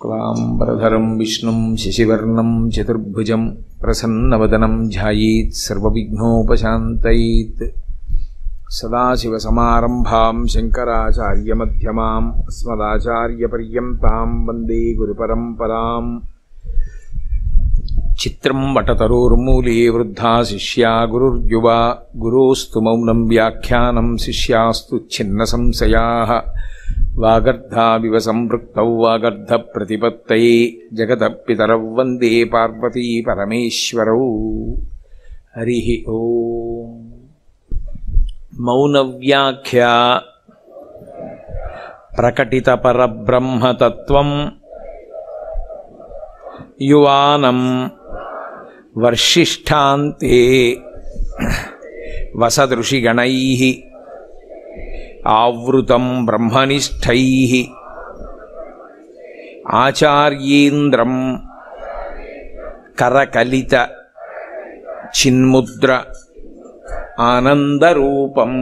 క్లాంబరధరం విష్ణుం శశివర్ణం చతుర్భుజం ప్రసన్నవదనం ధ్యాయేత్ సర్వవిఘ్నోపశాంతయేత్. సదాశివసమారంభాం శంకరాచార్యమధ్యమాం అస్మదాచార్యపర్యంతాం వందే గురుపరంపరాం. చిత్రం వటతరోర్మూలే వృద్ధా శిష్యా గురుర్యువా గురోస్తు మౌనం వ్యాఖ్యానం శిష్యాస్తు ఛిన్న సంశయాః. వాగర్ధావివ సంపృక్తౌ వాగర్ధ ప్రతిపత్తయే జగతః పితరౌ వందే పార్వతీ పరమేశ్వరౌ. హరి ఓం. మౌనవ్యాఖ్యా ప్రకటిత పరబ్రహ్మతత్వం యువానం వర్షిష్ఠాంతే వసదృషిగణైః ఆవృతం బ్రహ్మనిష్టైః ఆచార్యేంద్రం కరకలిత చిన్ముద్ర ఆనందరూపం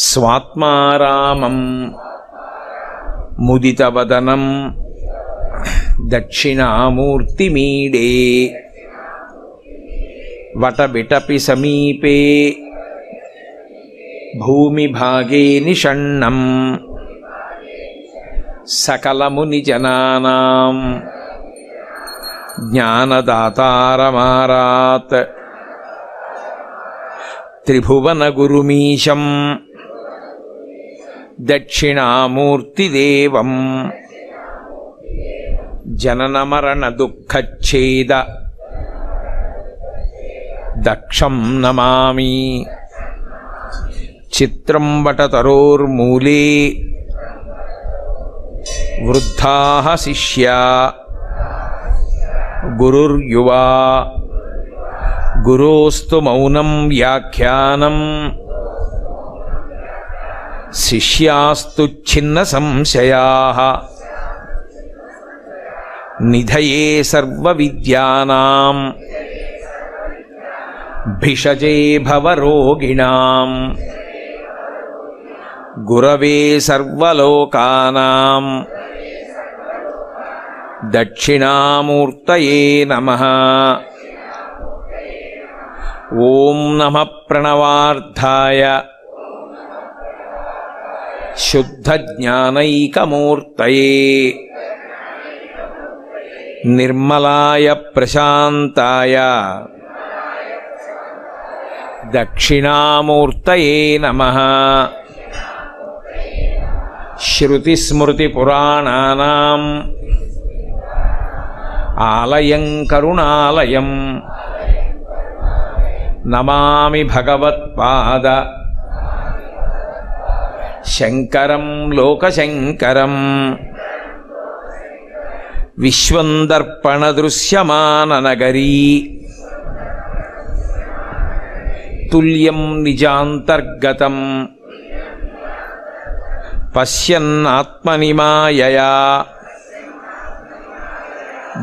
స్వాత్మారామం ముదితవదనం దక్షిణామూర్తిమీడే వటబిటపి సమీపే భూమిభాగే నిషణ్ణం సకలమునిజనానాం జ్ఞానదాతారమారాత్. త్రిభువనగురుమీశం దక్షిణామూర్తిదేవం జననమరణదుఃఖచ్ఛేద దక్షం నమామి. చిత్రం వటతరోర్మూలే వృద్ధాః శిష్యా గురుర్యువా గురోస్తు మౌనం వ్యాఖ్యానం శిష్యాస్తు ఛిన్న సంశయాః. నిధయే సర్వవిద్యానాం భిషజే భవరోగిణాం గురవే సర్వలోకానాం దక్షిణామూర్తయే నమః. ఓం నమః ప్రణవార్థాయ శుద్ధజ్ఞానైకమూర్తయే నిర్మలాయ ప్రశాంతాయ దక్షిణామూర్తయే నమః. శ్రుతిస్మృతిపురాణానాం ఆలయం కరుణాలయం నమామి భగవత్పాద శంకరం లోకశంకరం. విశ్వందర్పణదృశ్యమాననగరీ తుల్యం నిజాంతర్గతం పశ్యన్నాత్మని మాయయా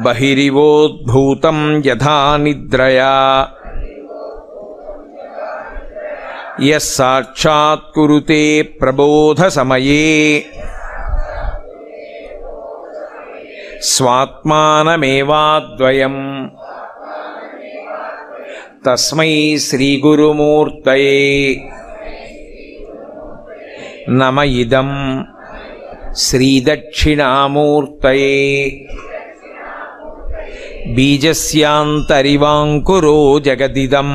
బహిరివోద్భూతం యథా నిద్రయా యః సాక్షాత్ కురుతే ప్రబోధ సమయే స్వాత్మానమేవాద్వయం తస్మై శ్రీగురుమూర్తయే నమ. ఇదం శ్రీదక్షిణామూర్తయే బీజస్యాంతరివాంకురో జగదిదం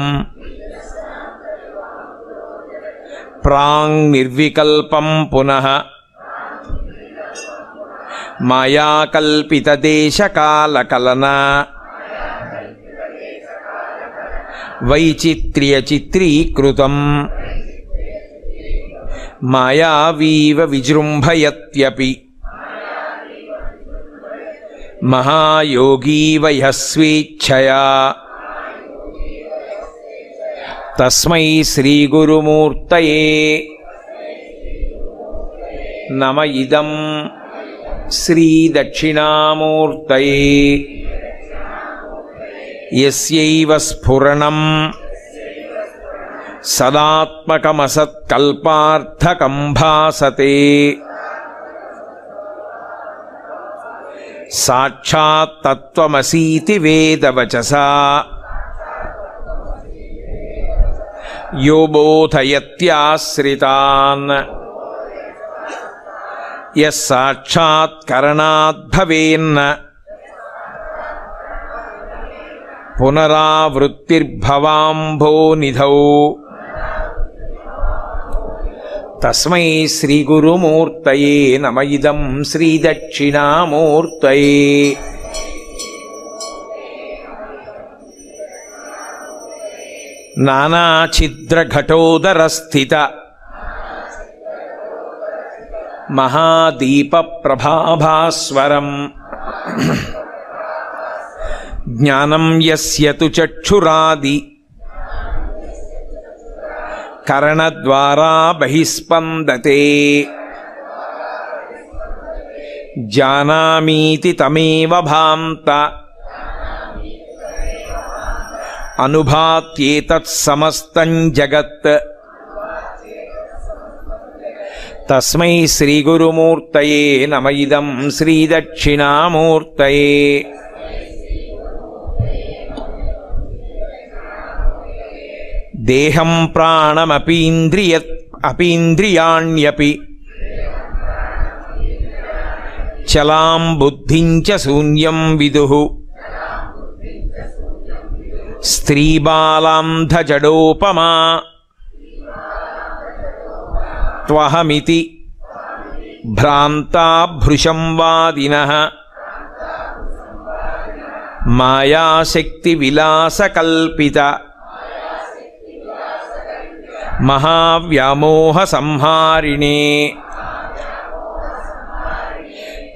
ప్రాంగ్ నిర్వికల్పం పునః మాయాకల్పితదేశకాలకలనా వైచిత్ర్యచిత్రీకృతం మాయావీవ విజృంభయత్యపి మహాయోగీవ యః స్వేచ్ఛయా తస్మై శ్రీగురుమూర్తయే నమ. ఇదం శ్రీదక్షిణామూర్తయే యస్యైవ స్ఫురణం సదాత్మకమసత్కల్పార్థకం భాసతే సాక్షాత్ తత్వమసీతి వేదవచసా యో బోధయత్యాశ్రితాన్ యస్ సాక్షాత్కరణాద్ భవేన్న పునరావృత్తిర్భవాంభోనిధౌ తస్మై శ్రీగురుమూర్తయే నమ ఇదం శ్రీదక్షిణామూర్తయే. నానాఛిద్రఘటోదరస్థిత మహాదీపప్రభాభాస్వరం జ్ఞానం యస్య తు చక్షురాది కరణద్వారా బహిస్పందతే జానామీతి తమేవ భాంత అనుభాత్యేతత్ సమస్తం జగత్. తస్మై శ్రీగురుమూర్తయే నమ ఇదం శ్రీదక్షిణామూర్తయే. దేహం ప్రాణమపీంద్రియాణ్యపి చలాం బుద్ధిం చ శూన్యం విదుః స్త్రీబాలాంధజడోపమా త్వహమితి భ్రాంతా భృశం వాదినః మాయాశక్తి విలాసకల్పిత మహావ్యామోహ సంహారిణే.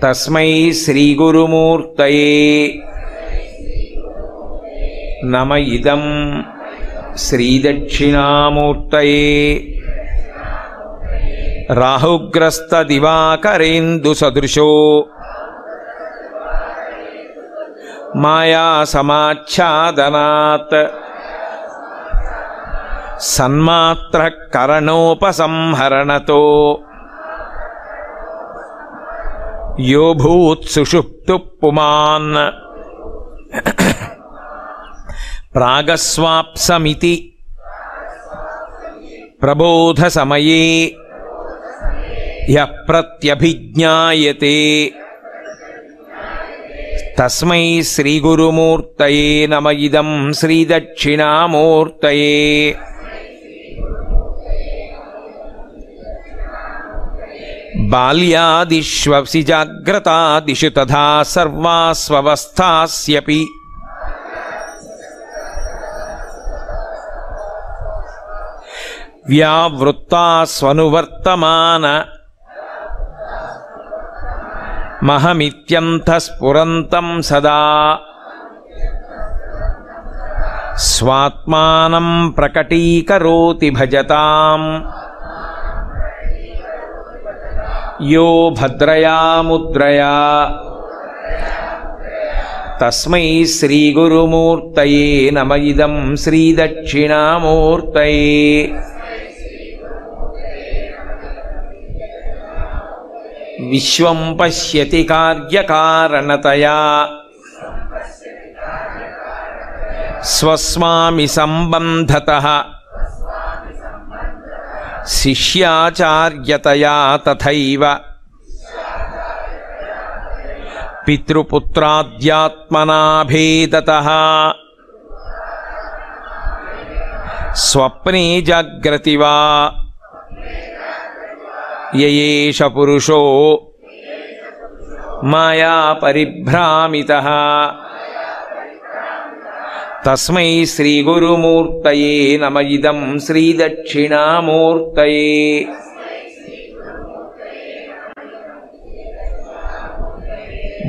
తస్మై శ్రీగురుమూర్తయే నమ ఇదం శ్రీదక్షిణామూర్తయే. రాహుగ్రస్తదివాకరేందు సదృశో మాయాసమాచ్ఛాదనాత్ సన్మాత్ర కరణోపసంహరణతో యో భూత్ సుషుప్తు పుమాన్ ప్రాగస్వాప్సమితి ప్రబోధ సమయే యః ప్రత్యభిజ్ఞాయతే. తస్మై శ్రీగురుమూర్తయే నమ ఇదం శ్రీదక్షిణామూర్తయే. బాల్యాదిష్వసి జాగ్రతాదిషు తథా సర్వాస్వవస్థాస్యపి వ్యావృత్తాస్వనువర్తమాన మహమిత్యంతఃస్ఫురంతం సదా స్వాత్మానం ప్రకటీకరోతి భజతాం యో భద్రయా ముద్రయా. తస్మై శ్రీగురుమూర్తయే నమ ఇదం శ్రీదక్షిణామూర్తయే. విశ్వం పశ్యతి కార్యకారణతయా స్వస్మామి సంబంధతః శిష్యాచార్యతయా తథైవ పితృపుత్రాద్యాత్మనా భేదతః స్వప్నే జాగ్రతి వా యయేష పురుషో మాయా పరిభ్రామితః. తస్మై శ్రీగురుమూర్తయే నమ ఇదం శ్రీదక్షిణామూర్తయే.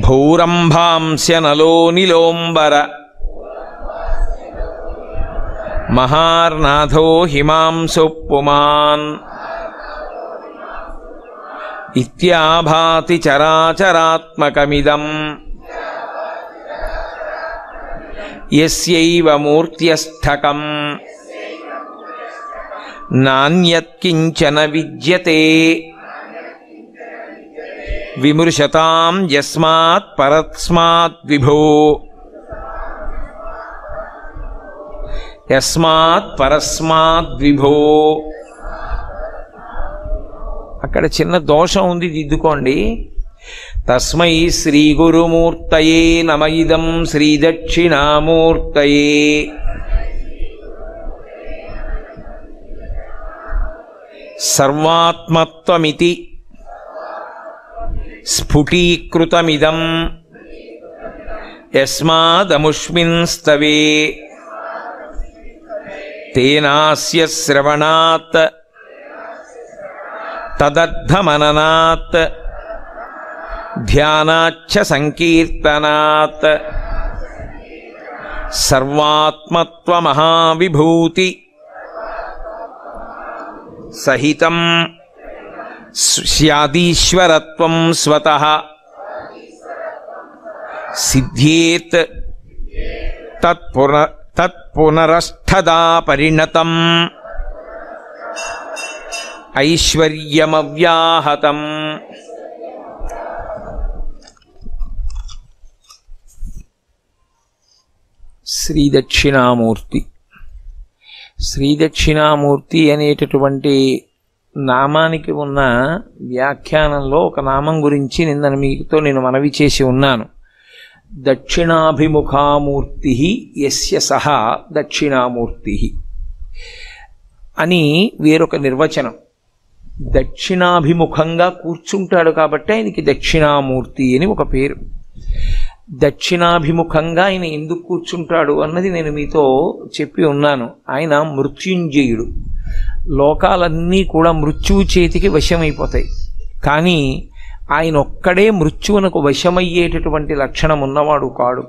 భూరంభాంస్యనలో నిలోంబర మహార్నాథో హిమాంశు పుమాన్ ఇత్యాభాతి చరాచరాత్మకమిదం యస్యైవ మూర్త్యస్థకం నాన్యత్కించన విద్యతే విమృశతాం యస్మాత్ పరస్మాత్ విభో యస్మాత్ పరస్మాత్ విభో. అక్కడ చిన్న దోషం ఉంది, దిద్దుకోండి. తస్మై శ్రీ గురుమూర్తయే నమ ఇదం శ్రీ దక్షిణామూర్తయే. సర్వాత్మత్వమితి స్ఫుటీకృతమిదం యస్మాదముష్మిన్ స్తవే తేనాస్య శ్రవణాత్ తదర్థమననాత్ ధ్యానాచ్చ సంకీర్తనాత్ సర్వాత్మత్వమహావిభూతి సహితం స్యాదీశ్వరత్వం స్వతః సిద్ధ్యేత్ తత్పునరష్ఠదా పరిణతం ఐశ్వర్యమవ్యాహతం. శ్రీదక్షిణామూర్తి. శ్రీదక్షిణామూర్తి అనేటటువంటి నామానికి ఉన్న వ్యాఖ్యానంలో ఒక నామం గురించి నిన్న మీతో నేను మనవి చేసి ఉన్నాను. దక్షిణాభిముఖామూర్తి యస్య సహా దక్షిణామూర్తి అని వేరొక నిర్వచనం. దక్షిణాభిముఖంగా కూర్చుంటాడు కాబట్టి ఆయనకి దక్షిణామూర్తి అని ఒక పేరు. దక్షిణాభిముఖంగా ఆయన ఎందుకు కూర్చుంటాడు అన్నది నేను మీతో చెప్పి ఉన్నాను. ఆయన మృత్యుంజయుడు. లోకాలన్నీ కూడా మృత్యువు చేతికి వశమైపోతాయి, కానీ ఆయన ఒక్కడే మృత్యువునకు వశమయ్యేటటువంటి లక్షణం ఉన్నవాడు కాడు.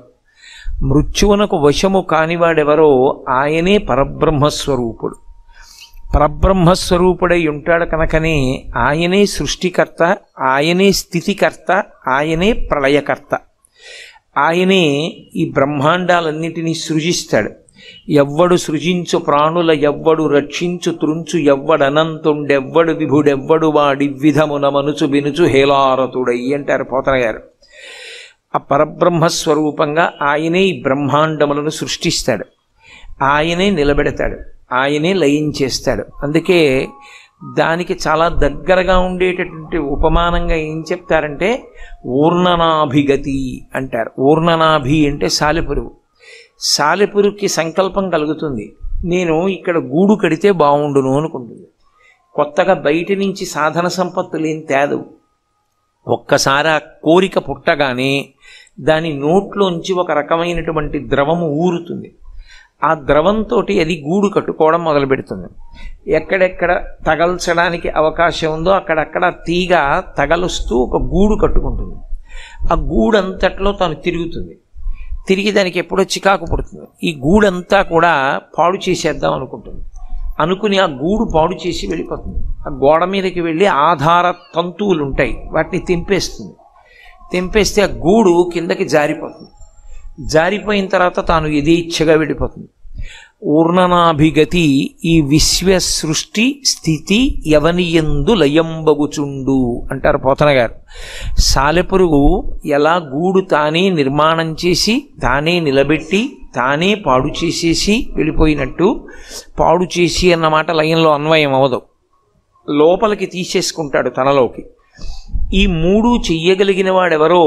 మృత్యువునకు వశము కానివాడెవరో ఆయనే పరబ్రహ్మస్వరూపుడు. పరబ్రహ్మస్వరూపుడై ఉంటాడు కనుకనే ఆయనే సృష్టికర్త, ఆయనే స్థితికర్త, ఆయనే ప్రళయకర్త. ఆయనే ఈ బ్రహ్మాండాలన్నిటినీ సృజిస్తాడు. ఎవ్వడు సృజించు ప్రాణుల ఎవ్వడు రక్షించు త్రుంచు ఎవ్వడనంతుండెవ్వడు విభుడెవ్వడు వాడి విధమున మనుచు బినుచు హేలారతుడై అంటారు పోతన గారు. ఆ పరబ్రహ్మస్వరూపంగా ఆయనే ఈ బ్రహ్మాండములను సృష్టిస్తాడు, ఆయనే నిలబెడతాడు, ఆయనే లయించేస్తాడు. అందుకే దానికి చాలా దగ్గరగా ఉండేటటువంటి ఉపమానంగా ఏం చెప్తారంటే ఊర్ణనాభిగతి అంటారు. ఊర్ణనాభి అంటే సాలెపురుగు. సాలెపురుగుకి సంకల్పం కలుగుతుంది, నేను ఇక్కడ గూడు కడితే బాగుండును అనుకుంటుంది. కొత్తగా బయటి నుంచి సాధన సంపత్తులు ఏం తేదవు. ఒక్కసారి ఆ కోరిక పుట్టగానే దాని నోట్లోంచి ఒక రకమైనటువంటి ద్రవము ఊరుతుంది. ఆ ద్రవంతో అది గూడు కట్టుకోవడం మొదలు పెడుతుంది. ఎక్కడెక్కడ తగల్చడానికి అవకాశం ఉందో అక్కడక్కడ తీగ తగలుస్తూ ఒక గూడు కట్టుకుంటుంది. ఆ గూడంతట్లో తను తిరుగుతుంది. తిరిగి దానికి ఎప్పుడో చికాకు పుడుతుంది. ఈ గూడంతా కూడా పాడు చేసేద్దాం అనుకుంటుంది. అనుకుని ఆ గూడు పాడు చేసి వెళ్ళిపోతుంది. ఆ గోడ మీదకి వెళ్ళి ఆధార తంతువులు ఉంటాయి, వాటిని తెంపేస్తుంది. తెంపేస్తే ఆ గూడు కిందకి జారిపోతుంది. జారిపోయిన తర్వాత తాను యథేచ్ఛగా వెళ్ళిపోతుంది. ఊర్ణనాభిగతి ఈ విశ్వ సృష్టి స్థితి యవనియందు లయంబగుచుండు అంటారు పోతన గారు. సాలెపురుగు ఎలా గూడు తానే నిర్మాణం చేసి తానే నిలబెట్టి తానే పాడు చేసేసి వెళ్ళిపోయినట్టు, పాడు చేసి అన్నమాట లయంలో అన్వయం అవదు, లోపలికి తీసేసుకుంటాడు తనలోకి. ఈ మూడు చెయ్యగలిగిన వాడెవరో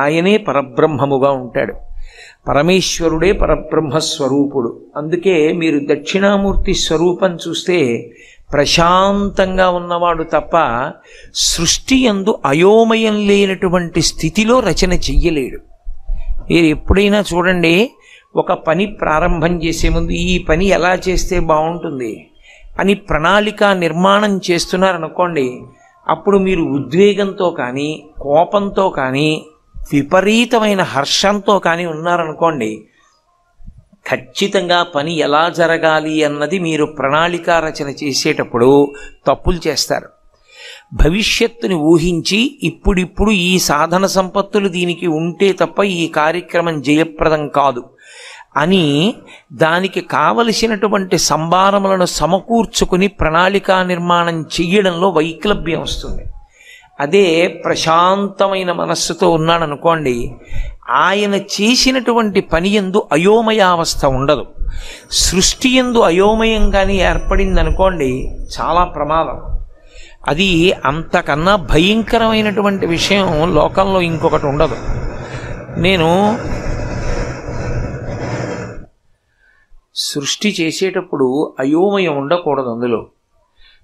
ఆయనే పరబ్రహ్మముగా ఉంటాడు. పరమేశ్వరుడే పరబ్రహ్మస్వరూపుడు. అందుకే మీరు దక్షిణామూర్తి స్వరూపం చూస్తే ప్రశాంతంగా ఉన్నవాడు తప్ప సృష్టి యందు అయోమయం లేనటువంటి స్థితిలో రచన చెయ్యలేడు. మీరు ఎప్పుడైనా చూడండి, ఒక పని ప్రారంభం చేసే ముందు ఈ పని ఎలా చేస్తే బాగుంటుంది అని ప్రణాళిక నిర్మాణం చేస్తున్నారనుకోండి, అప్పుడు మీరు ఉద్వేగంతో కానీ కోపంతో కానీ విపరీతమైన హర్షంతో కానీ ఉన్నారనుకోండి, ఖచ్చితంగా పని ఎలా జరగాలి అన్నది మీరు ప్రణాళిక రచన చేసేటప్పుడు తప్పులు చేస్తారు. భవిష్యత్తుని ఊహించి ఇప్పుడిప్పుడు ఈ సాధన సంపత్తులు దీనికి ఉంటే తప్ప ఈ కార్యక్రమం జయప్రదం కాదు అని దానికి కావలసినటువంటి సంభారములను సమకూర్చుకుని ప్రణాళికా నిర్మాణం చెయ్యడంలో వైక్లభ్యం వస్తుంది. అదే ప్రశాంతమైన మనస్సుతో ఉన్నాడనుకోండి, ఆయన చేసినటువంటి పని యందు అయోమయావస్థ ఉండదు. సృష్టి యందు అయోమయం కానీ ఏర్పడిందనుకోండి, చాలా ప్రమాదం. అది అంతకన్నా భయంకరమైనటువంటి విషయం లోకంలో ఇంకొకటి ఉండదు. నేను సృష్టి చేసేటప్పుడు అయోమయం ఉండకూడదు. అందులో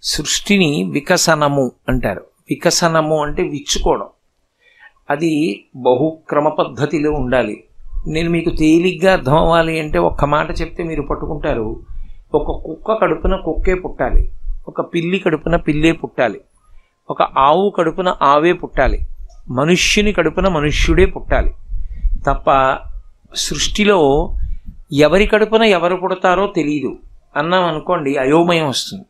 సృష్టిని వికసనము అంటారు. వికసనము అంటే విచ్చుకోవడం. అది బహుక్రమ పద్ధతిలో ఉండాలి. నేను మీకు తేలిగ్గా అర్థం అవ్వాలి అంటే ఒక్క మాట చెప్తే మీరు పట్టుకుంటారు. ఒక కుక్క కడుపున కుక్కే పుట్టాలి, ఒక పిల్లి కడుపున పిల్లే పుట్టాలి, ఒక ఆవు కడుపున ఆవే పుట్టాలి, మనుష్యుని కడుపున మనుష్యుడే పుట్టాలి తప్ప సృష్టిలో ఎవరి కడుపున ఎవరు పుడతారో తెలీదు అన్నాం అనుకోండి, అయోమయం వస్తుంది.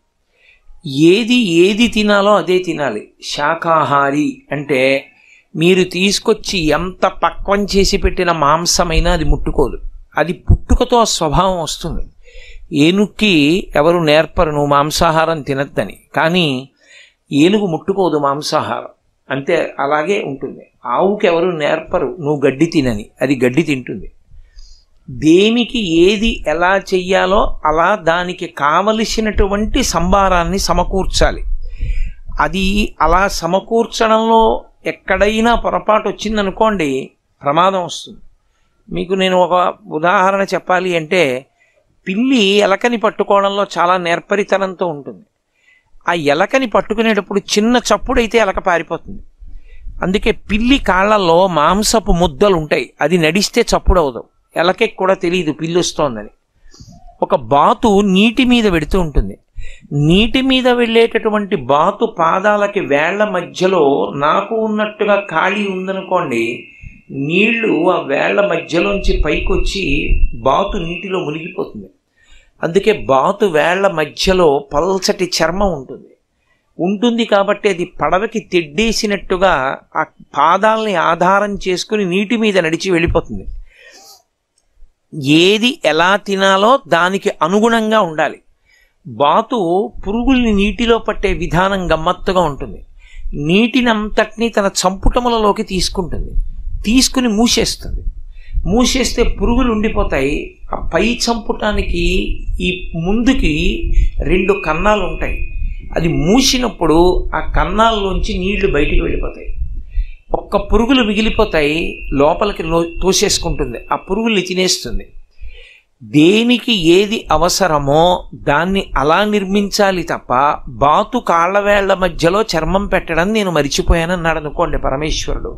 ఏది తినాలో అదే తినాలి. శాకాహారి అంటే మీరు తీసుకొచ్చి ఎంత పక్వం చేసి పెట్టిన మాంసమైనా అది ముట్టుకోదు. అది పుట్టుకతో ఆ స్వభావం వస్తుంది. ఏనుక్కి ఎవరు నేర్పరు నువ్వు మాంసాహారం తినద్దని, కానీ ఏనుగు ముట్టుకోదు మాంసాహారం, అంతే అలాగే ఉంటుంది. ఆవుకి ఎవరు నేర్పరు నువ్వు గడ్డి తినని, అది గడ్డి తింటుంది. దేనికి ఏది ఎలా చెయ్యాలో అలా దానికి కావలసినటువంటి సంభారాన్ని సమకూర్చాలి. అది అలా సమకూర్చడంలో ఎక్కడైనా పొరపాటు వచ్చిందనుకోండి, ప్రమాదం వస్తుంది. మీకు నేను ఒక ఉదాహరణ చెప్పాలి అంటే, పిల్లి ఎలకని పట్టుకోవడంలో చాలా నేర్పరితనంతో ఉంటుంది. ఆ ఎలకని పట్టుకునేటప్పుడు చిన్న చప్పుడైతే ఎలక పారిపోతుంది. అందుకే పిల్లి కాళ్లలో మాంసపు ముద్దలు ఉంటాయి, అది నడిస్తే చప్పుడు అవదు. ఎలకెకి కూడా తెలియదు పిల్లి వస్తోందని. ఒక బాతు నీటి మీద వెడుతూ ఉంటుంది. నీటి మీద వెళ్ళేటటువంటి బాతు పాదాలకి వేళ్ల మధ్యలో నాకు ఉన్నట్టుగా ఖాళీ ఉందనుకోండి, నీళ్లు ఆ వేళ్ల మధ్యలోంచి పైకొచ్చి బాతు నీటిలో మునిగిపోతుంది. అందుకే బాతు వేళ్ల మధ్యలో పల్చటి చర్మం ఉంటుంది కాబట్టి అది పడవకి తెడ్డేసినట్టుగా ఆ పాదాలని ఆధారం చేసుకుని నీటి మీద నడిచి వెళ్ళిపోతుంది. ఏది ఎలా తినాలో దానికి అనుగుణంగా ఉండాలి. బాతు పురుగుల్ని నీటిలో పట్టే విధానం గమ్మత్తుగా ఉంటుంది. నీటినంతటినీ తన చంపుటములలోకి తీసుకుని మూసేస్తే పురుగులు ఉండిపోతాయి. ఆ పై చంపుటానికి ఈ ముందుకి 2 కన్నాలు ఉంటాయి. అది మూసినప్పుడు ఆ కన్నాల్లోంచి నీళ్లు బయటికి వెళ్ళిపోతాయి. ఒక్క పురుగులు మిగిలిపోతాయి, లోపలికి తోసేసుకుంటుంది, ఆ పురుగుల్ని తినేస్తుంది. దేనికి ఏది అవసరమో దాన్ని అలా నిర్మించాలి తప్ప బాతు కాళ్లవేళ్ల మధ్యలో చర్మం పెట్టడం నేను మరిచిపోయానన్నాడు అనుకోండి పరమేశ్వరుడు,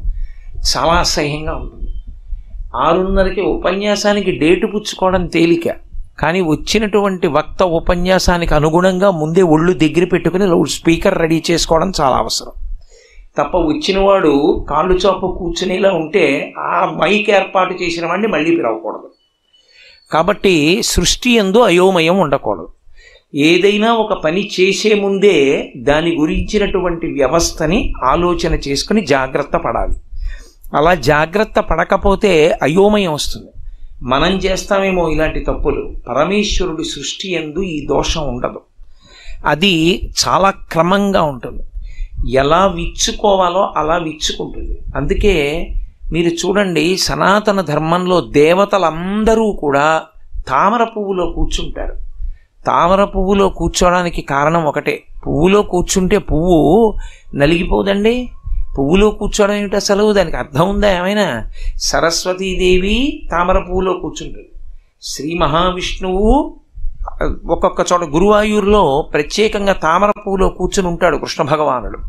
చాలా అసహ్యంగా ఉంటుంది. 6:30కి ఉపన్యాసానికి డేటు పుచ్చుకోవడం తేలిక, కానీ వచ్చినటువంటి వక్త ఉపన్యాసానికి అనుగుణంగా ముందే ఒళ్ళు దగ్గర పెట్టుకుని లౌడ్ స్పీకర్ రెడీ చేసుకోవడం చాలా అవసరం. తప్ప వచ్చినవాడు కాళ్ళు చోప కూర్చునేలా ఉంటే ఆ మైక్ ఏర్పాటు చేసిన వాడిని మళ్ళీ పిలవకూడదు. కాబట్టి సృష్టి యందు అయోమయం ఉండకూడదు. ఏదైనా ఒక పని చేసే ముందే దాని గురించినటువంటి వ్యవస్థని ఆలోచన చేసుకుని జాగ్రత్త పడాలి. అలా జాగ్రత్త పడకపోతే అయోమయం వస్తుంది. మనం చేస్తామేమో ఇలాంటి తప్పులు, పరమేశ్వరుడి సృష్టి యందు ఈ దోషం ఉండదు. అది చాలా క్రమంగా ఉంటుంది. ఎలా విచ్చుకోవాలో అలా విచ్చుకుంటుంది. అందుకే మీరు చూడండి, సనాతన ధర్మంలో దేవతలందరూ కూడా తామర పువ్వులో కూర్చుంటారు. తామర పువ్వులో కూర్చోడానికి కారణం ఒకటే, పువ్వులో కూర్చుంటే పువ్వు నలిగిపోదండి. పువ్వులో కూర్చోవడం ఏమిటి అసలు, దానికి అర్థం ఉందా ఏమైనా? సరస్వతీదేవి తామర పువ్వులో కూర్చుంటుంది. శ్రీ మహావిష్ణువు ఒక్కొక్క చోట గురువాయూరులో ప్రత్యేకంగా తామర పువ్వులో కూర్చుని ఉంటాడు కృష్ణ భగవానుడు.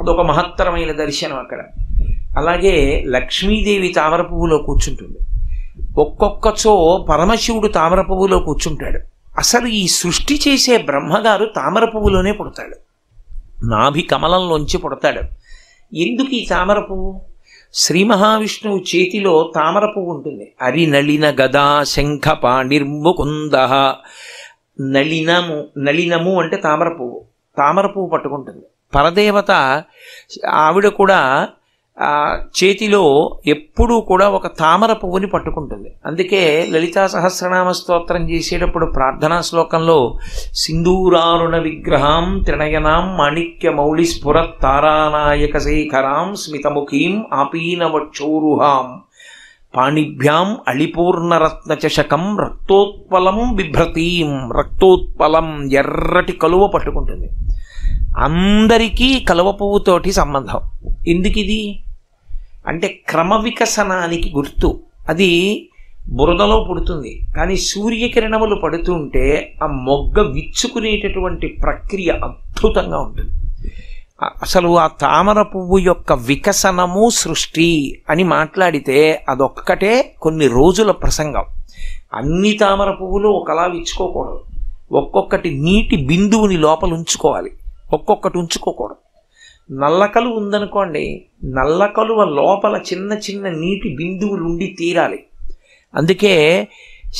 అదొక మహత్తరమైన దర్శనం అక్కడ. అలాగే లక్ష్మీదేవి తామర పువ్వులో కూర్చుంటుంది. ఒక్కొక్కచో పరమశివుడు తామర పువ్వులో కూర్చుంటాడు. అసలు ఈ సృష్టి చేసే బ్రహ్మగారు తామర పువ్వులోనే పుడతాడు, నాభి కమలంలోంచి పుడతాడు. ఎందుకు ఈ తామర పువ్వు? శ్రీ మహావిష్ణువు చేతిలో తామర పువ్వు ఉంటుంది. అరి నళిన గదా శంఖ పాణిర్ముకుంద. నళినము అంటే తామర పువ్వు పట్టుకుంటుంది. పరదేవత ఆవిడ కూడా చేతిలో ఎప్పుడూ కూడా ఒక తామర పువ్వుని పట్టుకుంటుంది. అందుకే లలితా సహస్రనామ స్తోత్రం చేసేటప్పుడు ప్రార్థనా శ్లోకంలో సింధూరారుణ విగ్రహాం త్రినయనాం మాణిక్య మౌళి స్ఫురత్ తారానాయక శేఖరాం స్మితముఖీం ఆపీనవక్షోరుహాం పాణిభ్యాం అళిపూర్ణరత్న చషకం రక్తోత్పలం బిభ్రతీం, రక్తోత్పలం ఎర్రటి కలువ పట్టుకుంటుంది. అందరికీ కలువ పువ్వుతోటి సంబంధం. ఎందుకు ఇది అంటే క్రమ వికసనానికి గుర్తు. అది బురదలో పుడుతుంది, కానీ సూర్యకిరణములు పడుతుంటే ఆ మొగ్గ విచ్చుకునేటటువంటి ప్రక్రియ అద్భుతంగా ఉంటుంది. అసలు ఆ తామర పువ్వు యొక్క వికసనము సృష్టి అని మాట్లాడితే అదొక్కటే కొన్ని రోజుల ప్రసంగం. అన్ని తామర పువ్వులు ఒకలా విచ్చుకోకూడదు. ఒక్కొక్కటి నీటి బిందువుని లోపల ఉంచుకోవాలి, ఒక్కొక్కటి ఉంచుకోకూడదు. నల్లకలువ ఉందనుకోండి, నల్లకలువ లోపల చిన్న చిన్న నీటి బిందువులు ఉండి తీరాలి. అందుకే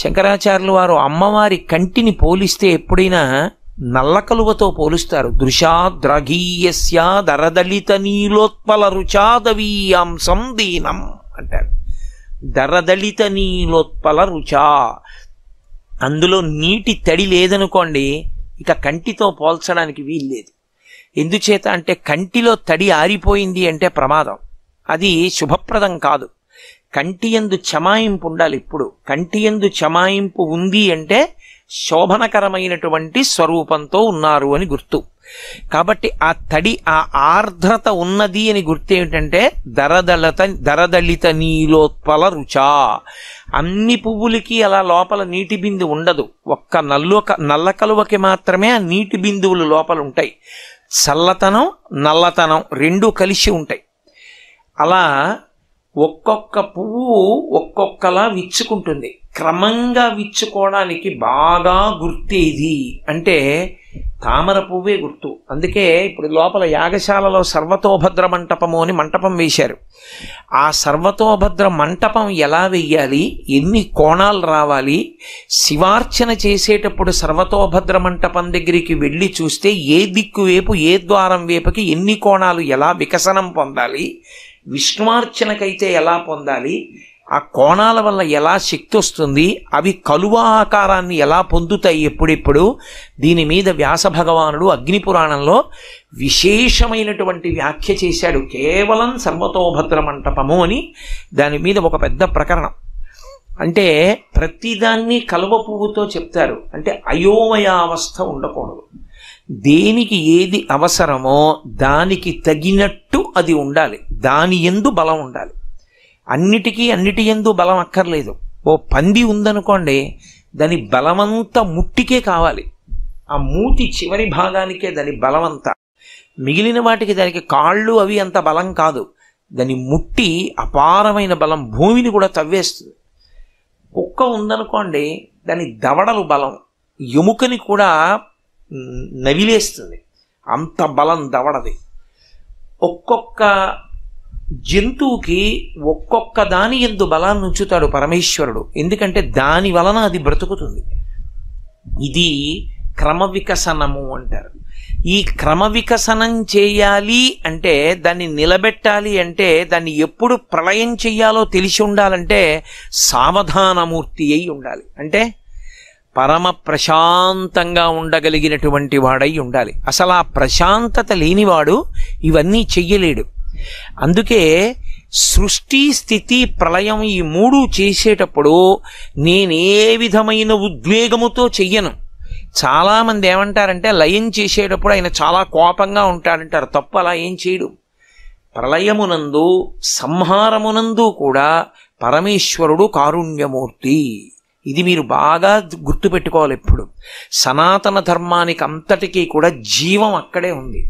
శంకరాచార్యులు వారు అమ్మవారి కంటిని పోలిస్తే ఎప్పుడైనా నల్లకలువతో పోలుస్తారు. దృశాద్రఘీయస్య దరదళిత నీలోత్పల రుచాదవీయాంసం దీనం అంటారు. దరదళిత నీలోత్పల రుచా, అందులో నీటి తడి లేదనుకోండి, ఇక కంటితో పోల్చడానికి వీల్లేదు. ఎందుచేత అంటే కంటిలో తడి ఆరిపోయింది అంటే ప్రమాదం, అది శుభప్రదం కాదు. కంటి యందు చమాయింపు ఉండాలి. ఇప్పుడు కంటి యందు చమాయింపు ఉంది అంటే శోభనకరమైనటువంటి స్వరూపంతో ఉన్నారు అని గుర్తు. కాబట్టి ఆ తడి, ఆ ఆర్ద్రత ఉన్నది అని గుర్తు ఏమిటంటే దరదళిత నీలోత్పల రుచా. అన్ని పువ్వులకి అలా లోపల నీటి బిందు ఉండదు, ఒక్క నల్ల కలువకి మాత్రమే ఆ నీటి బిందువులు లోపల ఉంటాయి. చల్లతనం నల్లతనం రెండూ కలిసి ఉంటాయి. అలా ఒక్కొక్క పువ్వు ఒక్కొక్కలా విచ్చుకుంటుంది. క్రమంగా విచ్చుకోవడానికి బాగా గుర్తేది అంటే తామర పువ్వే గుర్తు. అందుకే ఇప్పుడు లోపల యాగశాలలో సర్వతోభద్ర మంటపము అని మంటపం వేశారు. ఆ సర్వతోభద్ర మంటపం ఎలా వెయ్యాలి, ఎన్ని కోణాలు రావాలి, శివార్చన చేసేటప్పుడు సర్వతోభద్ర మంటపం దగ్గరికి వెళ్ళి చూస్తే ఏ దిక్కు వైపు ఏ ద్వారం వైపుకి ఎన్ని కోణాలు ఎలా వికసనం పొందాలి, విష్ణువార్చనకైతే ఎలా పొందాలి, ఆ కోణాల వల్ల ఎలా శక్తి వస్తుంది, అవి కలువ ఆకారాన్ని ఎలా పొందుతాయి ఎప్పుడెప్పుడు, దీని మీద వ్యాస భగవానుడు అగ్నిపురాణంలో విశేషమైనటువంటి వ్యాఖ్య చేశాడు. కేవలం సర్వతోభద్ర మంటపము అని దాని మీద ఒక పెద్ద ప్రకరణం. అంటే ప్రతిదాన్ని కలువ పువ్వుతో చెప్తారు. అంటే అయోమయావస్థ ఉండకూడదు. దేనికి ఏది అవసరమో దానికి తగినట్టు అది ఉండాలి, దాని యందు బలం ఉండాలి. అన్నిటి యందు బలం అక్కర్లేదు. ఓ పంది ఉందనుకోండి, దాని బలమంతా ముట్టికే కావాలి, ఆ మూతి చివరి భాగానికే దాని బలమంతా. మిగిలిన వాటికి దానికి కాళ్ళు అవి అంత బలం కాదు, దాని ముట్టి అపారమైన బలం, భూమిని కూడా తవ్వేస్తుంది. కుక్క ఉందనుకోండి, దాని దవడలు బలం, ఎముకని కూడా నవిలేస్తుంది, అంత బలం దవడది. ఒక్కొక్క జంతువుకి ఒక్కొక్క దాని యందు బలాన్ని ఉంచుతాడు పరమేశ్వరుడు, ఎందుకంటే దాని వలన అది బ్రతుకుతుంది. ఇది క్రమ వికసనము అంటారు. ఈ క్రమ వికసనం చేయాలి అంటే, దాన్ని నిలబెట్టాలి అంటే, దాన్ని ఎప్పుడు ప్రళయం చెయ్యాలో తెలిసి ఉండాలంటే సావధానమూర్తి అయి ఉండాలి. అంటే పరమ ప్రశాంతంగా ఉండగలిగినటువంటి వాడై ఉండాలి. అసలు ఆ ప్రశాంతత లేనివాడు ఇవన్నీ చెయ్యలేడు. అందుకే సృష్టి స్థితి ప్రళయం ఈ మూడు చేసేటప్పుడు నేనే విధమైన ఉద్వేగముతో చెయ్యను. చాలామంది ఏమంటారంటే లయం చేసేటప్పుడు ఆయన చాలా కోపంగా ఉంటాడంటారు. తప్పు, అలా ఏం చేయడు. ప్రళయమునందు సంహారమునందు కూడా పరమేశ్వరుడు కారుణ్యమూర్తి. ఇది మీరు బాగా గుర్తుపెట్టుకోవాలి. ఎప్పుడు సనాతన ధర్మానికి అంతటికీ కూడా జీవం అక్కడే ఉంది.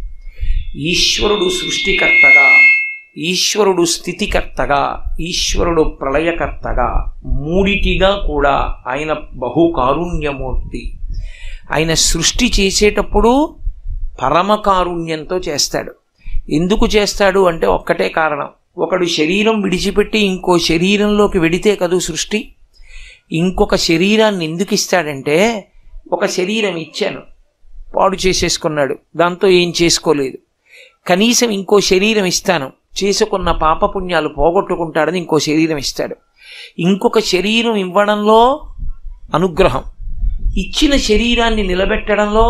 ఈశ్వరుడు సృష్టికర్తగా, ఈశ్వరుడు స్థితికర్తగా, ఈశ్వరుడు ప్రళయకర్తగా, మూడిటిగా కూడా ఆయన బహుకారుణ్యమూర్తి. ఆయన సృష్టి చేసేటప్పుడు పరమ కారుణ్యంతో చేస్తాడు. ఎందుకు చేస్తాడు అంటే ఒక్కటే కారణం. ఒకడు శరీరం విడిచిపెట్టి ఇంకో శరీరంలోకి వెడితే కదూ సృష్టి. ఇంకొక శరీరాన్ని ఎందుకు ఇస్తాడంటే, ఒక శరీరం ఇచ్చాను, పాడు చేసేసుకున్నాడు, దాంతో ఏం చేసుకోలేదు, కనీసం ఇంకో శరీరం ఇస్తాను, చేసుకున్న పాపపుణ్యాలు పోగొట్టుకుంటాడని ఇంకో శరీరం ఇస్తాడు. ఇంకొక శరీరం ఇవ్వడంలో అనుగ్రహం, ఇచ్చిన శరీరాన్ని నిలబెట్టడంలో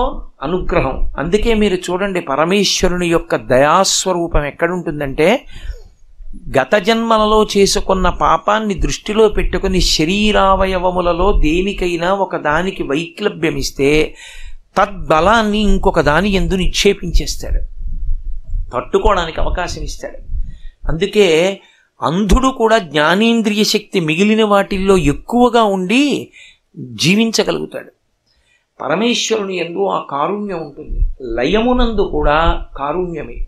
అనుగ్రహం. అందుకే మీరు చూడండి, పరమేశ్వరుని యొక్క దయాస్వరూపం ఎక్కడుంటుందంటే, గత జన్మలలో చేసుకున్న పాపాన్ని దృష్టిలో పెట్టుకుని శరీరావయవములలో దేనికైనా ఒక దానికి వైక్లభ్యమిస్తే తద్బలాన్ని ఇంకొక దాని యందు నిక్షేపించేస్తాడు, తట్టుకోవడానికి అవకాశం ఇస్తాడు. అందుకే అంధుడు కూడా జ్ఞానేంద్రియ శక్తి మిగిలిన వాటిల్లో ఎక్కువగా ఉండి జీవించగలుగుతాడు. పరమేశ్వరుని యందు ఆ కారుణ్యం ఉంటుంది. లయమునందు కూడా కారుణ్యమే.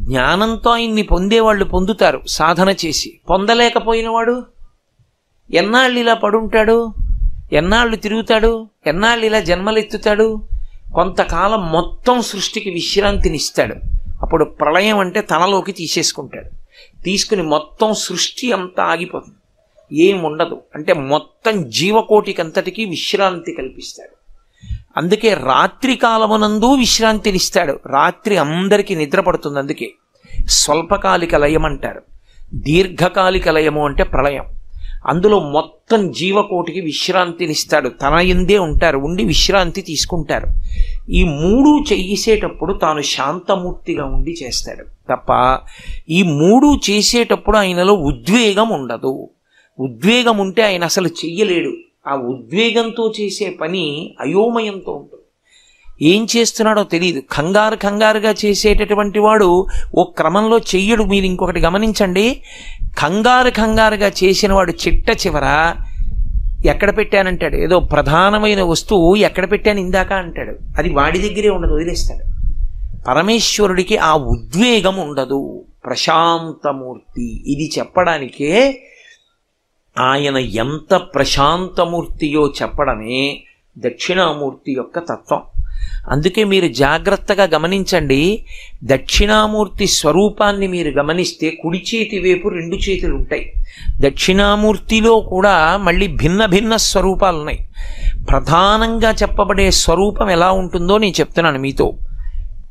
జ్ఞానంతో ఆయన్ని పొందేవాళ్ళు పొందుతారు సాధన చేసి. పొందలేకపోయినవాడు ఎన్నాళ్ళు ఇలా పడుంటాడు, ఎన్నాళ్ళు తిరుగుతాడు, ఎన్నాళ్ళు ఇలా జన్మలెత్తుతాడు? కొంతకాలం మొత్తం సృష్టికి విశ్రాంతినిస్తాడు. అప్పుడు ప్రళయం అంటే తనలోకి తీసేసుకుంటాడు. తీసుకుని మొత్తం సృష్టి అంతా ఆగిపోతుంది, ఏముండదు. అంటే మొత్తం జీవకోటికంతటికీ విశ్రాంతి కల్పిస్తాడు. అందుకే రాత్రి కాలమునందు విశ్రాంతినిస్తాడు. రాత్రి అందరికీ నిద్ర పడుతుంది. అందుకే స్వల్పకాలిక లయం అంటారు. దీర్ఘకాలిక లయము అంటే ప్రళయం. అందులో మొత్తం జీవకోటికి విశ్రాంతినిస్తాడు. తన యందే ఉంటారు, ఉండి విశ్రాంతి తీసుకుంటారు. ఈ మూడు చేసేటప్పుడు తాను శాంతమూర్తిగా ఉండి చేస్తాడు తప్ప ఈ మూడు చేసేటప్పుడు ఆయనలో ఉద్వేగం ఉండదు. ఉద్వేగం ఉంటే ఆయన అసలు చెయ్యలేడు. ఆ ఉద్వేగంతో చేసే పని అయోమయంతో ఉంటుంది. ఏం చేస్తున్నాడో తెలియదు. కంగారుగా చేసేటటువంటి వాడు ఓ క్రమంలో చెయ్యడు. మీరు ఇంకొకటి గమనించండి, కంగారుగా చేసిన వాడు చిట్ట చివర ఎక్కడ పెట్టానంటాడు. ఏదో ప్రధానమైన వస్తువు ఎక్కడ పెట్టాను ఇందాక అంటాడు. అది వాడి దగ్గరే ఉండదు, వదిలేస్తాడు. పరమేశ్వరుడికి ఆ ఉద్వేగం ఉండదు, ప్రశాంతమూర్తి. ఇది చెప్పడానికే ఆయన ఎంత ప్రశాంతమూర్తియో చెప్పడమే దక్షిణామూర్తి యొక్క తత్వం. అందుకే మీరు జాగ్రత్తగా గమనించండి, దక్షిణామూర్తి స్వరూపాన్ని మీరు గమనిస్తే కుడి చేతి వైపు 2 చేతులు ఉంటాయి. దక్షిణామూర్తిలో కూడా మళ్ళీ భిన్న భిన్న స్వరూపాలు ఉన్నాయి. ప్రధానంగా చెప్పబడే స్వరూపం ఎలా ఉంటుందో నేను చెప్తున్నాను మీతో.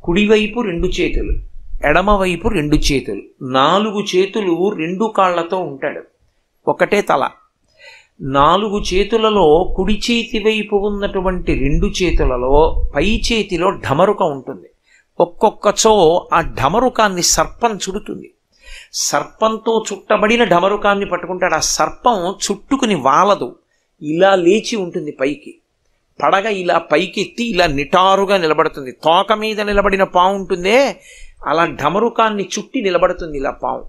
కుడివైపు 2 చేతులు, ఎడమవైపు 2 చేతులు, 4 చేతులు 2 కాళ్లతో ఉంటాడు, ఒకటే తల. 4 చేతులలో కుడి చేతి వైపు ఉన్నటువంటి 2 చేతులలో పై చేతిలో ఢమరుక ఉంటుంది. ఒక్కొక్కచో ఆ ఢమరుకాన్ని సర్పం చుడుతుంది. సర్పంతో చుట్టబడిన ఢమరుకాన్ని పట్టుకుంటాడు. ఆ సర్పం చుట్టుకుని వాలదు, ఇలా లేచి ఉంటుంది పైకి. పడగ ఇలా పైకెత్తి ఇలా నిటారుగా నిలబడుతుంది. తోక మీద నిలబడిన పాము ఉంటుందే, అలా ఢమరుకాన్ని చుట్టి నిలబడుతుంది ఇలా పాము.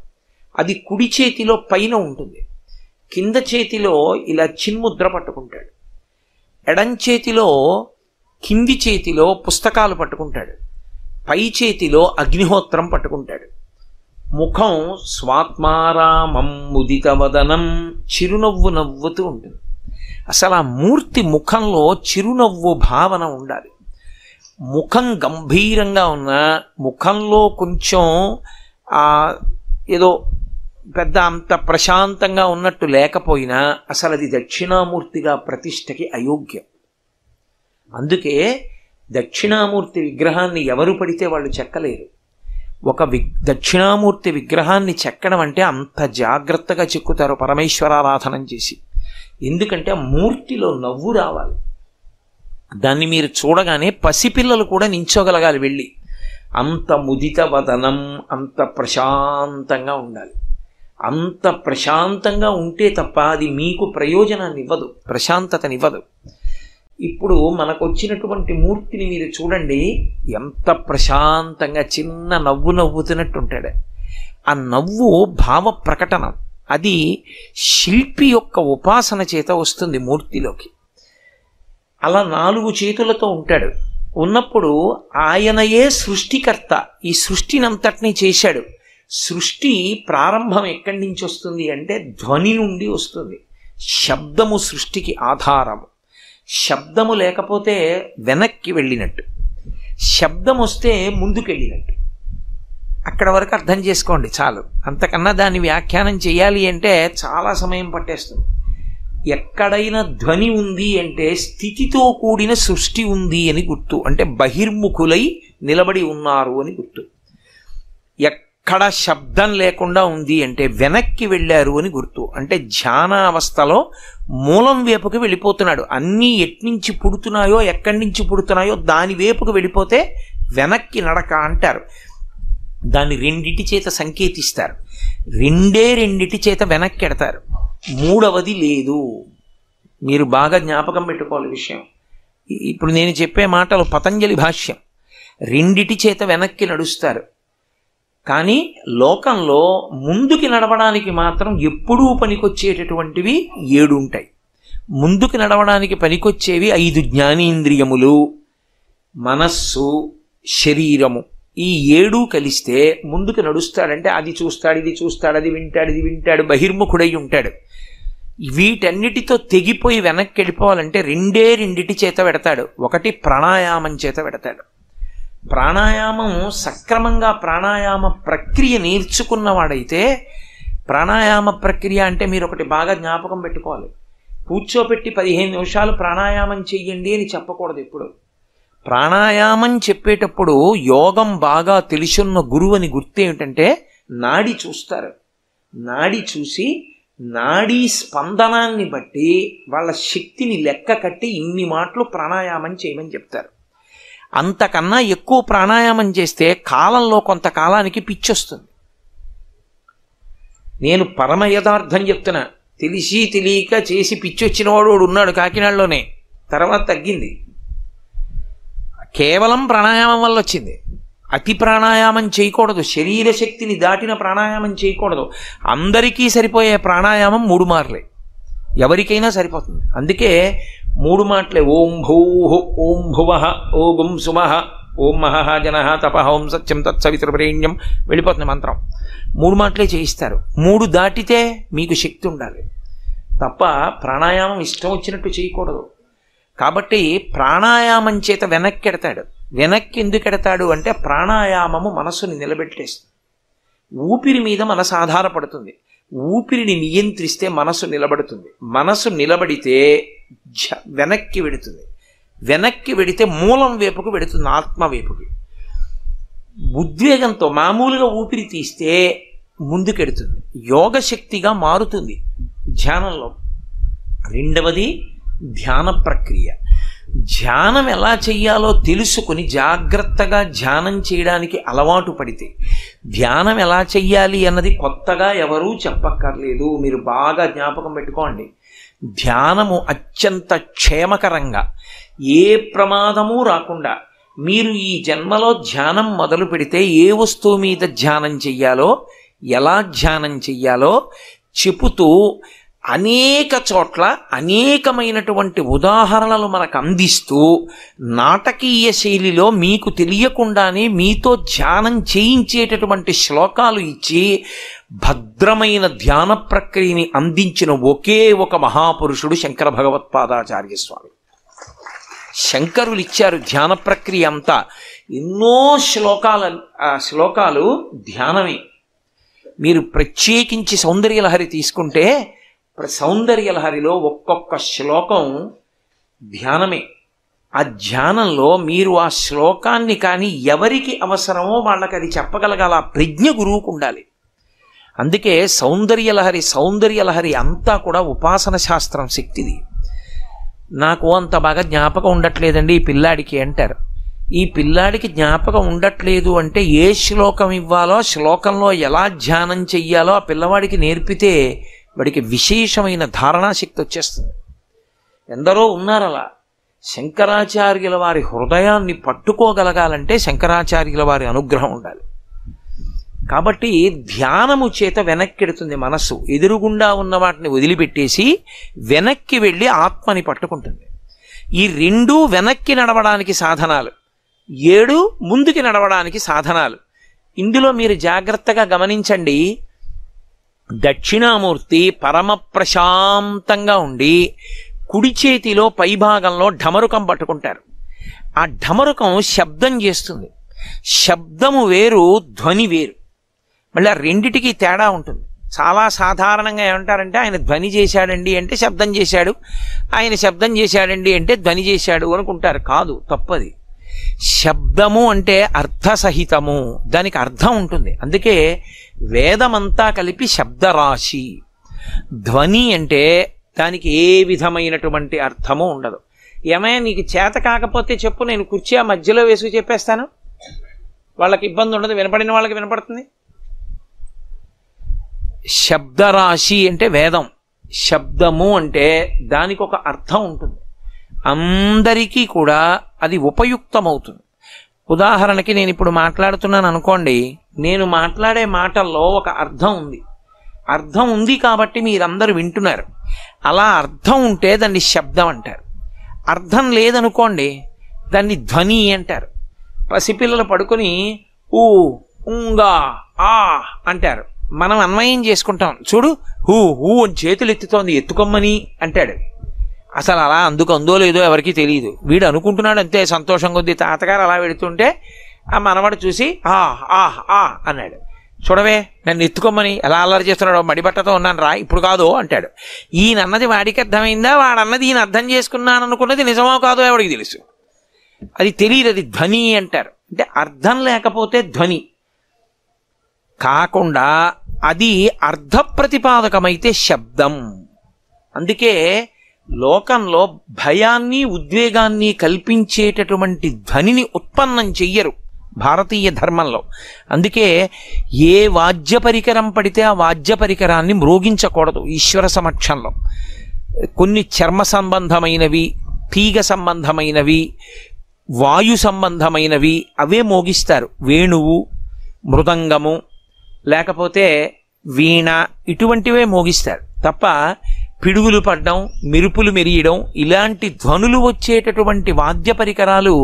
అది కుడి చేతిలో పైన ఉంటుంది. కింద చేతిలో ఇలా చిన్ముద్ర పట్టుకుంటాడు. ఎడం చేతిలో కింది చేతిలో పుస్తకాలు పట్టుకుంటాడు. పై చేతిలో అగ్నిహోత్రం పట్టుకుంటాడు. ముఖం స్వాత్మారామం ముదితవదనం, చిరునవ్వు నవ్వుతూ ఉంటుంది. అసలు ఆ మూర్తి ముఖంలో చిరునవ్వు భావన ఉండాలి. ముఖం గంభీరంగా ఉన్న, ముఖంలో కొంచెం ఏదో పెద్ద అంత ప్రశాంతంగా ఉన్నట్టు లేకపోయినా అసలు అది దక్షిణామూర్తిగా ప్రతిష్టకి అయోగ్యం. అందుకే దక్షిణామూర్తి విగ్రహాన్ని ఎవరు పడితే వాళ్ళు చెక్కలేరు. ఒక దక్షిణామూర్తి విగ్రహాన్ని చెక్కడం అంటే అంత జాగ్రత్తగా చెక్కుతారు పరమేశ్వరారాధనం చేసి. ఎందుకంటే మూర్తిలో నవ్వు రావాలి. దాన్ని మీరు చూడగానే పసిపిల్లలు కూడా నించోగలగాలి వెళ్ళి. అంత ముదిత వదనం, అంత ప్రశాంతంగా ఉండాలి. అంత ప్రశాంతంగా ఉంటే తప్ప అది మీకు ప్రయోజనాన్ని ఇవ్వదు, ప్రశాంతతనివ్వదు. ఇప్పుడు మనకు వచ్చినటువంటి మూర్తిని మీరు చూడండి, ఎంత ప్రశాంతంగా చిన్న నవ్వు నవ్వుతున్నట్టు ఉంటాడు. ఆ నవ్వు భావ ప్రకటనం. అది శిల్పి యొక్క ఉపాసన చేత వస్తుంది మూర్తిలోకి. అలా 4 చేతులతో ఉంటాడు. ఉన్నప్పుడు ఆయనయే సృష్టికర్త. ఈ సృష్టినంతటినీ చేశాడు. సృష్టి ప్రారంభం ఎక్కడి నుంచి వస్తుంది అంటే ధ్వని నుండి వస్తుంది. శబ్దము సృష్టికి ఆధారము. శబ్దము లేకపోతే వెనక్కి వెళ్ళినట్టు, శబ్దం వస్తే ముందుకెళ్ళినట్టు. అక్కడ వరకు అర్థం చేసుకోండి చాలు. అంతకన్నా దాన్ని వ్యాఖ్యానం చేయాలి అంటే చాలా సమయం పట్టేస్తుంది. ఎక్కడైనా ధ్వని ఉంది అంటే స్థితితో కూడిన సృష్టి ఉంది అని గుర్తు. అంటే బహిర్ముఖులై నిలబడి ఉన్నారు అని గుర్తు. ఎక్కడ శబ్దం లేకుండా ఉంది అంటే వెనక్కి వెళ్ళారు అని గుర్తు. అంటే ధ్యానావస్థలో మూలం వైపుకి వెళ్ళిపోతున్నాడు. అన్నీ ఎట్నుంచి పుడుతున్నాయో ఎక్కడి నుంచి పుడుతున్నాయో దాని వైపుకి వెళ్ళిపోతే వెనక్కి నడక అంటారు. దాన్ని రెండిటి చేత సంకేతిస్తారు. రెండిటి చేత వెనక్కి ఎడతారు. మూడవది లేదు. మీరు బాగా జ్ఞాపకం పెట్టుకోవాలి విషయం. ఇప్పుడు నేను చెప్పే మాటలు పతంజలి భాష్యం. రెండిటి చేత వెనక్కి నడుస్తారు. కానీ లోకంలో ముందుకి నడవడానికి మాత్రం ఎప్పుడూ పనికొచ్చేటటువంటివి 7 ఉంటాయి. ముందుకు నడవడానికి పనికొచ్చేవి 5 జ్ఞానేంద్రియములు, మనస్సు, శరీరము. ఈ 7 కలిస్తే ముందుకు నడుస్తాడంటే అది చూస్తాడు, ఇది చూస్తాడు, అది వింటాడు, ఇది వింటాడు, బహిర్ముఖుడై ఉంటాడు. వీటన్నిటితో తెగిపోయి వెనక్కి వెళ్ళిపోవాలంటే రెండిటి చేత పెడతాడు. ఒకటి ప్రాణాయామం చేత పెడతాడు. ప్రాణాయామం సక్రమంగా ప్రాణాయామ ప్రక్రియ నేర్చుకున్నవాడైతే, ప్రాణాయామ ప్రక్రియ అంటే మీరు ఒకటి బాగా జ్ఞాపకం పెట్టుకోవాలి. కూర్చోపెట్టి 15 నిమిషాలు ప్రాణాయామం చెయ్యండి అని చెప్పకూడదు. ఎప్పుడు ప్రాణాయామం చెప్పేటప్పుడు యోగం బాగా తెలుసున్న గురువు అని గుర్తు ఏమిటంటే నాడి చూస్తారు. నాడి చూసి నాడీ స్పందనాన్ని బట్టి వాళ్ళ శక్తిని లెక్క కట్టి ఇన్ని మాటలు ప్రాణాయామం చేయమని చెప్తారు. అంతకన్నా ఎక్కువ ప్రాణాయామం చేస్తే కాలంలో కొంతకాలానికి పిచ్చొస్తుంది. నేను పరమ యథార్థం చెప్తున్నా. తెలిసి తెలియక చేసి పిచ్చొచ్చిన వాడు ఉన్నాడు కాకినాడలోనే. తర్వాత తగ్గింది. కేవలం ప్రాణాయామం వల్ల వచ్చింది. అతి ప్రాణాయామం చేయకూడదు. శరీర శక్తిని దాటిన ప్రాణాయామం చేయకూడదు. అందరికీ సరిపోయే ప్రాణాయామం 3 మార్లే. ఎవరికైనా సరిపోతుంది. అందుకే 3 మాటలే. ఓం భూః, ఓం భువః, ఓం సుమః, ఓం మహః జనః తపః, ఓం సత్యం తత్సవితుర్వరేణ్యం వెళ్ళిపోతుంది మంత్రం. 3 మాటలే చేయిస్తారు. 3 దాటితే మీకు శక్తి ఉండాలి తప్ప ప్రాణాయామం ఇష్టం వచ్చినట్టు చేయకూడదు. కాబట్టి ప్రాణాయామం చేత వెనక్కి ఎడతాడు. వెనక్కి ఎందుకు ఎడతాడు అంటే ప్రాణాయామము మనస్సుని నిలబెట్టేస్తుంది. ఊపిరి మీద మనసు ఆధారపడుతుంది. ఊపిరిని నియంత్రిస్తే మనసు నిలబడుతుంది. మనసు నిలబడితే వెనక్కి వెడుతుంది. వెనక్కి వెడితే మూలం వైపుకు వెడుతుంది, ఆత్మ వైపుకి. ఉద్వేగంతో మామూలుగా ఊపిరి తీస్తే ముందుకెడుతుంది, యోగశక్తిగా మారుతుంది ధ్యానంలో. రెండవది ధ్యాన ప్రక్రియ. ధ్యానం ఎలా చెయ్యాలో తెలుసుకుని జాగ్రత్తగా ధ్యానం చేయడానికి అలవాటు పడితే, ధ్యానం ఎలా చెయ్యాలి అన్నది కొత్తగా ఎవరూ చెప్పక్కర్లేదు. మీరు బాగా జ్ఞాపకం పెట్టుకోండి. ధ్యానము అత్యంత క్షేమకరంగా, ఏ ప్రమాదము రాకుండా మీరు ఈ జన్మలో ధ్యానం మొదలు పెడితే ఏ వస్తువు మీద ధ్యానం చెయ్యాలో, ఎలా ధ్యానం చెయ్యాలో చెబుతూ అనేక చోట్ల అనేకమైనటువంటి ఉదాహరణలు మనకు అందిస్తూ నాటకీయ శైలిలో మీకు తెలియకుండానే మీతో ధ్యానం చేయించేటటువంటి శ్లోకాలు ఇచ్చి భద్రమైన ధ్యాన ప్రక్రియని అందించిన ఒకే ఒక మహాపురుషుడు శంకర భగవత్పాదాచార్య స్వామి. శంకరులు ఇచ్చారు ధ్యాన ప్రక్రియ అంతా. ఎన్నో శ్లోకాలు ధ్యానమే. మీరు ప్రత్యేకించి సౌందర్యలహరి తీసుకుంటే సౌందర్యలహరిలో ఒక్కొక్క శ్లోకం ధ్యానమే. ఆ ధ్యానంలో మీరు ఆ శ్లోకాన్ని కానీ ఎవరికి అవసరమో వాళ్ళకి అది చెప్పగలగాల. ప్రజ్ఞ గురువుకు ఉండాలి. అందుకే సౌందర్యలహరి అంతా కూడా ఉపాసన శాస్త్రం శక్తిది. నాకు అంత బాగా జ్ఞాపకం ఉండట్లేదండి ఈ పిల్లాడికి అంటారు. ఈ పిల్లాడికి జ్ఞాపకం ఉండట్లేదు అంటే ఏ శ్లోకం ఇవ్వాలో, శ్లోకంలో ఎలా ధ్యానం చెయ్యాలో ఆ పిల్లవాడికి నేర్పితే వాడికి విశేషమైన ధారణాశక్తి వచ్చేస్తుంది. ఎందరో ఉన్నారు అలా. శంకరాచార్యుల వారి హృదయాన్ని పట్టుకోగలగాలంటే శంకరాచార్యుల వారి అనుగ్రహం ఉండాలి. కాబట్టి ధ్యానము చేత వెనక్కెడుతుంది మనస్సు. ఎదురుగుండా ఉన్న వాటిని వదిలిపెట్టేసి వెనక్కి వెళ్ళి ఆత్మని పట్టుకుంటుంది. ఈ 2 వెనక్కి నడవడానికి సాధనాలు, 7 ముందుకి నడవడానికి సాధనాలు. ఇందులో మీరు జాగ్రత్తగా గమనించండి. దక్షిణామూర్తి పరమ ప్రశాంతంగా ఉండి కుడి చేతిలో పైభాగంలో ఢమరుకం పట్టుకుంటారు. ఆ ఢమరుకం శబ్దం చేస్తుంది. శబ్దము వేరు, ధ్వని వేరు. మళ్ళీ ఆ రెండిటికి తేడా ఉంటుంది. చాలా సాధారణంగా ఏమంటారంటే ఆయన ధ్వని చేశాడండి అంటే శబ్దం చేశాడు, ఆయన శబ్దం చేశాడండి అంటే ధ్వని చేశాడు అనుకుంటారు. కాదు, తప్పది. శబ్దము అంటే అర్థసహితము, దానికి అర్థం ఉంటుంది. అందుకే వేదమంతా కలిపి శబ్దరాశి. ధ్వని అంటే దానికి ఏ విధమైనటువంటి అర్థము ఉండదు. ఏమైనా నీకు చేత కాకపోతే చెప్పు, నేను కుర్చీ ఆ మధ్యలో వేసుకు చెప్పేస్తాను, వాళ్ళకి ఇబ్బంది ఉండదు, వినపడిన వాళ్ళకి వినపడుతుంది. శబ్దరాశి అంటే వేదం. శబ్దము అంటే దానికి ఒక అర్థం ఉంటుంది, అందరికీ కూడా అది ఉపయుక్తమవుతుంది. ఉదాహరణకి నేను ఇప్పుడు మాట్లాడుతున్నాను అనుకోండి, నేను మాట్లాడే మాటల్లో ఒక అర్థం ఉంది. అర్థం ఉంది కాబట్టి మీరందరూ వింటున్నారు. అలా అర్థం ఉంటే దాన్ని శబ్దం అంటారు. అర్థం లేదనుకోండి దాన్ని ధ్వని అంటారు. పసిపిల్లలు పడుకొని ఊ ఉంగా ఆ అంటారు. మనం అన్వయం చేసుకుంటాం, చూడు హూ హూ అని చేతులు ఎత్తుతోంది, ఎత్తుకొమ్మని అంటాడు. అసలు అలా అందుకు అందో లేదో ఎవరికీ తెలియదు, వీడు అనుకుంటున్నాడు అంతే సంతోషం కొద్దీ. తాతగారు అలా పెడుతుంటే ఆ మనవాడు చూసి ఆ ఆ ఆ అన్నాడు. చూడవే నన్ను ఎత్తుకోమని ఎలా అల్లరి చేస్తున్నాడో, మడిబట్టతో ఉన్నాను రా ఇప్పుడు కాదు అంటాడు. ఈయనన్నది వాడికి అర్థమైందా, వాడన్నది ఈయన అర్థం చేసుకున్నాను అనుకున్నది నిజమో కాదో ఎవడికి తెలుసు, అది తెలియదు. అది ధ్వని అంటారు. అంటే అర్థం లేకపోతే ధ్వని కాకుండా అది అర్థ ప్రతిపాదకమైతే శబ్దం. అందుకే లోకంలో భయాన్ని ఉద్వేగాన్ని కల్పించేటటువంటి ధ్వనిని ఉత్పన్నం చెయ్యరు భారతీయ ధర్మంలో. అందుకే ఏ వాద్య పరికరం పడితే ఆ వాద్య పరికరాన్ని మ్రోగించకూడదు ఈశ్వర సమక్షంలో. కొన్ని చర్మ సంబంధమైనవి, తీగ సంబంధమైనవి, వాయు సంబంధమైనవి అవే మోగిస్తారు. వేణువు, మృదంగము, లేకపోతే వీణ, ఇటువంటివే మోగిస్తారు తప్ప పిడుగులు పడ్డం, మెరుపులు మెరియడం, ఇలాంటి ధ్వనులు వచ్చేటటువంటి వాద్య పరికరాలు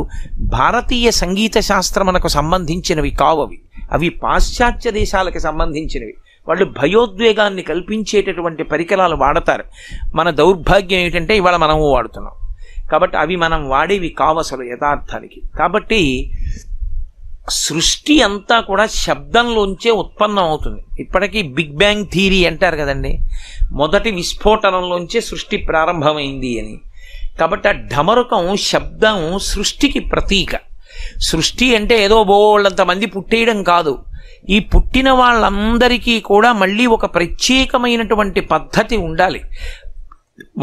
భారతీయ సంగీత శాస్త్రమునకు సంబంధించినవి కావవి. అవి పాశ్చాత్య దేశాలకు సంబంధించినవి. వాళ్ళు భయోద్వేగాన్ని కల్పించేటటువంటి పరికరాలు వాడతారు. మన దౌర్భాగ్యం ఏంటంటే ఇవాళ మనము వాడుతున్నాం కాబట్టి అవి మనం వాడేవి కావసలు యథార్థానికి. కాబట్టి సృష్టి అంతా కూడా శబ్దంలోంచే ఉత్పన్నం అవుతుంది. ఇప్పటికీ బిగ్ బ్యాంగ్ థియరీ అంటారు కదండి, మొదటి విస్ఫోటనంలోంచే సృష్టి ప్రారంభమైంది అని. కాబట్టి ఆ ఢమరుకం శబ్దం సృష్టికి ప్రతీక. సృష్టి అంటే ఏదో బోళ్ళంతమంది పుట్టేయడం కాదు. ఈ పుట్టిన వాళ్ళందరికీ కూడా మళ్ళీ ఒక ప్రత్యేకమైనటువంటి పద్ధతి ఉండాలి,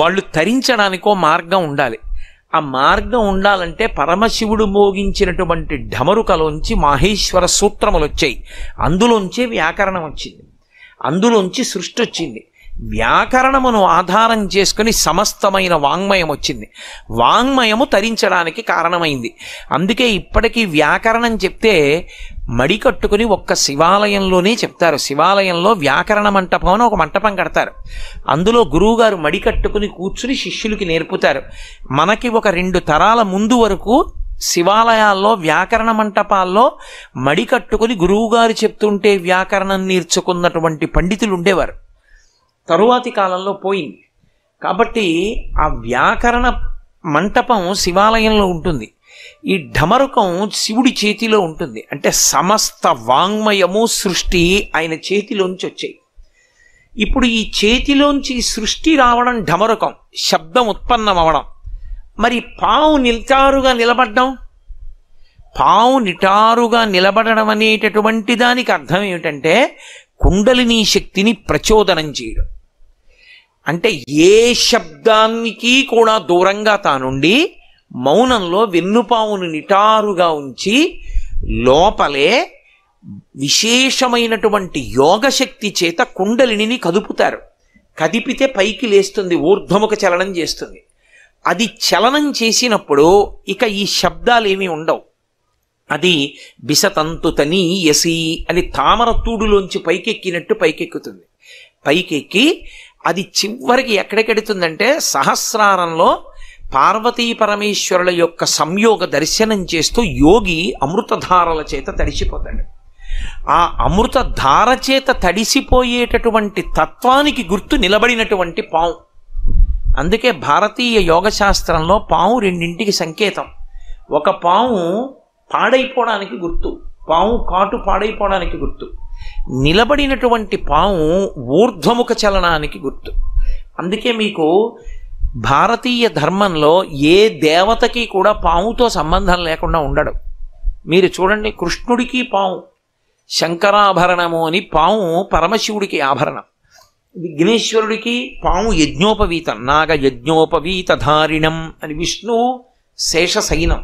వాళ్ళు తరించడానికో మార్గం ఉండాలి. ఆ మార్గం ఉండాలంటే పరమశివుడు మోగించినటువంటి ఢమరుకలోంచి మాహేశ్వర సూత్రములు వచ్చాయి, అందులోంచే వ్యాకరణం వచ్చింది, అందులోంచి సృష్టి వచ్చింది. వ్యాకరణమును ఆధారం చేసుకుని సమస్తమైన వాంగ్మయం వచ్చింది. వాంగ్మయము తరించడానికి కారణమైంది. అందుకే ఇప్పటికీ వ్యాకరణం చెప్తే మడి కట్టుకుని ఒక్క శివాలయంలోనే చెప్తారు. శివాలయంలో వ్యాకరణ మంటపం అని ఒక మంటపం కడతారు. అందులో గురువుగారు మడి కట్టుకుని కూర్చుని శిష్యులకి నేర్పుతారు. మనకి ఒక 2 తరాల ముందు వరకు శివాలయాల్లో వ్యాకరణ మంటపాల్లో మడి కట్టుకుని గురువుగారు చెప్తుంటే వ్యాకరణం నేర్చుకున్నటువంటి పండితులు ఉండేవారు. తరువాతి కాలంలో పోయింది. కాబట్టి ఆ వ్యాకరణ మంటపం శివాలయంలో ఉంటుంది, ఈ ఢమరుకం శివుడి చేతిలో ఉంటుంది. అంటే సమస్త వాంగ్మయము సృష్టి ఆయన చేతిలోంచి వచ్చాయి. ఇప్పుడు ఈ చేతిలోంచి సృష్టి రావడం ఢమరుకం, శబ్దం ఉత్పన్నం అవడం. మరి పావు నిటారుగా నిలబడ్డం, పావు నిటారుగా నిలబడడం అనేటటువంటి దానికి అర్థం ఏమిటంటే కుండలిని శక్తిని ప్రచోదనం చేయడం. అంటే ఏ శబ్దానికి కూడా దూరంగా తానుండి మౌనంలో వెన్నుపావును నిటారుగా ఉంచి లోపలే విశేషమైనటువంటి యోగశక్తి చేత కుండలిని కదుపుతారు. కదిపితే పైకి లేస్తుంది, ఊర్ధ్వముఖ చలనం చేస్తుంది. అది చలనం చేసినప్పుడు ఇక ఈ శబ్దాలు ఏమీ ఉండవు. అది బిసతంతు తనీయసి అని తామర తూడులోంచి పైకెక్కినట్టు పైకెక్కుతుంది. పైకెక్కి అది చివరికి ఎక్కడికెడుతుందంటే సహస్రారంలో పార్వతీ పరమేశ్వరుల యొక్క సంయోగ దర్శనం చేస్తూ యోగి అమృతధారల చేత తడిసిపోతాడు. ఆ అమృతధార చేత తడిసిపోయేటటువంటి తత్వానికి గుర్తు నిలబడినటువంటి పాము. అందుకే భారతీయ యోగశాస్త్రంలో పాము 2ంటికి సంకేతం. ఒక పాము పాడైపోవడానికి గుర్తు, పాము కాటు పాడైపోవడానికి గుర్తు. నిలబడినటువంటి పాము ఊర్ధ్వముఖ చలనానికి గుర్తు. అందుకే మీకు భారతీయ ధర్మంలో ఏ దేవతకి కూడా పాముతో సంబంధం లేకుండా ఉండడు. మీరు చూడండి, కృష్ణుడికి పాము శంకరాభరణము అని, పాము పరమశివుడికి ఆభరణం. విఘ్నేశ్వరుడికి పాము యజ్ఞోపవీతం, నాగ యజ్ఞోపవీతధారిణం అని, విష్ణువు శేషశయనం.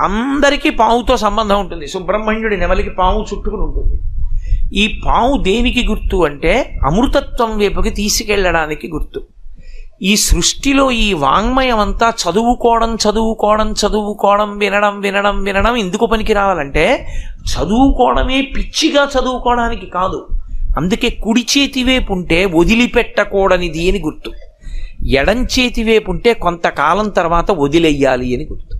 అందరికీ పాముతో సంబంధం ఉంటుంది. సుబ్రహ్మణ్యుడి నెమలికి పాము చుట్టుకుని ఉంటుంది. ఈ పాము దేనికి గుర్తు అంటే అమృతత్వం వైపుకి తీసుకెళ్ళడానికి గుర్తు. ఈ సృష్టిలో ఈ వాంగ్మయం అంతా చదువుకోవడం చదువుకోవడం చదువుకోవడం, వినడం వినడం వినడం ఎందుకు పనికి రావాలంటే చదువుకోవడమే పిచ్చిగా చదువుకోవడానికి కాదు. అందుకే కుడి చేతి వైపు ఉంటే వదిలిపెట్టకూడనిది అని గుర్తు, ఎడం చేతి వైపు ఉంటే కొంతకాలం తర్వాత వదిలేయాలి అని గుర్తు.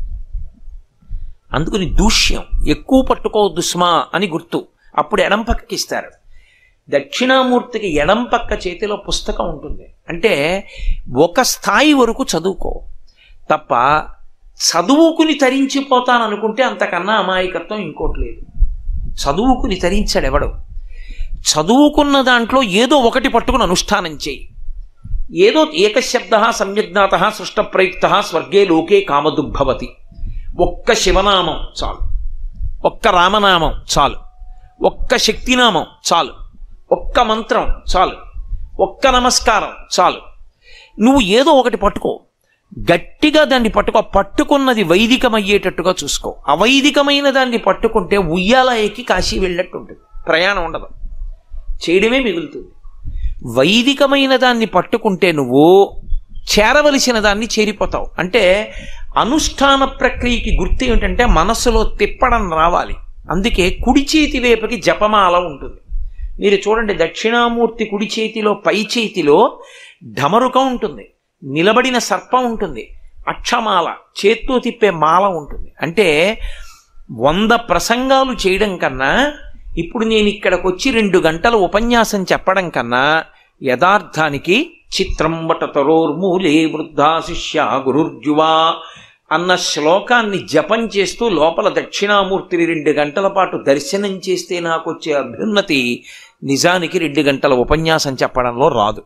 అందుకని దూష్యం ఎక్కువ పట్టుకోవద్దు స్మా అని గుర్తు. అప్పుడు ఎడం పక్కకి ఇస్తారు. దక్షిణామూర్తికి ఎడం పక్క చేతిలో పుస్తకం ఉంటుంది. అంటే ఒక స్థాయి వరకు చదువుకో తప్ప చదువుకుని తరించిపోతాననుకుంటే అంతకన్నా అమాయకత్వం ఇంకోటి లేదు. చదువుకుని తరించాడు ఎవడు? చదువుకున్న దాంట్లో ఏదో ఒకటి పట్టుకుని అనుష్ఠానం చేయి. ఏదో ఏకశబ్ద సమ్యజ్ఞాత సృష్ట ప్రయుక్త స్వర్గే లోకే కామదుగ్భవతి. ఒక్క శివనామం చాలు, ఒక్క రామనామం చాలు, ఒక్క శక్తినామం చాలు, ఒక్క మంత్రం చాలు, ఒక్క నమస్కారం చాలు. నువ్వు ఏదో ఒకటి పట్టుకో, గట్టిగా దాన్ని పట్టుకో. పట్టుకున్నది వైదికమయ్యేటట్టుగా చూసుకో. అవైదికమైన దాన్ని పట్టుకుంటే ఉయ్యాల ఎక్కి కాశీ వెళ్ళినట్టు ఉంటుంది, ప్రయాణం ఉండదు, చేయడమే మిగులుతుంది. వైదికమైన దాన్ని పట్టుకుంటే నువ్వు చేరవలసిన దాన్ని చేరిపోతావు. అంటే అనుష్ఠాన ప్రక్రియకి గుర్తు ఏమిటంటే మనస్సులో తిప్పడం రావాలి. అందుకే కుడి చేతి వైపుకి జపమాల ఉంటుంది. మీరు చూడండి, దక్షిణామూర్తి కుడి చేతిలో పై చేతిలో ఢమరుకం ఉంటుంది, నిలబడిన సర్పం ఉంటుంది, అక్షమాల చేత్తో తిప్పే మాల ఉంటుంది. అంటే 100 ప్రసంగాలు చేయడం కన్నా, ఇప్పుడు నేను ఇక్కడికి వచ్చి 2 గంటల ఉపన్యాసం చెప్పడం కన్నా యథార్థానికి చిత్రం వటతరోర్మూలే వృద్ధా శిష్య గురుర్జువా అన్న శ్లోకాన్ని జపం చేస్తూ లోపల దక్షిణామూర్తిని 2 గంటల పాటు దర్శనం చేస్తే నాకు వచ్చే అభ్యున్నతి నిజానికి 2 గంటల ఉపన్యాసం చెప్పడంలో రాదు.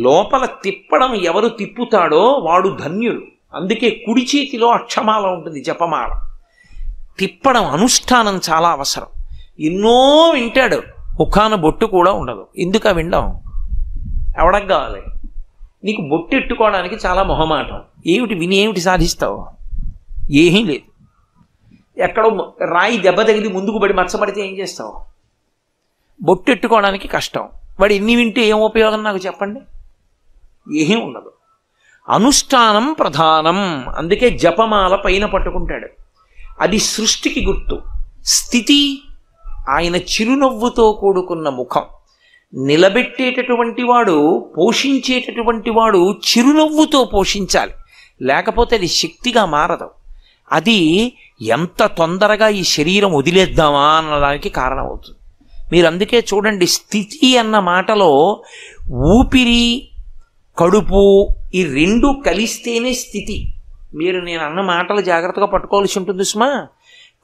లోపల తిప్పడం ఎవరు తిప్పుతాడో వాడు ధన్యుడు. అందుకే కుడి చేతిలో అక్షమాల ఉంటుంది, జపమాల. తిప్పడం అనుష్ఠానం చాలా అవసరం. ఎన్నో వింటాడు, ముఖాన బొట్టు కూడా ఉండదు. ఎందుకు వినడం? ఎవడకు కావాలి? నీకు బొట్టు ఎట్టుకోవడానికి చాలా మొహమాటం. ఏమిటి విని ఏమిటి సాధిస్తావు? ఏమీ లేదు. ఎక్కడో రాయి దెబ్బ తగిలి ముందుకు పడి మచ్చబడితే ఏం చేస్తావు? బొట్టు ఎట్టుకోవడానికి కష్టం. వాడు ఎన్ని వింటే ఏం ఉపయోగం నాకు చెప్పండి? ఏమీ ఉండదు. అనుష్ఠానం ప్రధానం. అందుకే జపమాల పైన పట్టుకుంటాడు. అది సృష్టికి గుర్తు. స్థితి ఆయన చిరునవ్వుతో కూడుకున్న ముఖం. నిలబెట్టేటటువంటి వాడు, పోషించేటటువంటి వాడు చిరునవ్వుతో పోషించాలి, లేకపోతే అది శక్తిగా మారదు. అది ఎంత తొందరగా ఈ శరీరం వదిలేద్దామా అన్నదానికి కారణమవుతుంది. మీరు అందుకే చూడండి, స్థితి అన్న మాటలో ఊపిరి, కడుపు ఈ 2 కలిస్తేనే స్థితి. మీరు నేను అన్న మాటలు జాగ్రత్తగా పట్టుకోవాల్సి ఉంటుంది సుమా.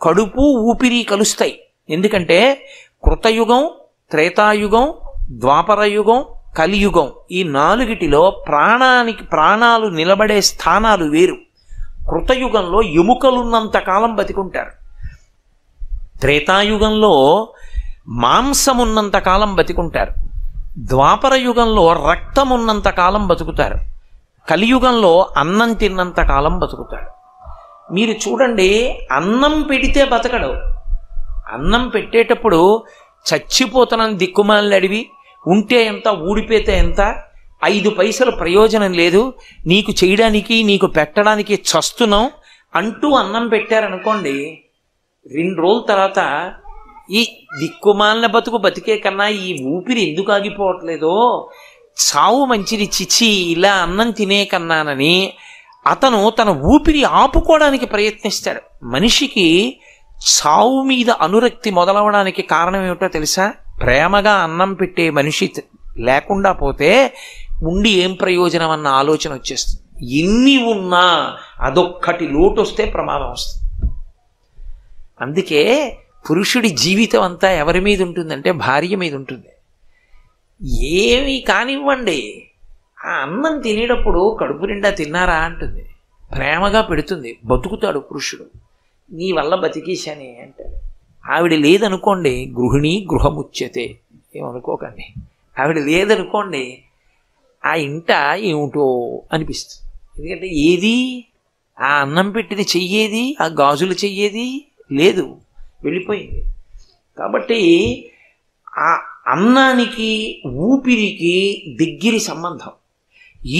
కడుపు ఊపిరి కలుస్తాయి. ఎందుకంటే కృతయుగం, త్రేతాయుగం, ద్వాపరయుగం, కలియుగం ఈ 4టిలో ప్రాణాలు నిలబడే స్థానాలు వేరు. కృతయుగంలో ఎముకలున్నంత కాలం బతికుంటారు. త్రేతాయుగంలో మాంసమున్నంత కాలం బతికుంటారు. ద్వాపర యుగంలో రక్తం ఉన్నంత కాలం బతుకుతారు. కలియుగంలో అన్నం తిన్నంత కాలం బతుకుతాడు. మీరు చూడండి, అన్నం పెడితే బతకడు. అన్నం పెట్టేటప్పుడు చచ్చిపోతున్నాను దిక్కుమాలని అడివి, ఉంటే ఎంత ఊడిపోతే ఎంత, 5 పైసలు ప్రయోజనం లేదు, నీకు చేయడానికి నీకు పెట్టడానికి చస్తున్నాం అంటూ అన్నం పెట్టారనుకోండి, 2 రోజుల తర్వాత ఈ దిక్కుమాలిన బతుకు బతికే కన్నా ఈ ఊపిరి ఎందుకు ఆగిపోవట్లేదో, చావు మంచిది చిచి ఇలా అన్నం తినే కన్నానని అతను తన ఊపిరి ఆపుకోవడానికి ప్రయత్నిస్తాడు. మనిషికి చావు మీద అనురక్తి మొదలవడానికి కారణం ఏమిటో తెలుసా? ప్రేమగా అన్నం పెట్టే మనిషి లేకుండా పోతే ఉండి ఏం ప్రయోజనం అన్న ఆలోచన వచ్చేస్తుంది. ఎన్ని ఉన్నా అదొక్కటి లోటు వస్తే ప్రమాదం వస్తుంది. అందుకే పురుషుడి జీవితం అంతా ఎవరి మీద ఉంటుందంటే భార్య మీద ఉంటుంది. ఏమి కానివ్వండి, ఆ అన్నం తినేటప్పుడు కడుపు నిండా తిన్నారా అంటుంది, ప్రేమగా పెడుతుంది, బతుకుతాడు పురుషుడు. నీ వల్ల బతికేశానే అంటాడు. ఆవిడ లేదనుకోండి, గృహిణి గృహముచ్యతే, ఏమనుకోకండి. ఆవిడ లేదనుకోండి, ఆ ఇంట ఏమిటో అనిపిస్తుంది. ఎందుకంటే ఏది ఆ అన్నం పెట్టిన చెయ్యేది, ఆ గాజులు చెయ్యేది లేదు, వెళ్ళిపోయింది. కాబట్టి ఆ అన్నానికి ఊపిరికి దగ్గరి సంబంధం.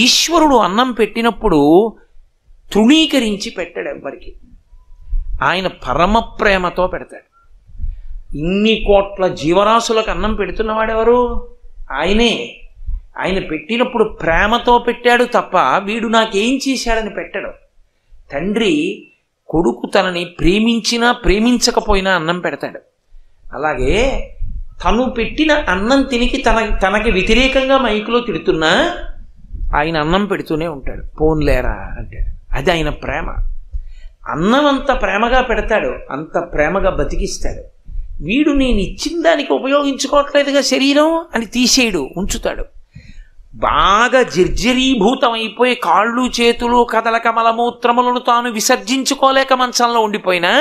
ఈశ్వరుడు అన్నం పెట్టినప్పుడు తృణీకరించి పెట్టాడు ఎవ్వరికి. ఆయన పరమ ప్రేమతో పెడతాడు. ఇన్ని కోట్ల జీవరాశులకు అన్నం పెడుతున్నవాడెవరు? ఆయనే. ఆయన పెట్టినప్పుడు ప్రేమతో పెట్టాడు తప్ప వీడు నాకేం చేశాడని పెట్టాడు. తండ్రి కొడుకు తనని ప్రేమించినా ప్రేమించకపోయినా అన్నం పెడతాడు. అలాగే తను పెట్టిన అన్నం తినికి తనకి వ్యతిరేకంగా మైకులో తిడుతున్నా ఆయన అన్నం పెడుతూనే ఉంటాడు. పోన్లేరా అంటాడు. అది ఆయన ప్రేమ. అన్నం అంత ప్రేమగా పెడతాడు, అంత ప్రేమగా బతికిస్తాడు. వీడు నేను ఇచ్చిన దానికి ఉపయోగించుకోవట్లేదుగా శరీరం అని తీసేయడు, ఉంచుతాడు. బాగా జర్జరీభూతం అయిపోయి కాళ్ళు చేతులు కదలక మలమూత్రములను తాను విసర్జించుకోలేక మంచంలో ఉండిపోయినా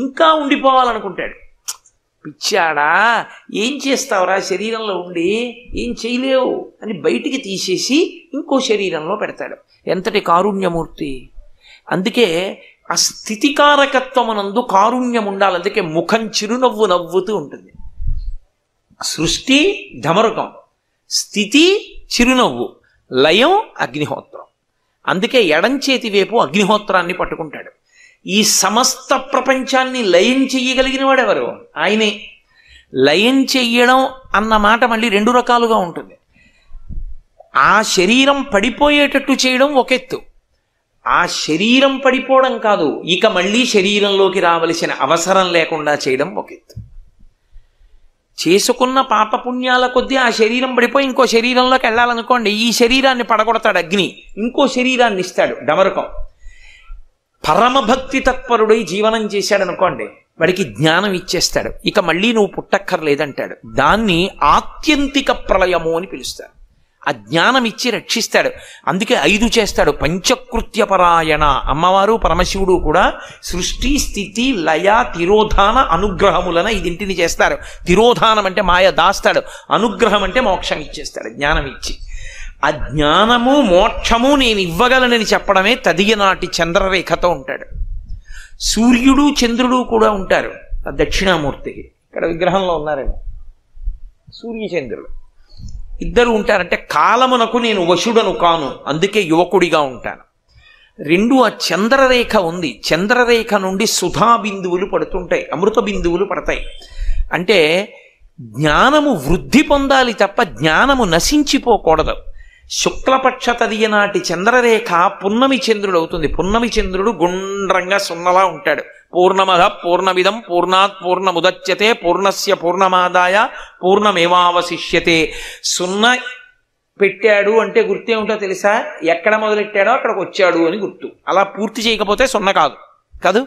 ఇంకా ఉండిపోవాలనుకుంటాడు. పిచ్చాడా, ఏం చేస్తావురా శరీరంలో ఉండి, ఏం చేయలేవు అని బయటికి తీసేసి ఇంకో శరీరంలో పెడతాడు. ఎంతటి కారుణ్యమూర్తి! అందుకే ఆ స్థితికారకత్వమునందు కారుణ్యం ఉండాలి. అందుకే ముఖం చిరునవ్వు నవ్వుతూ ఉంటుంది. సృష్టి ధమరుకం, స్థితి చిరునవ్వు, లయం అగ్నిహోత్రం. అందుకే ఎడంచేతి వైపు అగ్నిహోత్రాన్ని పట్టుకుంటాడు. ఈ సమస్త ప్రపంచాన్ని లయం చెయ్యగలిగిన వాడెవరు? ఆయనే. లయం చెయ్యడం అన్న మాట మళ్ళీ రెండు రకాలుగా ఉంటుంది. ఆ శరీరం పడిపోయేటట్టు చేయడం ఒక ఎత్తు, ఆ శరీరం పడిపోవడం కాదు, ఇక మళ్ళీ శరీరంలోకి రావలసిన అవసరం లేకుండా చేయడం ఒక ఎత్తు. చేసుకున్న పాపపుణ్యాల కొద్దీ ఆ శరీరం పడిపోయి ఇంకో శరీరంలోకి వెళ్ళాలనుకోండి, ఈ శరీరాన్ని పడగొడతాడు అగ్ని, ఇంకో శరీరాన్ని ఇస్తాడు డమరుకం. పరమభక్తి తత్పరుడై జీవనం చేశాడనుకోండి, వాడికి జ్ఞానం ఇచ్చేస్తాడు, ఇక మళ్ళీ నువ్వు పుట్టక్కర్లేదంటాడు. దాన్ని ఆత్యంతిక ప్రళయము అని పిలుస్తాడు. ఆ జ్ఞానం ఇచ్చి రక్షిస్తాడు. అందుకే 5 చేస్తాడు. పంచకృత్యపరాయణ. అమ్మవారు పరమశివుడు కూడా సృష్టి స్థితి లయ తిరోధాన అనుగ్రహములన 5 చేస్తారు. తిరోధానం అంటే మాయ దాస్తాడు, అనుగ్రహం అంటే మోక్షం ఇచ్చేస్తాడు జ్ఞానం ఇచ్చి. ఆ జ్ఞానము మోక్షము నేను ఇవ్వగలనని చెప్పడమే తదియనాటి చంద్రరేఖతో ఉంటాడు. సూర్యుడు చంద్రుడు కూడా ఉంటారు దక్షిణామూర్తికి. ఇక్కడ విగ్రహంలో ఉన్నారేమో సూర్యచంద్రుడు ఇద్దరు ఉంటారంటే కాలమునకు నేను వశుడను కాను, అందుకే యువకుడిగా ఉంటాను. 2 ఆ చంద్రరేఖ ఉంది. చంద్రరేఖ నుండి సుధా బిందువులు పడుతుంటాయి, అమృత బిందువులు పడతాయి. అంటే జ్ఞానము వృద్ధి పొందాలి తప్ప జ్ఞానము నశించిపోకూడదు. శుక్లపక్ష తదియనాటి చంద్రరేఖ పున్నమి చంద్రుడు అవుతుంది. పున్నమి చంద్రుడు గుండ్రంగా సున్నలా ఉంటాడు. పూర్ణమద పూర్ణమిదం పూర్ణాత్ పూర్ణముదచ్యతే పూర్ణస్య పూర్ణమాదాయ పూర్ణమేవావశిష్యతే. సున్న పెట్టాడు అంటే గుర్తే ఉంటో తెలుసా? ఎక్కడ మొదలెట్టాడో అక్కడికి వచ్చాడు అని గుర్తు. అలా పూర్తి చేయకపోతే సున్న కాదు.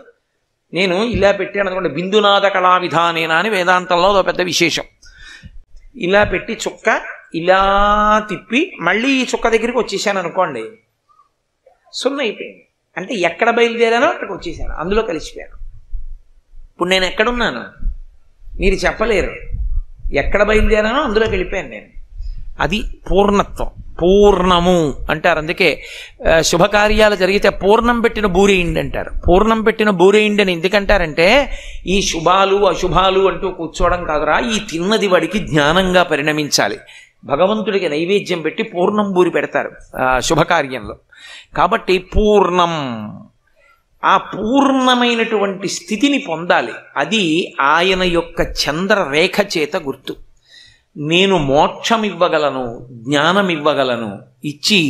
నేను ఇలా పెట్టాను అనుకోండి, బిందునాద కళా విధానేనా అని వేదాంతంలో ఒక పెద్ద విశేషం. ఇలా పెట్టి చుక్క ఇలా తిప్పి మళ్ళీ ఈ చుక్క దగ్గరికి వచ్చేసాను అనుకోండి, సున్న అయిపోయింది. అంటే ఎక్కడ బయలుదేరానో అక్కడికి వచ్చేసాను, అందులో కలిసిపోయాను. ఇప్పుడు నేను ఎక్కడున్నాను మీరు చెప్పలేరు, ఎక్కడ బయలుదేరానో అందులోకి వెళ్ళిపోయాను నేను. అది పూర్ణత్వం, పూర్ణము అంటారు. అందుకే శుభకార్యాలు జరిగితే పూర్ణం పెట్టిన బూరేయిండి అంటారు. పూర్ణం పెట్టిన బూరేయిండి అని ఎందుకంటారంటే ఈ శుభాలు అశుభాలు అంటూ కూర్చోవడం కాదురా, ఈ తిన్నది వాడికి జ్ఞానంగా పరిణమించాలి. భగవంతుడికి నైవేద్యం పెట్టి పూర్ణం బూరి పెడతారు శుభకార్యంలో. కాబట్టి పూర్ణం, ఆ పూర్ణమైనటువంటి స్థితిని పొందాలి. అది ఆయన యొక్క చంద్రరేఖ చేత గుర్తు. నేను మోక్షం ఇవ్వగలను, జ్ఞానం ఇవ్వగలను, ఇచ్చి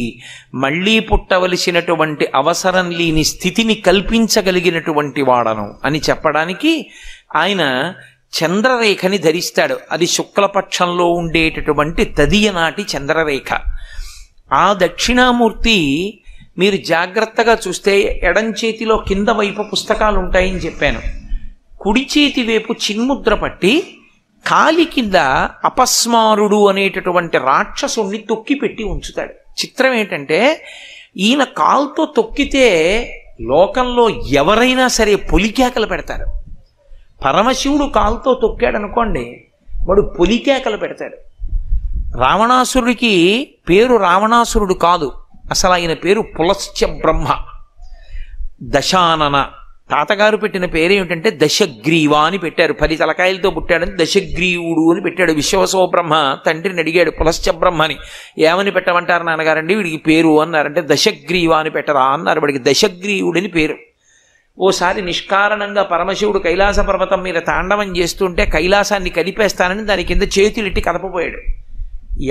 మళ్ళీ పుట్టవలసినటువంటి అవసరం లేని స్థితిని కల్పించగలిగినటువంటి వాడను అని చెప్పడానికి ఆయన చంద్రరేఖని ధరిస్తాడు. అది శుక్లపక్షంలో ఉండేటటువంటి తదియనాటి చంద్రరేఖ. ఆ దక్షిణామూర్తి మీరు జాగ్రత్తగా చూస్తే ఎడం చేతిలో కింద వైపు పుస్తకాలు ఉంటాయని చెప్పాను. కుడి చేతి వైపు చిన్ముద్ర పట్టి కాలి కింద అపస్మారుడు అనేటటువంటి రాక్షసుణ్ణి తొక్కిపెట్టి ఉంచుతాడు చిత్రం ఏంటంటే ఈయన కాలుతో తొక్కితే లోకంలో ఎవరైనా సరే పొలికేకలు పెడతారు. పరమశివుడు కాలుతో తొక్కాడనుకోండి, వాడు పొలికేకలు పెడతాడు. రావణాసురుడికి పేరు రావణాసురుడు కాదు, అసలు ఆయన పేరు పులశ్చ బ్రహ్మ. దశానన తాతగారు పెట్టిన పేరేమిటంటే దశగ్రీవ అని పెట్టారు. 10 తలకాయలతో పుట్టాడని దశగ్రీవుడు అని పెట్టాడు. విశ్వవసో బ్రహ్మ తండ్రిని అడిగాడు పులశ్చ బ్రహ్మని, ఏమని పెట్టమంటారు నాన్నగారండి వీడికి పేరు అన్నారంటే దశగ్రీవ అని పెట్టరా అన్నారు. వాడికి దశగ్రీవుడని పేరు. ఓసారి నిష్కారణంగా పరమశివుడు కైలాస పర్వతం మీద తాండవం చేస్తుంటే కైలాసాన్ని కదిపేస్తానని దాని కింద చేతులెట్టి కదపపోయాడు.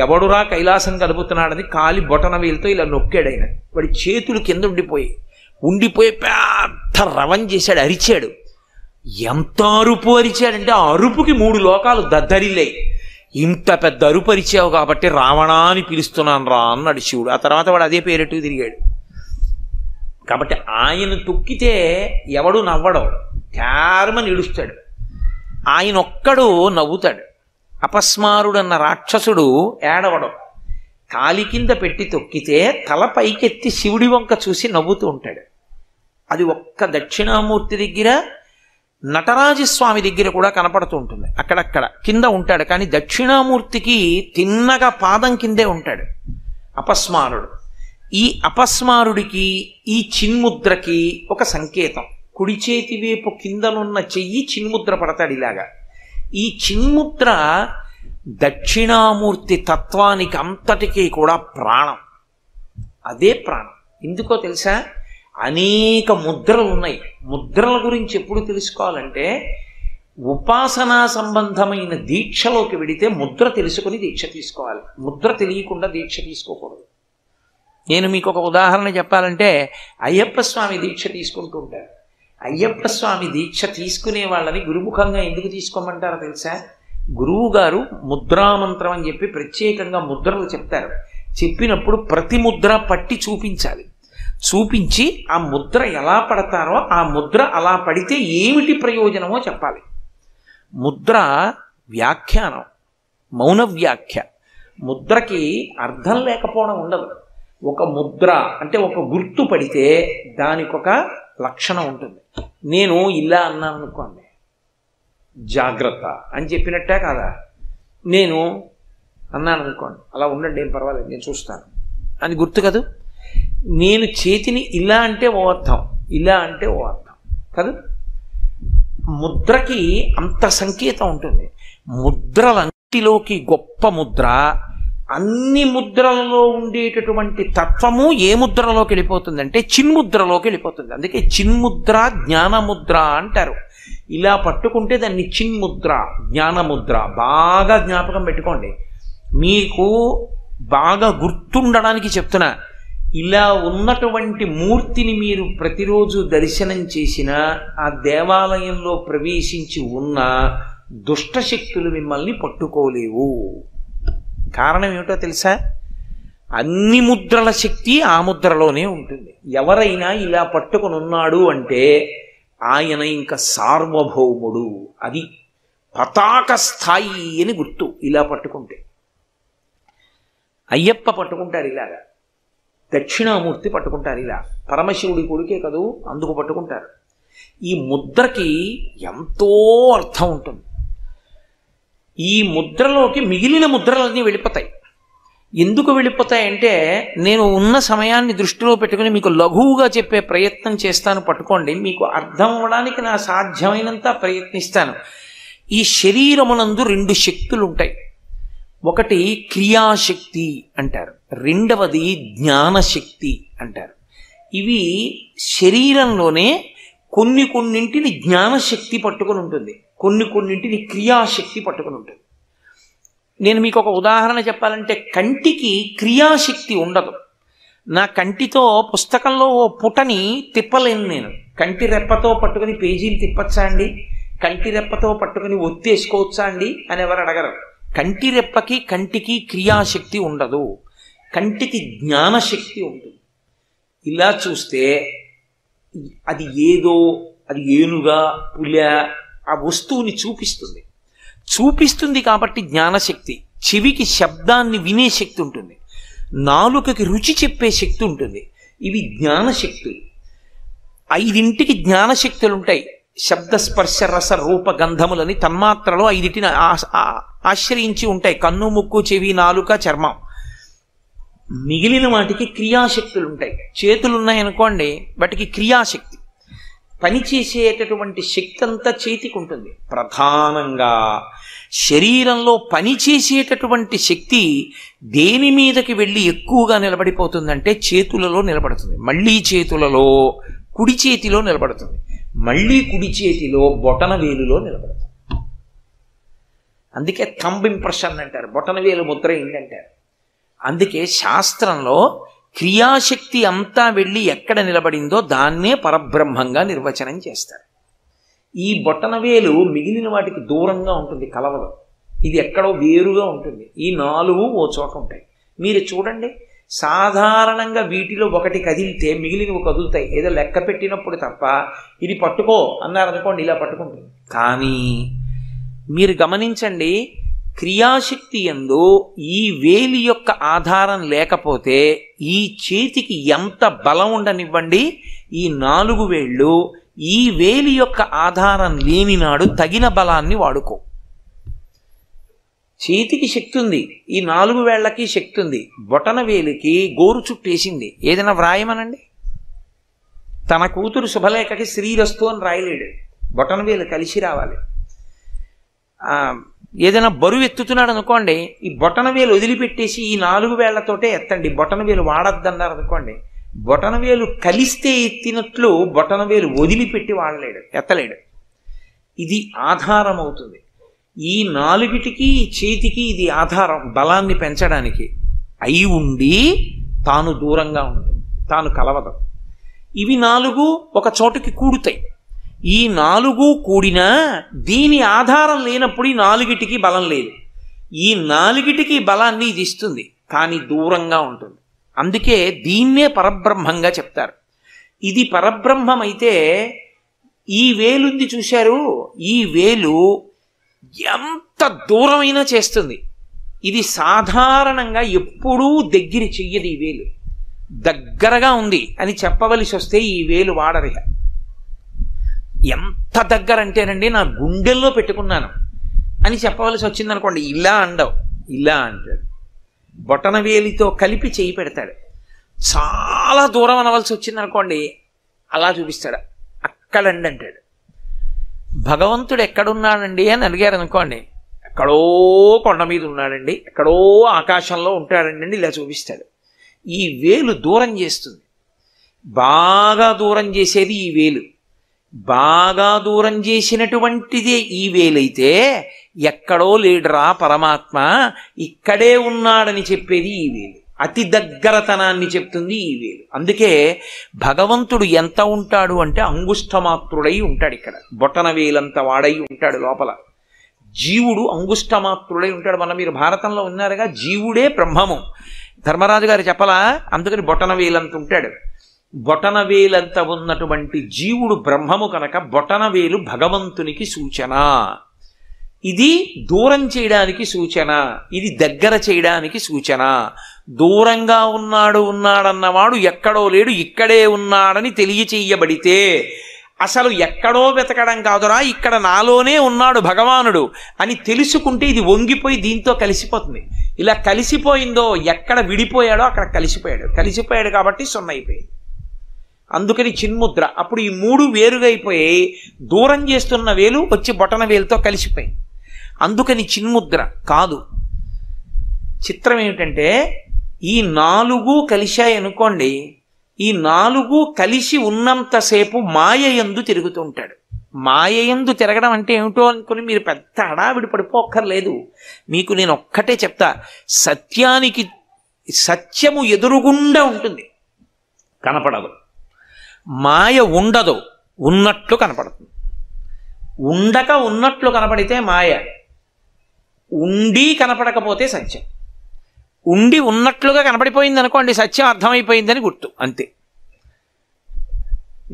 ఎవడురా కైలాసం కదుపుతున్నాడని కాలి బొటన వేలుతో ఇలా నొక్కాడు. ఆయన వాడి చేతులు కింద ఉండిపోయి పెద్ద రవం చేశాడు, అరిచాడు. ఎంత అరుపు అరిచాడంటే ఆ అరుపుకి 3 లోకాలు దద్దరిల్లాయి. ఇంత పెద్ద అరుపు అరిచావు కాబట్టి రావణా అని పిలుస్తున్నాను రా అన్నాడు శివుడు. ఆ తర్వాత వాడు అదే పేరెట్టు తిరిగాడు. కాబట్టి ఆయన తొక్కితే ఎవడు నవ్వడం, క్యారమని ఏడుస్తాడు. ఆయన ఒక్కడు నవ్వుతాడు. అపస్మారుడన్న రాక్షసుడు ఏడవడం. కాలి కింద పెట్టి తొక్కితే తల పైకెత్తి శివుడి వంక చూసి నవ్వుతూ ఉంటాడు. అది ఒక్క దక్షిణామూర్తి దగ్గర, నటరాజస్వామి దగ్గర కూడా కనపడుతూ ఉంటుంది. అక్కడక్కడ కింద ఉంటాడు, కానీ దక్షిణామూర్తికి తిన్నగా పాదం కిందే ఉంటాడు అపస్మారుడు. ఈ అపస్మారుడికి ఈ చిన్ముద్రకి ఒక సంకేతం. కుడి చేతి వైపు కిందనున్న చెయ్యి చిన్ముద్ర పడతాడు ఇలాగా. ఈ చిన్ముద్ర దక్షిణామూర్తి తత్వానికి అంతటికీ కూడా ప్రాణం. అదే ప్రాణం. ఎందుకో తెలుసా? అనేక ముద్రలు ఉన్నాయి. ముద్రల గురించి ఎప్పుడు తెలుసుకోవాలంటే ఉపాసనా సంబంధమైన దీక్షలోకి వెడితే ముద్ర తెలుసుకుని దీక్ష తీసుకోవాలి. ముద్ర తెలియకుండా దీక్ష తీసుకోకూడదు. నేను మీకు ఒక ఉదాహరణ చెప్పాలంటే అయ్యప్ప స్వామి దీక్ష తీసుకుంటూ ఉంటారు. అయ్యప్ప స్వామి దీక్ష తీసుకునే వాళ్ళని గురుముఖంగా ఎందుకు తీసుకోమంటారో తెలుసా? గురువు గారు ముద్రామంత్రం అని చెప్పి ప్రత్యేకంగా ముద్రలు చెప్తారు. చెప్పినప్పుడు ప్రతి ముద్ర పట్టి చూపించాలి. చూపించి ఆ ముద్ర ఎలా పడతారో ఆ ముద్ర అలా పడితే ఏమిటి ప్రయోజనమో చెప్పాలి. ముద్ర వ్యాఖ్యానం, మౌన వ్యాఖ్య. ముద్రకి అర్థం లేకపోవడం ఉండదు. ఒక ముద్ర అంటే ఒక గుర్తు పడితే దానికి ఒక లక్షణం ఉంటుంది. నేను ఇలా అన్నాను అనుకోండి, జాగ్రత్త అని చెప్పినట్టే కాదా? నేను అన్నాను అనుకోండి, అలా ఉండండి ఏం పర్వాలేదు నేను చూస్తాను అని గుర్తు కదూ. నేను చేతిని ఇలా అంటే ఓ అర్థం, ఇలా అంటే ఓ అర్థం కాదు. ముద్రకి అంత సంకేతం ఉంటుంది. ముద్రలన్నిటిలోకి గొప్ప ముద్ర, అన్ని ముద్రలలో ఉండేటటువంటి తత్వము ఏ ముద్రలోకి వెళ్ళిపోతుందంటే చిన్ముద్రలోకి వెళ్ళిపోతుంది. అందుకే చిన్ముద్ర జ్ఞానముద్ర అంటారు. ఇలా పట్టుకుంటే దాన్ని చిన్ముద్ర, జ్ఞానముద్ర. బాగా జ్ఞాపకం పెట్టుకోండి. మీకు బాగా గుర్తుండడానికి చెప్తున్నా. ఇలా ఉన్నటువంటి మూర్తిని మీరు ప్రతిరోజు దర్శనం చేసిన ఆ దేవాలయంలో ప్రవేశించి ఉన్న దుష్టశక్తులు మిమ్మల్ని పట్టుకోలేవు. కారణం ఏమిటో తెలుసా? అన్ని ముద్రల శక్తి ఆ ముద్రలోనే ఉంటుంది. ఎవరైనా ఇలా పట్టుకుని ఉన్నాడు అంటే ఆయన ఇంకా సార్వభౌముడు. అది పతాక స్థాయి అని గుర్తు. ఇలా పట్టుకుంటే అయ్యప్ప పట్టుకుంటారు ఇలాగా, దక్షిణామూర్తి పట్టుకుంటారు ఇలా, పరమశివుడి కొడుకే కదూ అందుకు పట్టుకుంటారు. ఈ ముద్రకి ఎంతో అర్థం ఉంటుంది. ఈ ముద్రలోకి మిగిలిన ముద్రలన్నీ వెళ్ళిపోతాయి. ఎందుకు వెళ్ళిపోతాయంటే నేను ఉన్న సమయాన్ని దృష్టిలో పెట్టుకుని మీకు లఘువుగా చెప్పే ప్రయత్నం చేస్తాను. పట్టుకోండి, మీకు అర్థం అవ్వడానికి నా సాధ్యమైనంత ప్రయత్నిస్తాను. ఈ శరీరమునందు 2 శక్తులు ఉంటాయి. ఒకటి క్రియాశక్తి అంటారు, రెండవది జ్ఞానశక్తి అంటారు. ఇవి శరీరంలోనే కొన్నింటిని జ్ఞానశక్తి పట్టుకుని ఉంటుంది, కొన్నింటిని క్రియాశక్తి పట్టుకుని ఉంటుంది. నేను మీకు ఒక ఉదాహరణ చెప్పాలంటే కంటికి క్రియాశక్తి ఉండదు. నా కంటితో పుస్తకంలో ఓ పుటని తిప్పలేను. నేను కంటి రెప్పతో పట్టుకుని పేజీలు తిప్పచ్చా అండి, కంటి రెప్పతో పట్టుకుని ఒత్తేసుకోవచ్చా అండి అని ఎవరు అడగరు. కంటి రెప్పకి కంటికి క్రియాశక్తి ఉండదు, కంటికి జ్ఞానశక్తి ఉంటుంది. ఇలా చూస్తే అది ఏదో, అది ఏనుగా పుల ఆ వస్తువుని చూపిస్తుంది కాబట్టి జ్ఞానశక్తి. చెవికి శబ్దాన్ని వినే శక్తి ఉంటుంది. నాలుకకి రుచి చెప్పే శక్తి ఉంటుంది. ఇవి జ్ఞానశక్తులు. 5ంటికి జ్ఞానశక్తులు ఉంటాయి. శబ్ద స్పర్శ రస రూప గంధములని తన్మాత్రలో 5టిని ఆశ్రయించి ఉంటాయి. కన్ను ముక్కు చెవి నాలుక చర్మం. మిగిలిన వాటికి క్రియాశక్తులు ఉంటాయి. చేతులు ఉన్నాయనుకోండి, వాటికి క్రియాశక్తి, పనిచేసేటటువంటి శక్తి అంతా చేతికి ఉంటుంది. ప్రధానంగా శరీరంలో పనిచేసేటటువంటి శక్తి దేని మీదకి వెళ్ళి ఎక్కువగా నిలబడిపోతుందంటే చేతులలో నిలబడుతుంది. మళ్ళీ చేతులలో కుడి చేతిలో నిలబడుతుంది. మళ్ళీ కుడి చేతిలో బొటన వేలులో నిలబడుతుంది. అందుకే థంబ్ ఇంప్రెషన్ అంటారు, బొటన వేలు ముద్ర ఏంటంటారు. అందుకే శాస్త్రంలో క్రియాశక్తి అంతా వెళ్ళి ఎక్కడ నిలబడిందో దాన్నే పరబ్రహ్మంగా నిర్వచనం చేస్తారు. ఈ బొటనవేలు మిగిలిన వాటికి దూరంగా ఉంటుంది, కలవదు. ఇది ఎక్కడో వేరుగా ఉంటుంది. ఈ 4 ఓ చోట ఉంటాయి. మీరు చూడండి, సాధారణంగా వీటిలో ఒకటి కదిలితే మిగిలినవి కదులుతాయి. ఏదో లెక్క పెట్టినప్పుడు తప్ప ఇది పట్టుకో అన్నారనుకోండి, ఇలా పట్టుకుంటుంది. కానీ మీరు గమనించండి, క్రియాశక్తి యందు ఈ వేలి యొక్క ఆధారం లేకపోతే ఈ చేతికి ఎంత బలం ఉండనివ్వండి, ఈ 4 వేళ్ళు ఈ వేలి యొక్క ఆధారం లేని నాడు తగిన బలాన్ని వాడుకో. చేతికి శక్తి ఉంది, ఈ 4 వేళ్లకి శక్తి ఉంది. బొటన వేలికి గోరు చుట్టేసింది. ఏదైనా వ్రాయమనండి, తన కూతురు శుభలేఖకి శ్రీరస్తు అని రాయలేడు, బొటన వేలు కలిసి రావాలి. ఏదైనా బరువు ఎత్తుతున్నాడు అనుకోండి, ఈ బొటన వేలు వదిలిపెట్టేసి ఈ 4 వేళ్లతోటే ఎత్తండి, బొటన వేలు వాడద్దన్నారు అనుకోండి, బొటన వేలు కలిస్తే ఎత్తినట్లు బొటన వేలు వదిలిపెట్టి వాడలేడు, ఎత్తలేడు. ఇది ఆధారం అవుతుంది. ఈ 4టికి చేతికి ఇది ఆధారం, బలాన్ని పెంచడానికి. అయి ఉండి తాను దూరంగా ఉంటుంది, తాను కలవదు. ఇవి 4 ఒక చోటుకి కూడుతాయి. ఈ 4 కూడినా దీని ఆధారం లేనప్పుడు ఈ 4టికి బలం లేదు. ఈ 4టికి బలాన్ని ఇది ఇస్తుంది, కానీ దూరంగా ఉంటుంది. అందుకే దీన్నే పరబ్రహ్మంగా చెప్తారు. ఇది పరబ్రహ్మం అయితే ఈ వేలుంది చూశారు, ఈ వేలు ఎంత దూరమైనా చేస్తుంది. ఇది సాధారణంగా ఎప్పుడూ దగ్గర చెయ్యదు. ఈ వేలు దగ్గరగా ఉంది అని చెప్పవలసి వస్తే ఈ వేలు వాడరిహ. ఎంత దగ్గర అంటేనండి, నా గుండెల్లో పెట్టుకున్నాను అని చెప్పవలసి వచ్చిందనుకోండి, ఇలా అండవు, ఇలా అంటాడు. బొటన వేలితో కలిపి చేయి పెడతాడు. చాలా దూరం అనవలసి వచ్చిందనుకోండి, అలా చూపిస్తాడు, అక్కడండి అంటాడు. భగవంతుడు ఎక్కడున్నాడండి అని అడిగారు అనుకోండి, ఎక్కడో కొండ మీద ఉన్నాడండి, ఎక్కడో ఆకాశంలో ఉంటాడండి, ఇలా చూపిస్తాడు. ఈ వేలు దూరం చేస్తుంది. బాగా దూరం చేసేది ఈ వేలు. బాగా దూరం చేసినటువంటిదే ఈ వేలైతే ఎక్కడో లేడురా పరమాత్మ, ఇక్కడే ఉన్నాడని చెప్పేది ఈ వేలు. అతి దగ్గరతనాన్ని చెప్తుంది ఈ వేలు. అందుకే భగవంతుడు ఎంత ఉంటాడు అంటే అంగుష్టమాత్రుడై ఉంటాడు. ఇక్కడ బొటన వేలంత వాడై ఉంటాడు లోపల. జీవుడు అంగుష్టమాత్రుడై ఉంటాడు. మన మీరు భారతంలో ఉన్నారుగా, జీవుడే బ్రహ్మము. ధర్మరాజు గారు చెప్పలా, అందుకని బొటన వేలంత ఉంటాడు. బొటన వేలంత ఉన్నటువంటి జీవుడు బ్రహ్మము కనుక బొటన వేలు భగవంతునికి సూచన. ఇది దూరం చేయడానికి సూచన, ఇది దగ్గర చేయడానికి సూచన. దూరంగా ఉన్నాడన్నవాడు ఎక్కడో లేడు, ఇక్కడే ఉన్నాడని తెలియచేయబడితే అసలు ఎక్కడో వెతకడం కాదురా, ఇక్కడ నాలోనే ఉన్నాడు భగవానుడు అని తెలుసుకుంటే ఇది వంగిపోయి దీంతో కలిసిపోతుంది. ఇలా కలిసిపోయిందో, ఎక్కడ విడిపోయాడో అక్కడ కలిసిపోయాడు కాబట్టి 0 అయిపోయింది. అందుకని చిన్ముద్ర. అప్పుడు ఈ 3 వేరుగా అయిపోయి దూరం చేస్తున్న వేలు వచ్చి బొటన వేలుతో కలిసిపోయింది. అందుకని చిన్ముద్ర కాదు. చిత్రం ఏమిటంటే, ఈ 4 కలిశాయనుకోండి, ఈ 4 కలిసి ఉన్నంతసేపు మాయయందు తిరుగుతూ ఉంటాడు. మాయయందు తిరగడం అంటే ఏమిటో అనుకుని మీరు పెద్ద హడావిడి పడిపోక్కర్లేదు. మీకు నేను ఒక్కటే చెప్తా, సత్యము ఎదురుగుండా ఉంటుంది, కనపడదు. మాయ ఉండదు, ఉన్నట్లు కనపడుతుంది. ఉండక ఉన్నట్లు కనపడితే మాయ, ఉండి కనపడకపోతే సత్యం. ఉండి ఉన్నట్లుగా కనపడిపోయింది అనుకోండి, సత్యం అర్థమైపోయిందని గుర్తు, అంతే.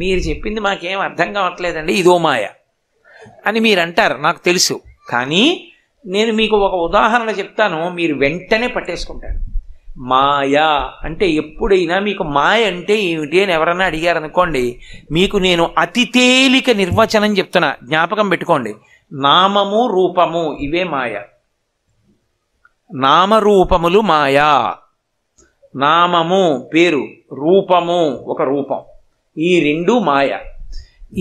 మీరు చెప్పింది మాకేం అర్థం కావట్లేదండి, ఇదో మాయ అని మీరు అంటారు, నాకు తెలుసు. కానీ నేను మీకు ఒక ఉదాహరణ చెప్తాను, మీరు వెంటనే పట్టేసుకుంటారు. మాయ అంటే ఎప్పుడైనా మీకు మాయ అంటే ఏమిటి అని ఎవరన్నా అడిగారనుకోండి, మీకు నేను అతి తేలిక నిర్వచనం చెప్తున్నా, జ్ఞాపకం పెట్టుకోండి. నామము రూపము ఇవే మాయ. నామరూపములు మాయా. నామము పేరు, రూపము ఒక రూపం, ఈ రెండు మాయ.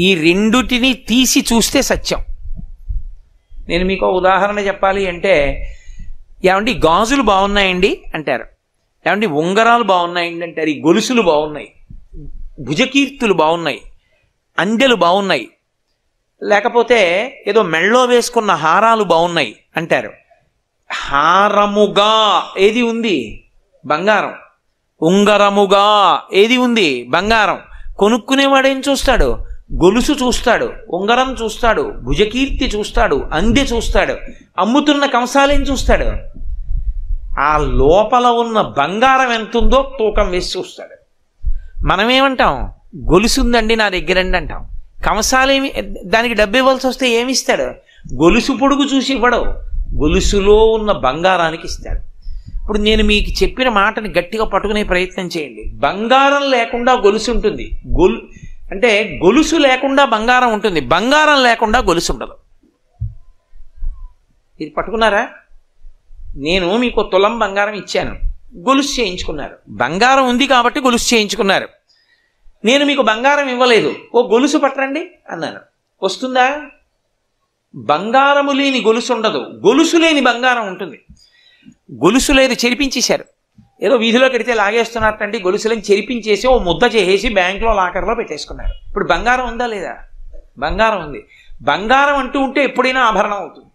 ఈ రెండుటిని తీసి చూస్తే సత్యం. నేను మీకు ఉదాహరణ చెప్పాలి అంటే, ఏమండి గాజులు బాగున్నాయండి అంటారు, ఏమండి ఉంగరాలు బాగున్నాయండి అంటారు, ఈ గొలుసులు బాగున్నాయి, భుజకీర్తులు బాగున్నాయి, అందెలు బాగున్నాయి, లేకపోతే ఏదో మెళ్ళో వేసుకున్న హారాలు బాగున్నాయి అంటారు. హారముగా ఏది ఉంది? బంగారం. ఉంగరముగా ఏది ఉంది? బంగారం. కొనుక్కునేవాడేం చూస్తాడు? గొలుసు చూస్తాడు, ఉంగరం చూస్తాడు, భుజకీర్తి చూస్తాడు, అందె చూస్తాడు. అమ్ముతున్న కంసాలేం చూస్తాడు? ఆ లోపల ఉన్న బంగారం ఎంతుందో తూకం వేసి చూస్తాడు. మనమేమంటాం? గొలుసుందండి నా దగ్గరండి అంటాం. కంసాలేమి దానికి డబ్బు ఇవ్వాల్సి వస్తే ఏమిస్తాడు? గొలుసు పొడుగు చూసి ఇవ్వడు, గొలుసులో ఉన్న బంగారానికి ఇస్తాడు. ఇప్పుడు నేను మీకు చెప్పిన మాటని గట్టిగా పట్టుకునే ప్రయత్నం చేయండి. బంగారం లేకుండా గొలుసు ఉంటుంది, అంటే గొలుసు లేకుండా బంగారం ఉంటుంది, బంగారం లేకుండా గొలుసు ఉండదు. ఇది పట్టుకున్నారా? నేను మీకు తులం బంగారం ఇచ్చాను, గొలుసు చేయించుకున్నారు. బంగారం ఉంది కాబట్టి గొలుసు చేయించుకున్నారు. నేను మీకు బంగారం ఇవ్వలేదు, ఓ గొలుసు పట్టండి అన్నాను, వస్తుందా? బంగారము లేని గొలుసు ఉండదు, గొలుసు లేని బంగారం ఉంటుంది. గొలుసు లేదు, చెరిపించేశారు. ఏదో వీధిలో కడితే లాగేస్తున్నట్టండి, గొలుసులను చెరిపించేసి ఓ ముద్ద చేసేసి బ్యాంకులో లాకర్లో పెట్టేసుకున్నారు. ఇప్పుడు బంగారం ఉందా లేదా? బంగారం ఉంది. బంగారం అంటూ ఉంటే ఎప్పుడైనా ఆభరణం అవుతుంది.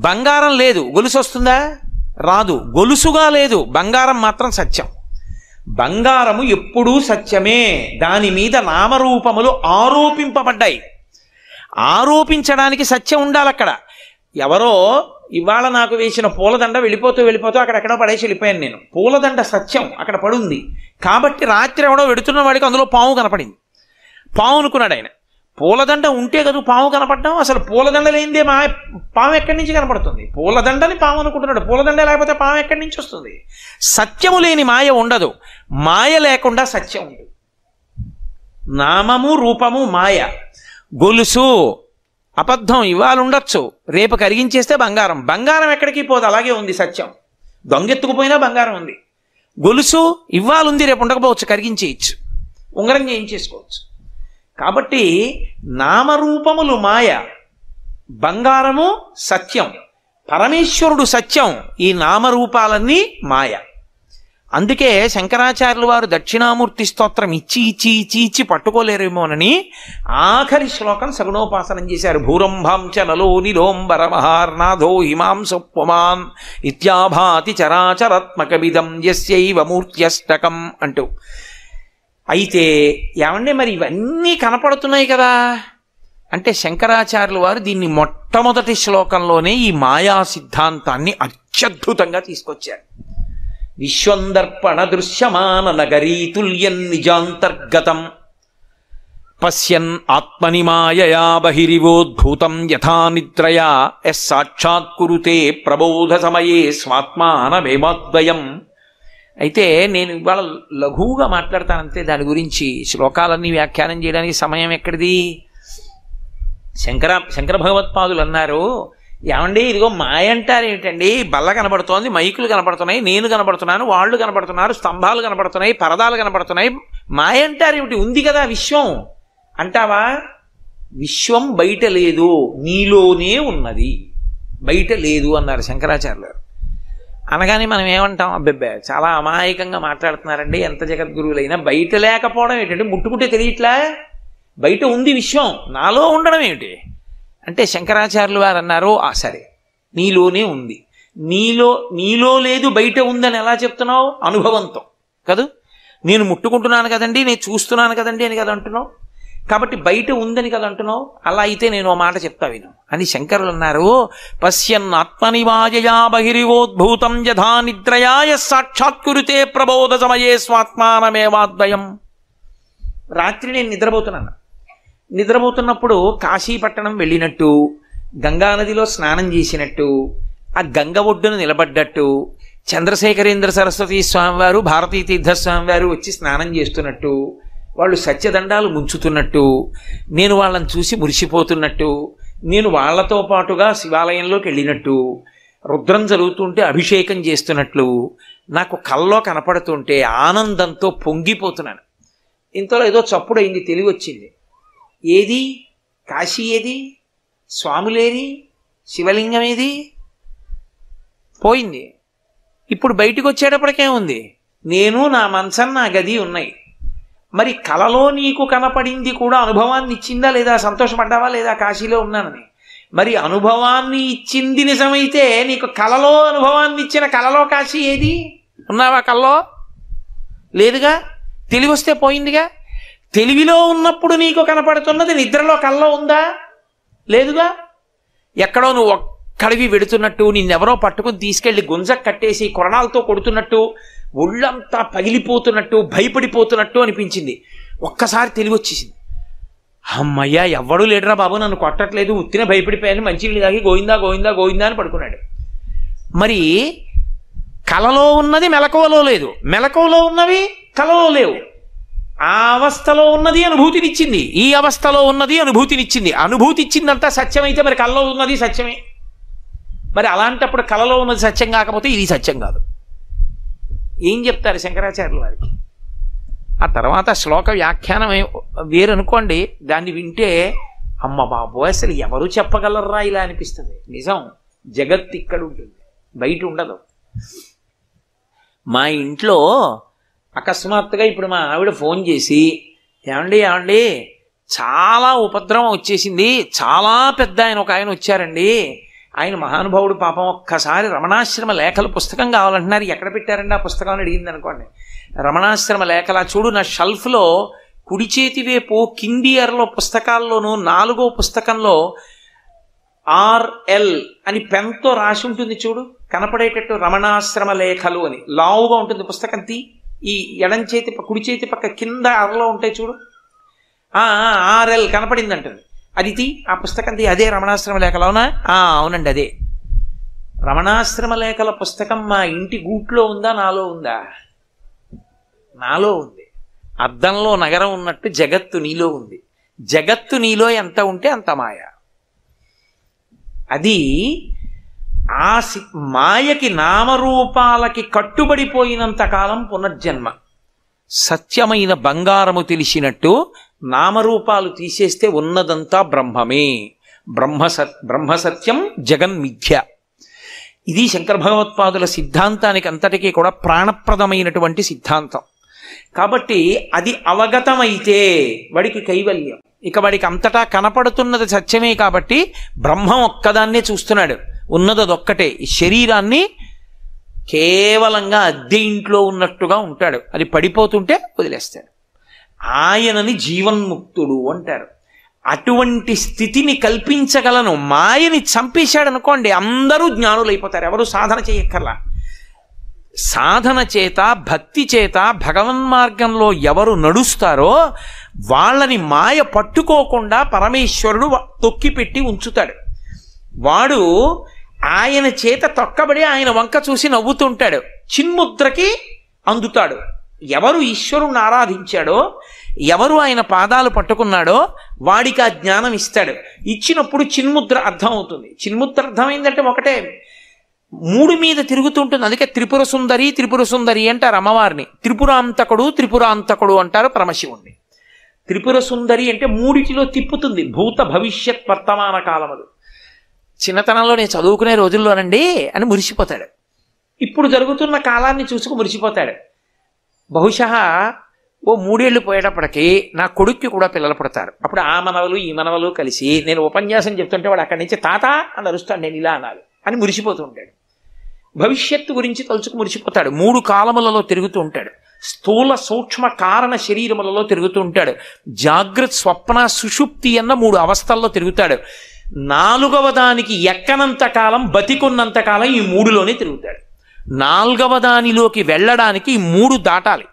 బంగారం లేదు, గొలుసు వస్తుందా? రాదు. గొలుసుగా లేదు, బంగారం మాత్రం సత్యం. బంగారము ఎప్పుడూ సత్యమే. దాని మీద నామరూపములు ఆరోపింపబడ్డాయి. ఆరోపించడానికి సత్యం ఉండాలి అక్కడ. ఎవరో ఇవాళ నాకు వేసిన పూలదండ వెళ్ళిపోతూ అక్కడెక్కడో పడేసి వెళ్ళిపోయాను నేను. పూలదండ సత్యం అక్కడ పడుంది కాబట్టి రాత్రి ఎవడో వెడుతున్న వాడికి అందులో పాము కనపడింది. పాము అనుకున్నాడు ఆయన. పూలదండ ఉంటే కదా పాము కనపడడం. అసలు పూలదండ లేనిదే పాము ఎక్కడి నుంచి కనపడుతుంది? పూలదండని పాము అనుకుంటున్నాడు, పూలదండ లేకపోతే పాము ఎక్కడి నుంచి వస్తుంది? సత్యము లేని మాయ ఉండదు, మాయ లేకుండా సత్యం ఉంటుంది. నామము రూపము మాయ. గొలుసు అబద్ధం, ఇవాళ ఉండొచ్చు, రేపు కరిగించేస్తే బంగారం. బంగారం ఎక్కడికి పోదు, అలాగే ఉంది సత్యం. దొంగెత్తుకుపోయినా బంగారం ఉంది. గొలుసు ఇవాళ ఉంది, రేపు ఉండకపోవచ్చు, కరిగించేయచ్చు, ఉంగరం చేయించేసుకోవచ్చు. కాబట్టి నామరూపములు మాయ, బంగారము సత్యం, పరమేశ్వరుడు సత్యం, ఈ నామరూపాలన్నీ మాయ. అందుకే శంకరాచార్యులు వారు దక్షిణామూర్తి స్తోత్రం ఇచ్చి పట్టుకోలేరేమోనని ఆఖరి శ్లోకం సగుణోపాసనం చేశారు. భూరంభాంచ నలో నిలోంబరమహార్నాథో హిమాంసపుమాన్ ఇత్యాభాతి చరాచరాత్మకమిదం యస్యైవ మూర్త్యష్టకం అంటూ. అయితే ఏమంటే మరి ఇవన్నీ కనపడుతున్నాయి కదా అంటే శంకరాచార్యులు వారు దీన్ని మొట్టమొదటి శ్లోకంలోనే ఈ మాయా సిద్ధాంతాన్ని అత్యద్భుతంగా తీసుకొచ్చారు. విశ్వందర్పణ దృశ్యమాన నగరీతుల్యం నిజాంతర్గతం పశ్యన్ ఆత్మని మాయయా బహిరివోద్భూతం యథా నిద్రయా యః సాక్షాత్ కురుతే ప్రబోధ సమయే స్వాత్మానమేవాద్వయం. అయితే నేను ఇవాళ లఘువుగా మాట్లాడతానంతే దాని గురించి. శ్లోకాలన్నీ వ్యాఖ్యానం చేయడానికి సమయం ఎక్కడిది? శంకర భగవత్పాదులు అన్నారు, ఏమండి ఇదిగో మాయ అంటారు ఏమిటండి? బల్ల కనబడుతోంది, మైకులు కనబడుతున్నాయి, నేను కనబడుతున్నాను, వాళ్ళు కనబడుతున్నారు, స్తంభాలు కనబడుతున్నాయి, పరదాలు కనబడుతున్నాయి, మాయ అంటారు ఏమిటి? ఉంది కదా విశ్వం అంటావా? విశ్వం బయట లేదు, నీలోనే ఉన్నది, బయట లేదు అన్నారు శంకరాచార్యులు. అనగానే మనం ఏమంటాం? అబ్బెబ్బే చాలా అమాయకంగా మాట్లాడుతున్నారండి, ఎంత జగద్గురువులైనా. బయట లేకపోవడం ఏంటంటే ముట్టుకుంటే తెలియట్లా, బయట ఉంది విశ్వం, నాలో ఉండడం ఏమిటి అంటే శంకరాచార్యులు వారు అన్నారు, సరే నీలోనే ఉంది, నీలో లేదు బయట ఉందని ఎలా చెప్తున్నావు? అనుభవంతో కదూ, నేను ముట్టుకుంటున్నాను కదండి, నేను చూస్తున్నాను కదండి అని కదా అంటున్నావు, కాబట్టి బయట ఉందని కదా అంటున్నావు. అలా అయితే నేను ఓ మాట చెప్తా విను అని శంకరులు అన్నారు. పశ్యన్ ఆత్మనివాయయా బహిరివోద్భూతం యథా నిద్రయా యః సాక్షాత్ కురుతే ప్రబోధ సమయే స్వాత్మానమేవాద్వయం. రాత్రి నేను నిద్రపోతున్నప్పుడు కాశీపట్టణం వెళ్ళినట్టు, గంగానదిలో స్నానం చేసినట్టు, ఆ గంగ ఒడ్డును నిలబడ్డట్టు, చంద్రశేఖరేంద్ర సరస్వతి స్వామివారు, భారతీ తీర్థస్వామి వారు వచ్చి స్నానం చేస్తున్నట్టు, వాళ్ళు సత్యదండాలు ముంచుతున్నట్టు, నేను వాళ్ళని చూసి మురిసిపోతున్నట్టు, నేను వాళ్లతో పాటుగా శివాలయంలోకి వెళ్ళినట్టు, రుద్రం జరుగుతుంటే అభిషేకం చేస్తున్నట్లు నాకు కల్లో కనపడుతుంటే ఆనందంతో పొంగిపోతున్నాను. ఇంతలో ఏదో చప్పుడు అయింది, తెలివి వచ్చింది. ఏది? కాశీ ఏది? స్వాములేరి? శివలింగం ఏది? పోయింది. ఇప్పుడు బయటికి వచ్చేటప్పటికే ఉంది, నేను నా మనసం నా గది ఉన్నాయి. మరి కలలో నీకు కనపడింది కూడా అనుభవాన్ని ఇచ్చిందా లేదా? సంతోషపడ్డావా లేదా కాశీలో ఉన్నానని? మరి అనుభవాన్ని ఇచ్చింది నిజమైతే నీకు కలలో అనుభవాన్ని ఇచ్చిన కలలో కాశీ ఏది? ఉన్నావా కల్లో? లేదుగా. తెలివి వస్తే పోయిందిగా. తెలివిలో ఉన్నప్పుడు నీకు కనపడుతున్నది నిద్రలో కల్లో ఉందా? లేదుగా. ఎక్కడో నువ్వు ఒక్కడివి వెడుతున్నట్టు, నిన్నెవరో పట్టుకుని తీసుకెళ్లి గుంజ కట్టేసి కొరణాలతో కొడుతున్నట్టు, ఒళ్ళంతా పగిలిపోతున్నట్టు, భయపడిపోతున్నట్టు అనిపించింది. ఒక్కసారి తెలివి వచ్చేసింది. అమ్మయ్యా, ఎవ్వడూ లేడరా బాబు, నన్ను కొట్టట్లేదు, ఉత్తినే భయపడిపోయాను, మంచినీళ్ళు తాగి గోయిందా గోయిందా గోయిందా అని పడుకున్నాడు. మరి కలలో ఉన్నది మెలకువలో లేదు, మెలకువలో ఉన్నవి కలలో లేవు. ఆ అవస్థలో ఉన్నది అనుభూతినిచ్చింది, ఈ అవస్థలో ఉన్నది అనుభూతినిచ్చింది. అనుభూతి ఇచ్చిందంతా సత్యమైతే మరి కలలో ఉన్నది సత్యమే. మరి అలాంటప్పుడు కలలో ఉన్నది సత్యం కాకపోతే ఇది సత్యం కాదు. ఏం చెప్తారు శంకరాచార్యుల వారికి? ఆ తర్వాత శ్లోక వ్యాఖ్యానం వేరనుకోండి, దాన్ని వింటే అమ్మ బాబో అసలు ఎవరు చెప్పగలరా ఇలా అనిపిస్తుంది. నిజం, జగత్ ఇక్కడ ఉంటుంది, బయట ఉండదు. మా ఇంట్లో అకస్మాత్తుగా ఇప్పుడు మా ఆవిడ ఫోన్ చేసి, ఏమండి ఏమండి చాలా ఉపద్రవం వచ్చేసింది, చాలా పెద్ద ఒక ఆయన వచ్చారండి, ఆయన మహానుభావుడు పాపం, ఒక్కసారి రమణాశ్రమ లేఖలు పుస్తకం కావాలంటున్నారు, ఎక్కడ పెట్టారండి ఆ పుస్తకం అని అడిగింది అనుకోండి. రమణాశ్రమ లేఖలా చూడు, నా షెల్ఫ్లో కుడి చేతి వైపు కింది ఎర్రలో పుస్తకాల్లోనూ 4వ పుస్తకంలో RL అని పెన్తో రాసి ఉంటుంది చూడు, కనపడేటట్టు రమణాశ్రమ లేఖలు అని లావుగా ఉంటుంది పుస్తకం. ఈ ఎడం చేతి కుడి చేతి పక్క కింద అరలో ఉంటాయి చూడు, RL కనపడింది అంటుంది. అది ఆ పుస్తకం అదే రమణాశ్రమ లేఖలు. అవునా? అవునండి అదే. రమణాశ్రమ లేఖల పుస్తకం మా ఇంటి గూట్లో ఉందా, నాలో ఉందా? నాలో ఉంది. అద్దంలో నగరం ఉన్నట్టు జగత్తు నీలో ఉంది. జగత్తు నీలో ఎంత ఉంటే అంత మాయ. అది ఆ మాయకి నామరూపాలకి కట్టుబడిపోయినంత కాలం పునర్జన్మ. సత్యమైన బంగారము తెలిసినట్టు నామరూపాలు తీసేస్తే ఉన్నదంతా బ్రహ్మమే. బ్రహ్మసత్యం జగన్మిథ్య. ఇది శంకర భగవత్పాదుల సిద్ధాంతానికి అంతటికీ కూడా ప్రాణప్రదమైనటువంటి సిద్ధాంతం. కాబట్టి అది అవగతమైతే వాడికి కైవల్యం. ఇక వాడికి అంతటా కనపడుతున్నది సత్యమే కాబట్టి బ్రహ్మం ఒక్కదాన్నే చూస్తున్నాడు, ఉన్నదొక్కటే. ఈ శరీరాన్ని కేవలంగా అద్దె ఇంట్లో ఉన్నట్టుగా ఉంటాడు, అది పడిపోతుంటే వదిలేస్తాడు. ఆయనని జీవన్ముక్తుడు అంటారు. అటువంటి స్థితిని కల్పించగలను. మాయని చంపేశాడు అనుకోండి, అందరూ జ్ఞానులైపోతారు, ఎవరు సాధన చేయక్కర్లా. సాధన చేత భక్తి చేత భగవన్మార్గంలో ఎవరు నడుస్తారో వాళ్ళని మాయ పట్టుకోకుండా పరమేశ్వరుడు తొక్కిపెట్టి ఉంచుతాడు. వాడు ఆయన చేత తొక్కబడి ఆయన వంక చూసి నవ్వుతుంటాడు, చిన్ముద్రకి అందుతాడు. ఎవరు ఈశ్వరుణ్ణి ఆరాధించాడో, ఎవరు ఆయన పాదాలు పట్టుకున్నాడో వాడికి ఆ జ్ఞానం ఇస్తాడు. ఇచ్చినప్పుడు చిన్ముద్ర అర్థం అవుతుంది. చిన్ముద్ర అర్థమైందంటే ఒకటే, 3 మీద తిరుగుతుంటుంది. అందుకే త్రిపుర సుందరి త్రిపుర సుందరి అంటారు అమ్మవారిని. త్రిపురాంతకుడు త్రిపురాంతకుడు అంటారు పరమశివుణ్ణి. త్రిపుర సుందరి అంటే 3టిలో తిప్పుతుంది, భూత భవిష్యత్ వర్తమాన కాలములు. చిన్నతనంలో నేను చదువుకునే రోజుల్లోనండి అని మురిసిపోతాడు. ఇప్పుడు జరుగుతున్న కాలాన్ని చూసుకు మురిసిపోతాడు. బహుశా ఓ 3 ఏళ్ళు పోయేటప్పటికి నా కొడుక్కి కూడా పిల్లలు పుడతారు. అప్పుడు ఆ మనవలు ఈ మనవలు కలిసి నేను ఉపన్యాసం చెప్తుంటే వాడు అక్కడి నుంచి తాత అని అరుస్తాడు, నేను ఇలా అనాలి అని మురిసిపోతూ ఉంటాడు. భవిష్యత్తు గురించి తలుచుకు మురిసిపోతాడు. 3 కాలములలో తిరుగుతూ ఉంటాడు. స్థూల సూక్ష్మ కారణ శరీరములలో తిరుగుతూ ఉంటాడు. జాగ్రత్త స్వప్న సుషుప్తి అన్న 3 అవస్థల్లో తిరుగుతాడు. 4వ దానికి ఎక్కనంత కాలం, బతికున్నంత కాలం ఈ 3లోనే తిరుగుతాడు. 4వ దానిలోకి వెళ్ళడానికి ఈ 3 దాటాలి.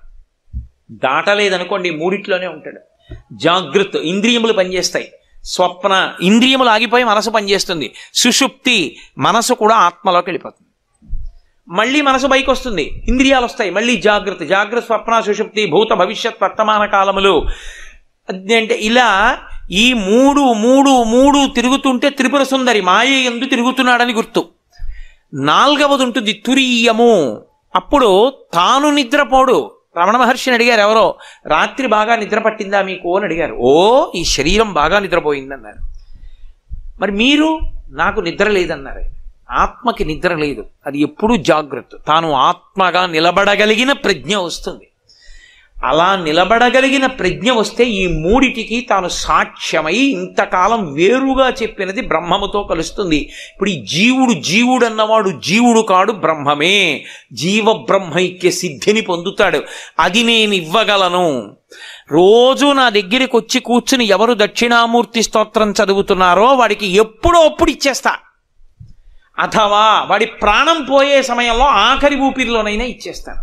దాటలేదనుకోండి 3 ఉంటాడు. జాగ్రత్త ఇంద్రియములు పనిచేస్తాయి, స్వప్న ఇంద్రియములు ఆగిపోయి మనసు పనిచేస్తుంది, సుషుప్తి మనసు కూడా ఆత్మలోకి వెళ్ళిపోతుంది. మళ్ళీ మనసు పైకి వస్తుంది, ఇంద్రియాలు వస్తాయి, మళ్ళీ జాగ్రత్త, జాగ్రత్త స్వప్న సుషుప్తి భూత భవిష్యత్ వర్తమాన కాలములు అంటే ఇలా ఈ మూడు మూడు మూడు తిరుగుతుంటే త్రిపుర సుందరి మాయ యందు తిరుగుతున్నాడని గుర్తు. నాలుగవది ఉంటుంది తురీయము. అప్పుడు తాను నిద్రపోడు. రమణ మహర్షిని అడిగారు ఎవరో, రాత్రి బాగా నిద్ర పట్టిందా మీకు అని అడిగారు. ఓ ఈ శరీరం బాగా నిద్రపోయిందన్నారు. మరి మీరు? నాకు నిద్ర లేదన్నారు. ఆత్మకి నిద్ర లేదు, అది ఎప్పుడూ జాగ్రత్త. తాను ఆత్మగా నిలబడగలిగిన ప్రజ్ఞ వస్తుంది. అలా నిలబడగలిగిన ప్రజ్ఞ వస్తే ఈ మూడిటికి తాను సాక్ష్యమై ఇంతకాలం వేరుగా చెప్పినది బ్రహ్మముతో కలుస్తుంది. ఇప్పుడు ఈ జీవుడు అన్నవాడు జీవుడు కాడు, బ్రహ్మమే. జీవ బ్రహ్మైక్య సిద్ధిని పొందుతాడు. అది నేను ఇవ్వగలను. రోజు నా దగ్గరికి వచ్చి కూర్చుని ఎవరు దక్షిణామూర్తి స్తోత్రం చదువుతున్నారో వాడికి ఎప్పుడో అప్పుడు ఇచ్చేస్తా. అథవా వాడి ప్రాణం పోయే సమయంలో ఆఖరి ఊపిరిలోనైనా ఇచ్చేస్తాను,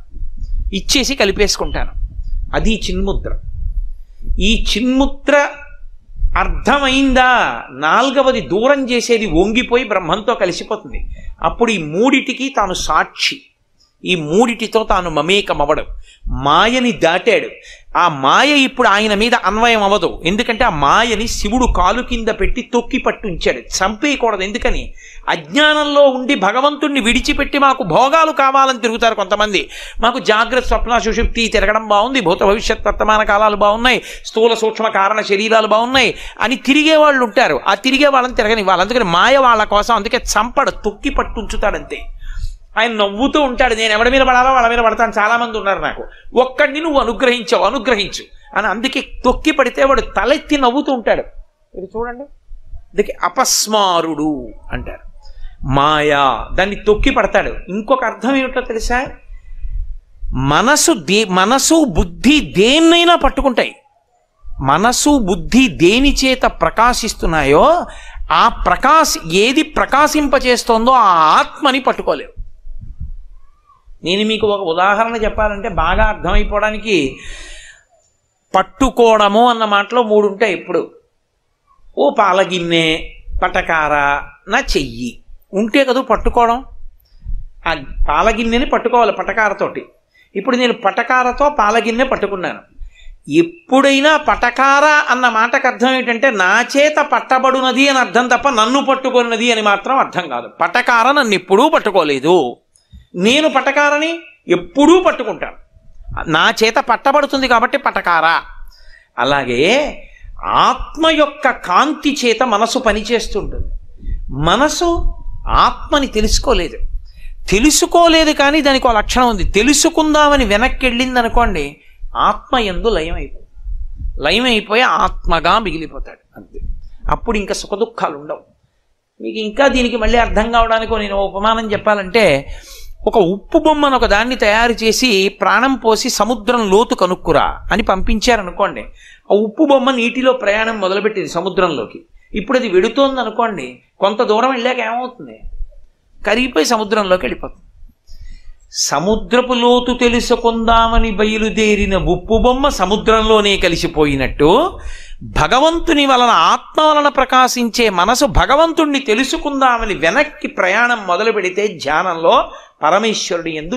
ఇచ్చేసి కలిపేసుకుంటాను. అది చిన్ముద్ర. ఈ చిన్ముద్ర అర్థమైందా? నాలుగవది దూరం చేసేది వంగిపోయి బ్రహ్మంతో కలిసిపోతుంది. అప్పుడు ఈ మూడిటికి తాను సాక్షి, ఈ మూడిటితో తాను మమేకమవడం. మాయని దాటాడు. ఆ మాయ ఇప్పుడు ఆయన మీద అన్వయం అవ్వదు. ఎందుకంటే ఆ మాయని శివుడు కాలు కింద పెట్టి తొక్కి పట్టుంచాడు. చంపేయకూడదు. ఎందుకని? అజ్ఞానంలో ఉండి భగవంతుణ్ణి విడిచిపెట్టి మాకు భోగాలు కావాలని తిరుగుతారు కొంతమంది. మాకు జాగ్రత్త స్వప్న సుషుప్తి తిరగడం బాగుంది, భూత భవిష్యత్ వర్తమాన కాలాలు బాగున్నాయి, స్థూల సూక్ష్మ కారణ శరీరాలు బాగున్నాయి అని తిరిగే వాళ్ళు ఉంటారు. ఆ తిరిగే వాళ్ళని తిరగనివ్వాలి. అందుకని మాయ వాళ్ళ కోసం అందుకే చంపడు, తొక్కి పట్టుంచుతాడంతే. ఆయన నవ్వుతూ ఉంటాడు, నేను ఎవరి మీద పడాలో వాళ్ళ మీద పడతాను. చాలామంది ఉన్నారు నాకు, ఒక్కడిని నువ్వు అనుగ్రహించు అని. అందుకే తొక్కి పడితే వాడు తలెత్తి నవ్వుతూ ఉంటాడు. ఇది చూడండి, అందుకే అపస్మారుడు అంటారు. మాయా దాన్ని తొక్కి పడతాడు. ఇంకొక అర్థం ఏమిటో తెలుసా? మనసు బుద్ధి దేన్నైనా పట్టుకుంటాయి. మనసు బుద్ధి దేని చేత ప్రకాశిస్తున్నాయో ఆ ఏది ప్రకాశింపచేస్తోందో ఆ ఆత్మని పట్టుకోలేవు. నేను మీకు ఒక ఉదాహరణ చెప్పాలంటే బాగా అర్థమైపోవడానికి, పట్టుకోవడము అన్న మాటలో మూడు ఉంటాయి. ఇప్పుడు ఓ పాలగిన్నె, పటకార, నా చెయ్యి ఉంటే కదా పట్టుకోవడం. ఆ పాలగిన్నెని పట్టుకోవాలి పటకారతోటి. ఇప్పుడు నేను పటకారతో పాలగిన్నె పట్టుకున్నాను. ఎప్పుడైనా పటకార అన్న మాటకు అర్థం ఏంటంటే నా చేత పట్టబడునది అని అర్థం తప్ప నన్ను పట్టుకున్నది అని మాత్రం అర్థం కాదు. పటకార నన్ను ఎప్పుడూ పట్టుకోలేదు, నేను పటకారని ఎప్పుడూ పట్టుకుంటాను. నా చేత పట్టబడుతుంది కాబట్టి పటకార. అలాగే ఆత్మ యొక్క కాంతి చేత మనసు పనిచేస్తుంటుంది. మనసు ఆత్మని తెలుసుకోలేదు కానీ దానికి ఒక లక్షణం ఉంది. తెలుసుకుందామని వెనక్కి వెళ్ళింది అనుకోండి, ఆత్మ యందు లయమైపోయి ఆత్మగా మిగిలిపోతాడు అంతే. అప్పుడు ఇంకా సుఖదుఖాలు ఉండవు. మీకు ఇంకా దీనికి మళ్ళీ అర్థం కావడానికి నేను ఉపమానం చెప్పాలంటే, ఒక ఉప్పు బొమ్మను ఒక దాన్ని తయారు చేసి ప్రాణం పోసి సముద్రం లోతు కనుక్కురా అని పంపించారనుకోండి. ఆ ఉప్పు బొమ్మ నీటిలో ప్రయాణం మొదలుపెట్టింది సముద్రంలోకి. ఇప్పుడు అది వెడుతోంది అనుకోండి, కొంత దూరం వెళ్ళాక ఏమవుతుంది? కరిగిపోయి సముద్రంలోకి వెళ్ళిపోతుంది. సముద్రపు లోతు తెలుసుకుందామని బయలుదేరిన ఉప్పు బొమ్మ సముద్రంలోనే కలిసిపోయినట్టు భగవంతుని వలన, ఆత్మ వలన ప్రకాశించే మనసు భగవంతుణ్ణి తెలుసుకుందామని వెనక్కి ప్రయాణం మొదలు పెడితే ధ్యానంలో పరమేశ్వరుడి యందు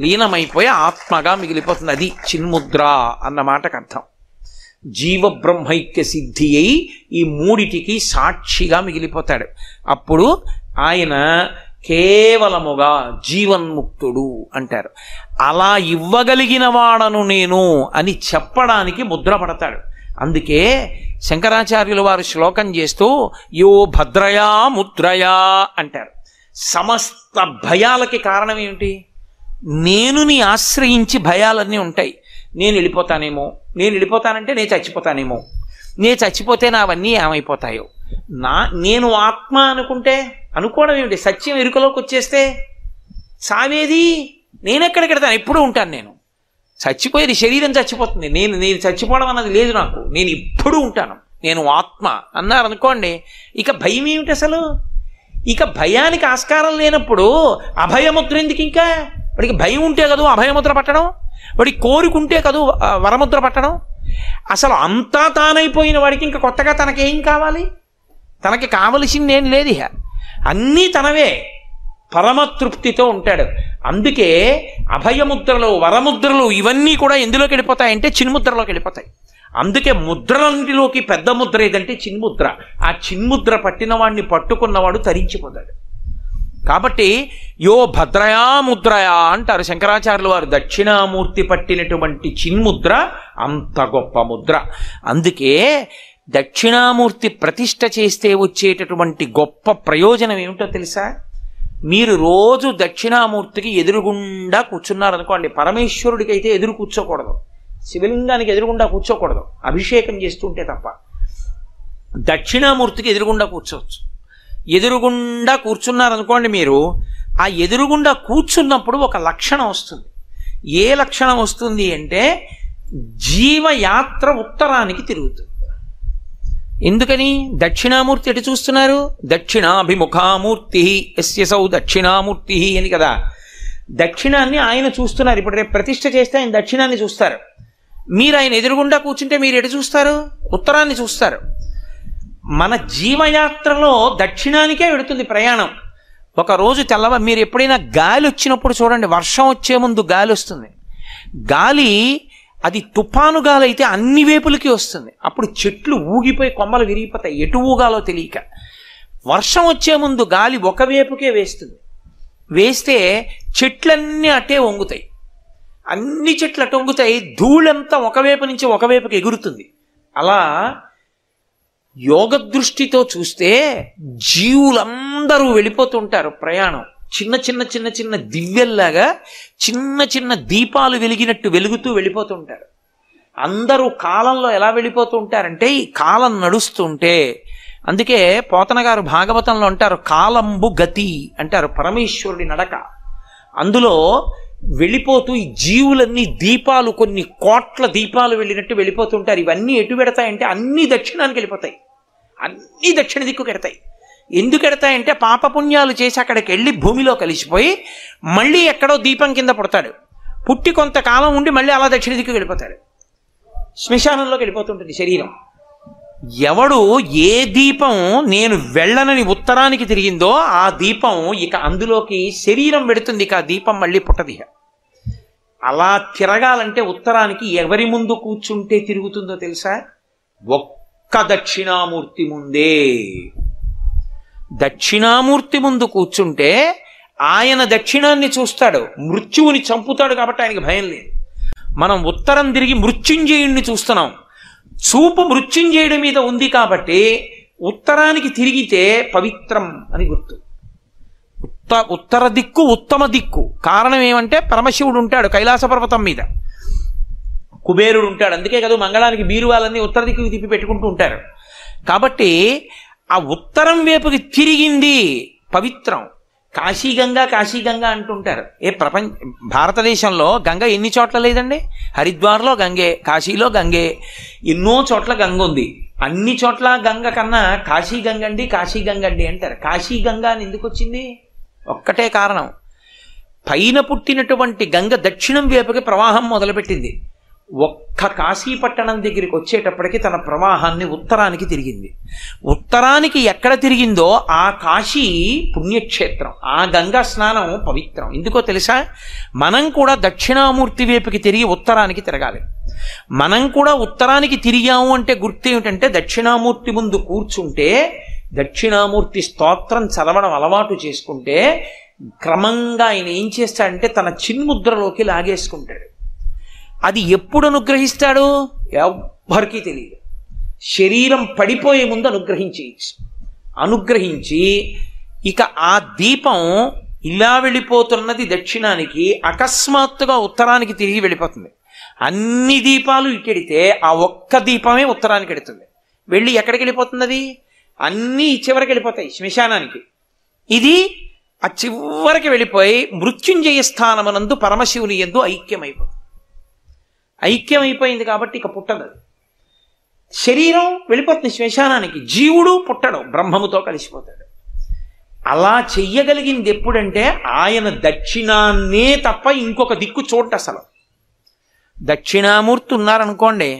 లీనమైపోయి ఆత్మగా మిగిలిపోతుంది. అది చిన్ముద్ర అన్న మాటకు అర్థం. జీవ బ్రహ్మైక్య సిద్ధి అయి ఈ మూడిటికి సాక్షిగా మిగిలిపోతాడు. అప్పుడు ఆయన కేవలముగా జీవన్ముక్తుడు అంటారు. అలా ఇవ్వగలిగిన వాడను నేను అని చెప్పడానికి ముద్ర పడతాడు. అందుకే శంకరాచార్యులు వారు శ్లోకం చేస్తూ యో భద్రయా ముద్రయా అంటారు. సమస్త భయాలకి కారణం ఏమిటి? నేనుని ఆశ్రయించి భయాలన్నీ ఉంటాయి. నేను వెళ్ళిపోతానంటే నేను చచ్చిపోతానేమో, నేను చచ్చిపోతే నావన్నీ ఏమైపోతాయో, నేను ఆత్మ అనుకోవడం ఏమిటి? సత్యం ఎరుకలోకి వచ్చేస్తే సావేది నేనెక్కడికి వెడతాను? ఎప్పుడూ ఉంటాను. నేను చచ్చిపోయేది శరీరం చచ్చిపోతుంది, నేను చచ్చిపోవడం అన్నది లేదు నాకు. నేను ఎప్పుడూ ఉంటాను, నేను ఆత్మ అన్నారనుకోండి, ఇక భయం ఏమిటి అసలు? ఇక భయానికి ఆస్కారం లేనప్పుడు అభయముద్ర ఎందుకు? ఇంకా వాడికి భయం ఉంటే కదా అభయముద్ర పట్టడం, వాడికి కోరికుంటే కదా వరముద్ర పట్టడం. అసలు అంతా తానైపోయిన వాడికి ఇంకా కొత్తగా తనకేం కావాలి? తనకి కావలసిందేం లేదు. ఇక అన్నీ తనవే. పరమతృప్తితో ఉంటాడు. అందుకే అభయముద్రలు, వరముద్రలు ఇవన్నీ కూడా ఎందులోకి వెళ్ళిపోతాయంటే చిన్ముద్రలోకి వెళ్ళిపోతాయి. అందుకే ముద్రలన్నిటిలోకి పెద్ద ముద్ర ఏదంటే చిన్ముద్ర. ఆ చిన్ముద్ర పట్టిన వాడిని పట్టుకున్నవాడు తరించిపోతాడు. కాబట్టి యో భద్రయా ముద్రయా అంటారు శంకరాచార్యుల వారు. దక్షిణామూర్తి పట్టినటువంటి చిన్ముద్ర అంత గొప్ప ముద్ర. అందుకే దక్షిణామూర్తి ప్రతిష్ఠ చేస్తే వచ్చేటటువంటి గొప్ప ప్రయోజనం ఏమిటో తెలుసా? మీరు రోజు దక్షిణామూర్తికి ఎదురుగుండా కూర్చున్నారనుకోండి, పరమేశ్వరుడికి అయితే ఎదురు కూర్చోకూడదు, శివలింగానికి ఎదురుగుండా కూర్చోకూడదు, అభిషేకం చేస్తుంటే తప్ప. దక్షిణామూర్తికి ఎదురుగుండా కూర్చోవచ్చు. ఎదురుగుండా కూర్చున్నారనుకోండి, మీరు ఆ ఎదురుగుండా కూర్చున్నప్పుడు ఒక లక్షణం వస్తుంది. ఏ లక్షణం వస్తుంది అంటే జీవయాత్ర ఉత్తరానికి తిరుగుతుంది. ఎందుకని? దక్షిణామూర్తి ఎటు చూస్తున్నారు? దక్షిణాభిముఖామూర్తి యస్యసౌ దక్షిణామూర్తి అని కదా. దక్షిణాన్ని ఆయన చూస్తున్నారు. ఇప్పుడు రేపు ప్రతిష్ఠ చేస్తే ఆయన దక్షిణాన్ని చూస్తారు. మీరు ఆయన ఎదురుగుండా కూర్చుంటే మీరు ఎటు చూస్తారు? ఉత్తరాన్ని చూస్తారు. మన జీవయాత్రలో దక్షిణానికే వెడుతుంది ప్రయాణం. ఒకరోజు మీరు ఎప్పుడైనా గాలి వచ్చినప్పుడు చూడండి, వర్షం వచ్చే ముందు గాలి వస్తుంది. గాలి అది తుఫాను గాలి అయితే అన్ని వైపులకి వస్తుంది. అప్పుడు చెట్లు ఊగిపోయి కొమ్మలు విరిగిపోతాయి, ఎటు ఊగాలో తెలియక. వర్షం వచ్చే ముందు గాలి ఒకవైపుకే వేస్తుంది. వేస్తే చెట్లన్నీ అటే వంగుతాయి, అన్ని చెట్లు అటు వంగుతాయి, ధూళంతా ఒకవైపు నుంచి ఒకవైపుకి ఎగురుతుంది. అలా యోగ దృష్టితో చూస్తే జీవులందరూ వెళ్ళిపోతుంటారు ప్రయాణం. చిన్న చిన్న చిన్న చిన్న దివ్యల్లాగా చిన్న చిన్న దీపాలు వెలిగినట్టు వెలుగుతూ వెళ్ళిపోతుంటారు. అందరూ కాలంలో ఎలా వెళ్ళిపోతూ ఉంటారంటే ఈ కాలం నడుస్తుంటే. అందుకే పోతన గారు భాగవతంలో అంటారు, కాలంబు గతి అంటారు, పరమేశ్వరుడి నడక. అందులో వెళ్ళిపోతూ ఈ జీవులన్నీ దీపాలు, కొన్ని కోట్ల దీపాలు వెళ్ళినట్టు వెళ్ళిపోతుంటారు. ఇవన్నీ ఎటు పెడతాయంటే అన్ని దక్షిణానికి వెళ్ళిపోతాయి, అన్ని దక్షిణ దిక్కు ఎడతాయి. ఎందుకు ఎడతాయంటే పాపపుణ్యాలు చేసి అక్కడికి వెళ్ళి భూమిలో కలిసిపోయి మళ్ళీ ఎక్కడో దీపం కింద పుడతాడు, పుట్టి కొంతకాలం ఉండి మళ్ళీ అలా దక్షిణ దిక్కు వెళ్ళిపోతాడు, శ్మశానంలోకి వెళ్ళిపోతుంటుంది శరీరం. ఎవడు ఏ దీపం నేను వెళ్ళనని ఉత్తరానికి తిరిగిందో ఆ దీపం ఇక అందులోకి శరీరం పెడుతుంది, ఇక ఆ దీపం మళ్ళీ పుట్టది. అలా తిరగాలంటే ఉత్తరానికి ఎవరి ముందు కూర్చుంటే తిరుగుతుందో తెలుసా? ఒక్క దక్షిణామూర్తి ముందే. దక్షిణామూర్తి ముందు కూర్చుంటే ఆయన దక్షిణాన్ని చూస్తాడు, మృత్యువుని చంపుతాడు, కాబట్టి ఆయనకి భయం లేదు. మనం ఉత్తరం తిరిగి మృత్యుంజయుడిని చూస్తున్నాం, చూపు మృత్యుంజయుడి మీద ఉంది కాబట్టి ఉత్తరానికి తిరిగితే పవిత్రం అని గుర్తు. ఉత్తర దిక్కు ఉత్తమ దిక్కు. కారణం ఏమంటే పరమశివుడు ఉంటాడు కైలాస పర్వతం మీద, కుబేరుడు ఉంటాడు. అందుకే కదా మంగళానికి బీరువాలన్నీ ఉత్తర దిక్కుకి తిప్పి పెట్టుకుంటూ ఉంటారు. కాబట్టి ఆ ఉత్తరం వైపుకి తిరిగింది పవిత్రం. కాశీగంగా కాశీగంగా అంటుంటారు. భారతదేశంలో గంగ ఎన్ని చోట్ల లేదండి? హరిద్వార్లో గంగే, కాశీలో గంగే, ఎన్నో చోట్ల గంగ ఉంది. అన్ని చోట్ల గంగ కన్నా కాశీ గంగండి కాశీ గంగండి అంటారు. కాశీ గంగ అని ఎందుకు వచ్చింది? ఒక్కటే కారణం, పైన పుట్టినటువంటి గంగ దక్షిణం వైపుకి ప్రవాహం మొదలుపెట్టింది. ఒక్క కాశీపట్టణం దగ్గరికి వచ్చేటప్పటికి తన ప్రవాహాన్ని ఉత్తరానికి తిరిగింది. ఉత్తరానికి ఎక్కడ తిరిగిందో ఆ కాశీ పుణ్యక్షేత్రం, ఆ గంగా స్నానం పవిత్రం. ఎందుకో తెలుసా? మనం కూడా దక్షిణామూర్తి వైపుకి తిరిగి ఉత్తరానికి తిరగాలి. మనం కూడా ఉత్తరానికి తిరిగాము అంటే గుర్తు ఏమిటంటే దక్షిణామూర్తి ముందు కూర్చుంటే దక్షిణామూర్తి స్తోత్రం చదవడం అలవాటు చేసుకుంటే క్రమంగా ఆయన ఏం చేస్తాడంటే తన చిన్ముద్రలోకి లాగేసుకుంటాడు. అది ఎప్పుడు అనుగ్రహిస్తాడు ఎవ్వరికీ తెలియదు. శరీరం పడిపోయే ముందు అనుగ్రహించేయచ్చు. అనుగ్రహించి ఇక ఆ దీపం ఇలా వెళ్ళిపోతున్నది దక్షిణానికి, అకస్మాత్తుగా ఉత్తరానికి తిరిగి వెళ్ళిపోతుంది. అన్ని దీపాలు ఇటెడితే ఆ ఒక్క దీపమే ఉత్తరానికి ఎడుతుంది. వెళ్ళి ఎక్కడికి వెళ్ళిపోతుంది? అది అన్నీ చివరికి వెళ్ళిపోతాయి శ్మశానానికి. ఇది ఆ చివరికి వెళ్ళిపోయి మృత్యుంజయ స్థానమునందు పరమశివుని యందు ఐక్యమైపోతుంది. ఐక్యమైపోయింది కాబట్టి ఇక పుట్టదు. శరీరం వెళ్ళిపోతుంది శ్మశానానికి, జీవుడు పుట్టడు, బ్రహ్మముతో కలిసిపోతాడు. అలా చెయ్యగలిగింది ఎప్పుడంటే ఆయన దక్షిణాన్నే తప్ప ఇంకొక దిక్కు చూడట. అసలు దక్షిణామూర్తి ఉన్నారనుకోండి,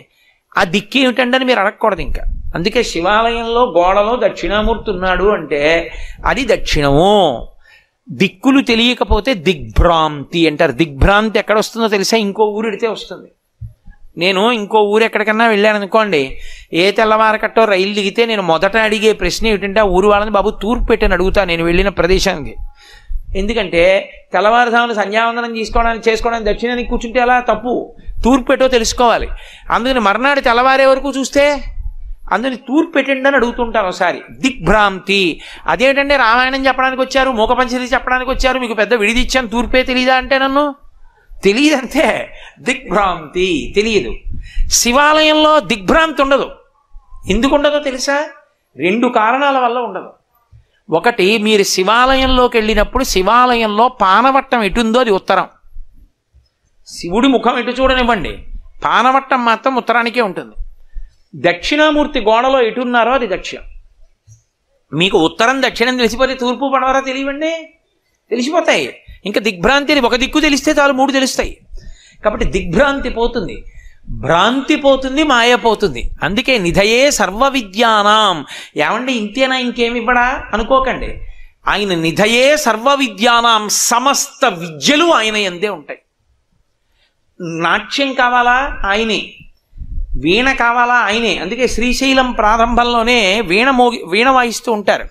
ఆ దిక్కు ఏమిటండి అని మీరు అడగకూడదు ఇంకా. అందుకే శివాలయంలో గోడలో దక్షిణామూర్తి ఉన్నాడు అంటే అది దక్షిణము. దిక్కులు తెలియకపోతే దిగ్భ్రాంతి అంటారు. దిగ్భ్రాంతి ఎక్కడ వస్తుందో తెలుసా? ఇంకో ఊరిడితే వస్తుంది. నేను ఇంకో ఊరు ఎక్కడికన్నా వెళ్ళాను అనుకోండి, ఏ తెల్లవారకట్టో రైలు దిగితే నేను మొదట అడిగే ప్రశ్న ఏమిటంటే, ఆ ఊరు వాళ్ళని బాబు తూర్పు పెట్టని అడుగుతాను నేను వెళ్ళిన ప్రదేశానికి. ఎందుకంటే తెల్లవారుజామున సంధ్యావందనం చేసుకోవడానికి దక్షిణానికి కూర్చుంటే అలా తప్పు, తూర్పు పెట్టో తెలుసుకోవాలి. అందుకని మర్నాడు తెల్లవారే వరకు చూస్తే అందుకని తూర్పు పెట్టండి అని అడుగుతుంటాను ఒకసారి. దిగ్భ్రాంతి. అదేంటంటే రామాయణం చెప్పడానికి వచ్చారు, మూకపంచరి చెప్పడానికి వచ్చారు, మీకు పెద్ద విడిదిచ్చాను, తూర్పే తెలియదా అంటే నన్ను తెలియదంతే. దిగ్భ్రాంతి తెలియదు. శివాలయంలో దిగ్భ్రాంతి ఉండదు. ఎందుకు ఉండదో తెలుసా? 2 కారణాల వల్ల ఉండదు. ఒకటి, మీరు శివాలయంలోకి వెళ్ళినప్పుడు శివాలయంలో పానవట్టం ఎటుందో అది ఉత్తరం. శివుడి ముఖం ఎటు చూడనివ్వండి, పానవట్టం మాత్రం ఉత్తరానికే ఉంటుంది. దక్షిణామూర్తి గోడలో ఎటున్నారో అది దక్షిణం. మీకు ఉత్తరం దక్షిణం తెలిసిపోతే తూర్పు పడవరా తెలియవండి, తెలిసిపోతాయి. ఇంకా దిగ్భ్రాంతి ఒక దిక్కు తెలిస్తే చాలు 3 తెలుస్తాయి. కాబట్టి దిగ్భ్రాంతి పోతుంది, భ్రాంతి పోతుంది, మాయ పోతుంది. అందుకే నిధయే సర్వ విద్యానాం. ఏమండి ఇంతేనా, ఇంకేమివ్వడా అనుకోకండి. ఆయన నిధయే సర్వ విద్యానాం, సమస్త విద్యలు ఆయన యందే ఉంటాయి. నాట్యం కావాలా ఆయనే, వీణ కావాలా ఆయనే. అందుకే శ్రీశైలం ప్రారంభంలోనే వీణ వాయిస్తూ ఉంటారు.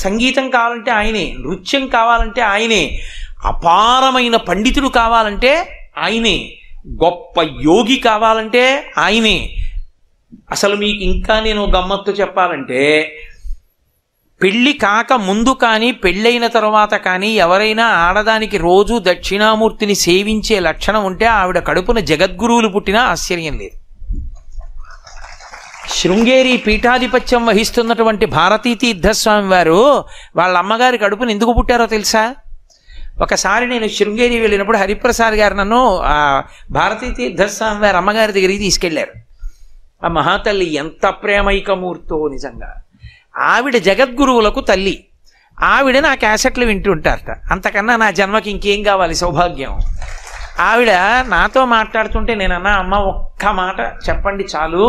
సంగీతం కావాలంటే ఆయనే, నృత్యం కావాలంటే ఆయనే, అపారమైన పండితుడు కావాలంటే ఆయనే, గొప్ప యోగి కావాలంటే ఆయనే. అసలు మీకు ఇంకా నేను గమ్మత్తు చెప్పాలంటే, పెళ్లి కాక ముందు కానీ పెళ్ళైన తర్వాత కానీ ఎవరైనా ఆడదానికి రోజు దక్షిణామూర్తిని సేవించే లక్షణం ఉంటే ఆవిడ కడుపున జగద్గురువులు పుట్టినా ఆశ్చర్యం లేదు. శృంగేరి పీఠాధిపత్యం వహిస్తున్నటువంటి భారతీ తీర్థస్వామి వారు వాళ్ళ అమ్మగారి కడుపుని ఎందుకు పుట్టారో తెలుసా? ఒకసారి నేను శృంగేరి వెళ్ళినప్పుడు హరిప్రసాద్ గారు నన్ను భారతీ తీర్థస్వామి వారి అమ్మగారి దగ్గరికి తీసుకెళ్లారు. ఆ మహాతల్లి ఎంత ప్రేమైకమూర్తో నిజంగా. ఆవిడ జగద్గురువులకు తల్లి. ఆవిడ నా క్యాసెట్లు వింటుంటారట. అంతకన్నా నా జన్మకి ఇంకేం కావాలి సౌభాగ్యం. ఆవిడ నాతో మాట్లాడుతుంటే నేనన్నా, అమ్మ ఒక్క మాట చెప్పండి చాలు,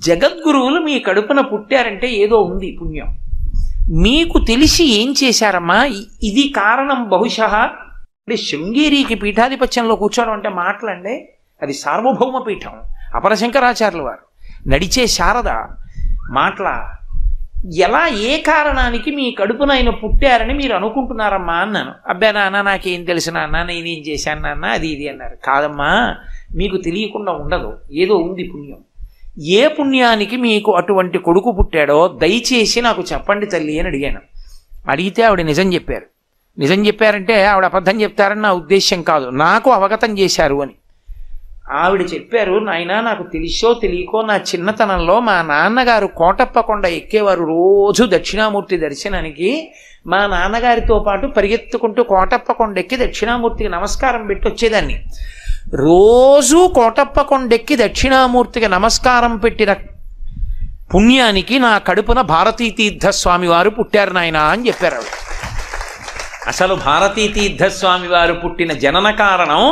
జగద్గురువులు మీ కడుపున పుట్టారంటే ఏదో ఉంది పుణ్యం. మీకు తెలిసి ఏం చేశారమ్మా? ఇది కారణం బహుశా. అంటే శృంగేరికి పీఠాధిపత్యంలో కూర్చోవడం అంటే మాటలండి, అది సార్వభౌమ పీఠం. అపరశంకరాచార్యుల వారు నడిచే శారద మాటల. ఎలా, ఏ కారణానికి మీ కడుపున ఆయన పుట్టారని మీరు అనుకుంటున్నారమ్మా అన్నాను. అబ్బా నాన్న నాకేం తెలుసు నాన్న, నేనేం చేశాను నాన్న, అది ఇది అన్నారు. కాదమ్మా, మీకు తెలియకుండా ఉండదు, ఏదో ఉంది పుణ్యం. ఏ పుణ్యానికి మీకు అటువంటి కొడుకు పుట్టాడో దయచేసి నాకు చెప్పండి తల్లి అని అడిగాను. అడిగితే ఆవిడ నిజం చెప్పారు. నిజం చెప్పారంటే ఆవిడ అబద్ధం చెప్తారని నా ఉద్దేశ్యం కాదు, నాకు అవగతం చేశారు అని. ఆవిడ చెప్పారు, నాయనా నాకు తెలిసో తెలియకో నా చిన్నతనంలో మా నాన్నగారు కోటప్పకొండ ఎక్కేవారు రోజు దక్షిణామూర్తి దర్శనానికి. మా నాన్నగారితో పాటు పరిగెత్తుకుంటూ కోటప్పకొండ ఎక్కి దక్షిణామూర్తికి నమస్కారం పెట్టి వచ్చేదాన్ని. రోజు కోటప్పకొండెక్కి దక్షిణామూర్తికి నమస్కారం పెట్టిన పుణ్యానికి నా కడుపున భారతీ తీర్థస్వామి వారు పుట్టారు నాయన అని చెప్పారు ఆవిడ. అసలు భారతీ తీర్థస్వామి వారు పుట్టిన జనన కారణం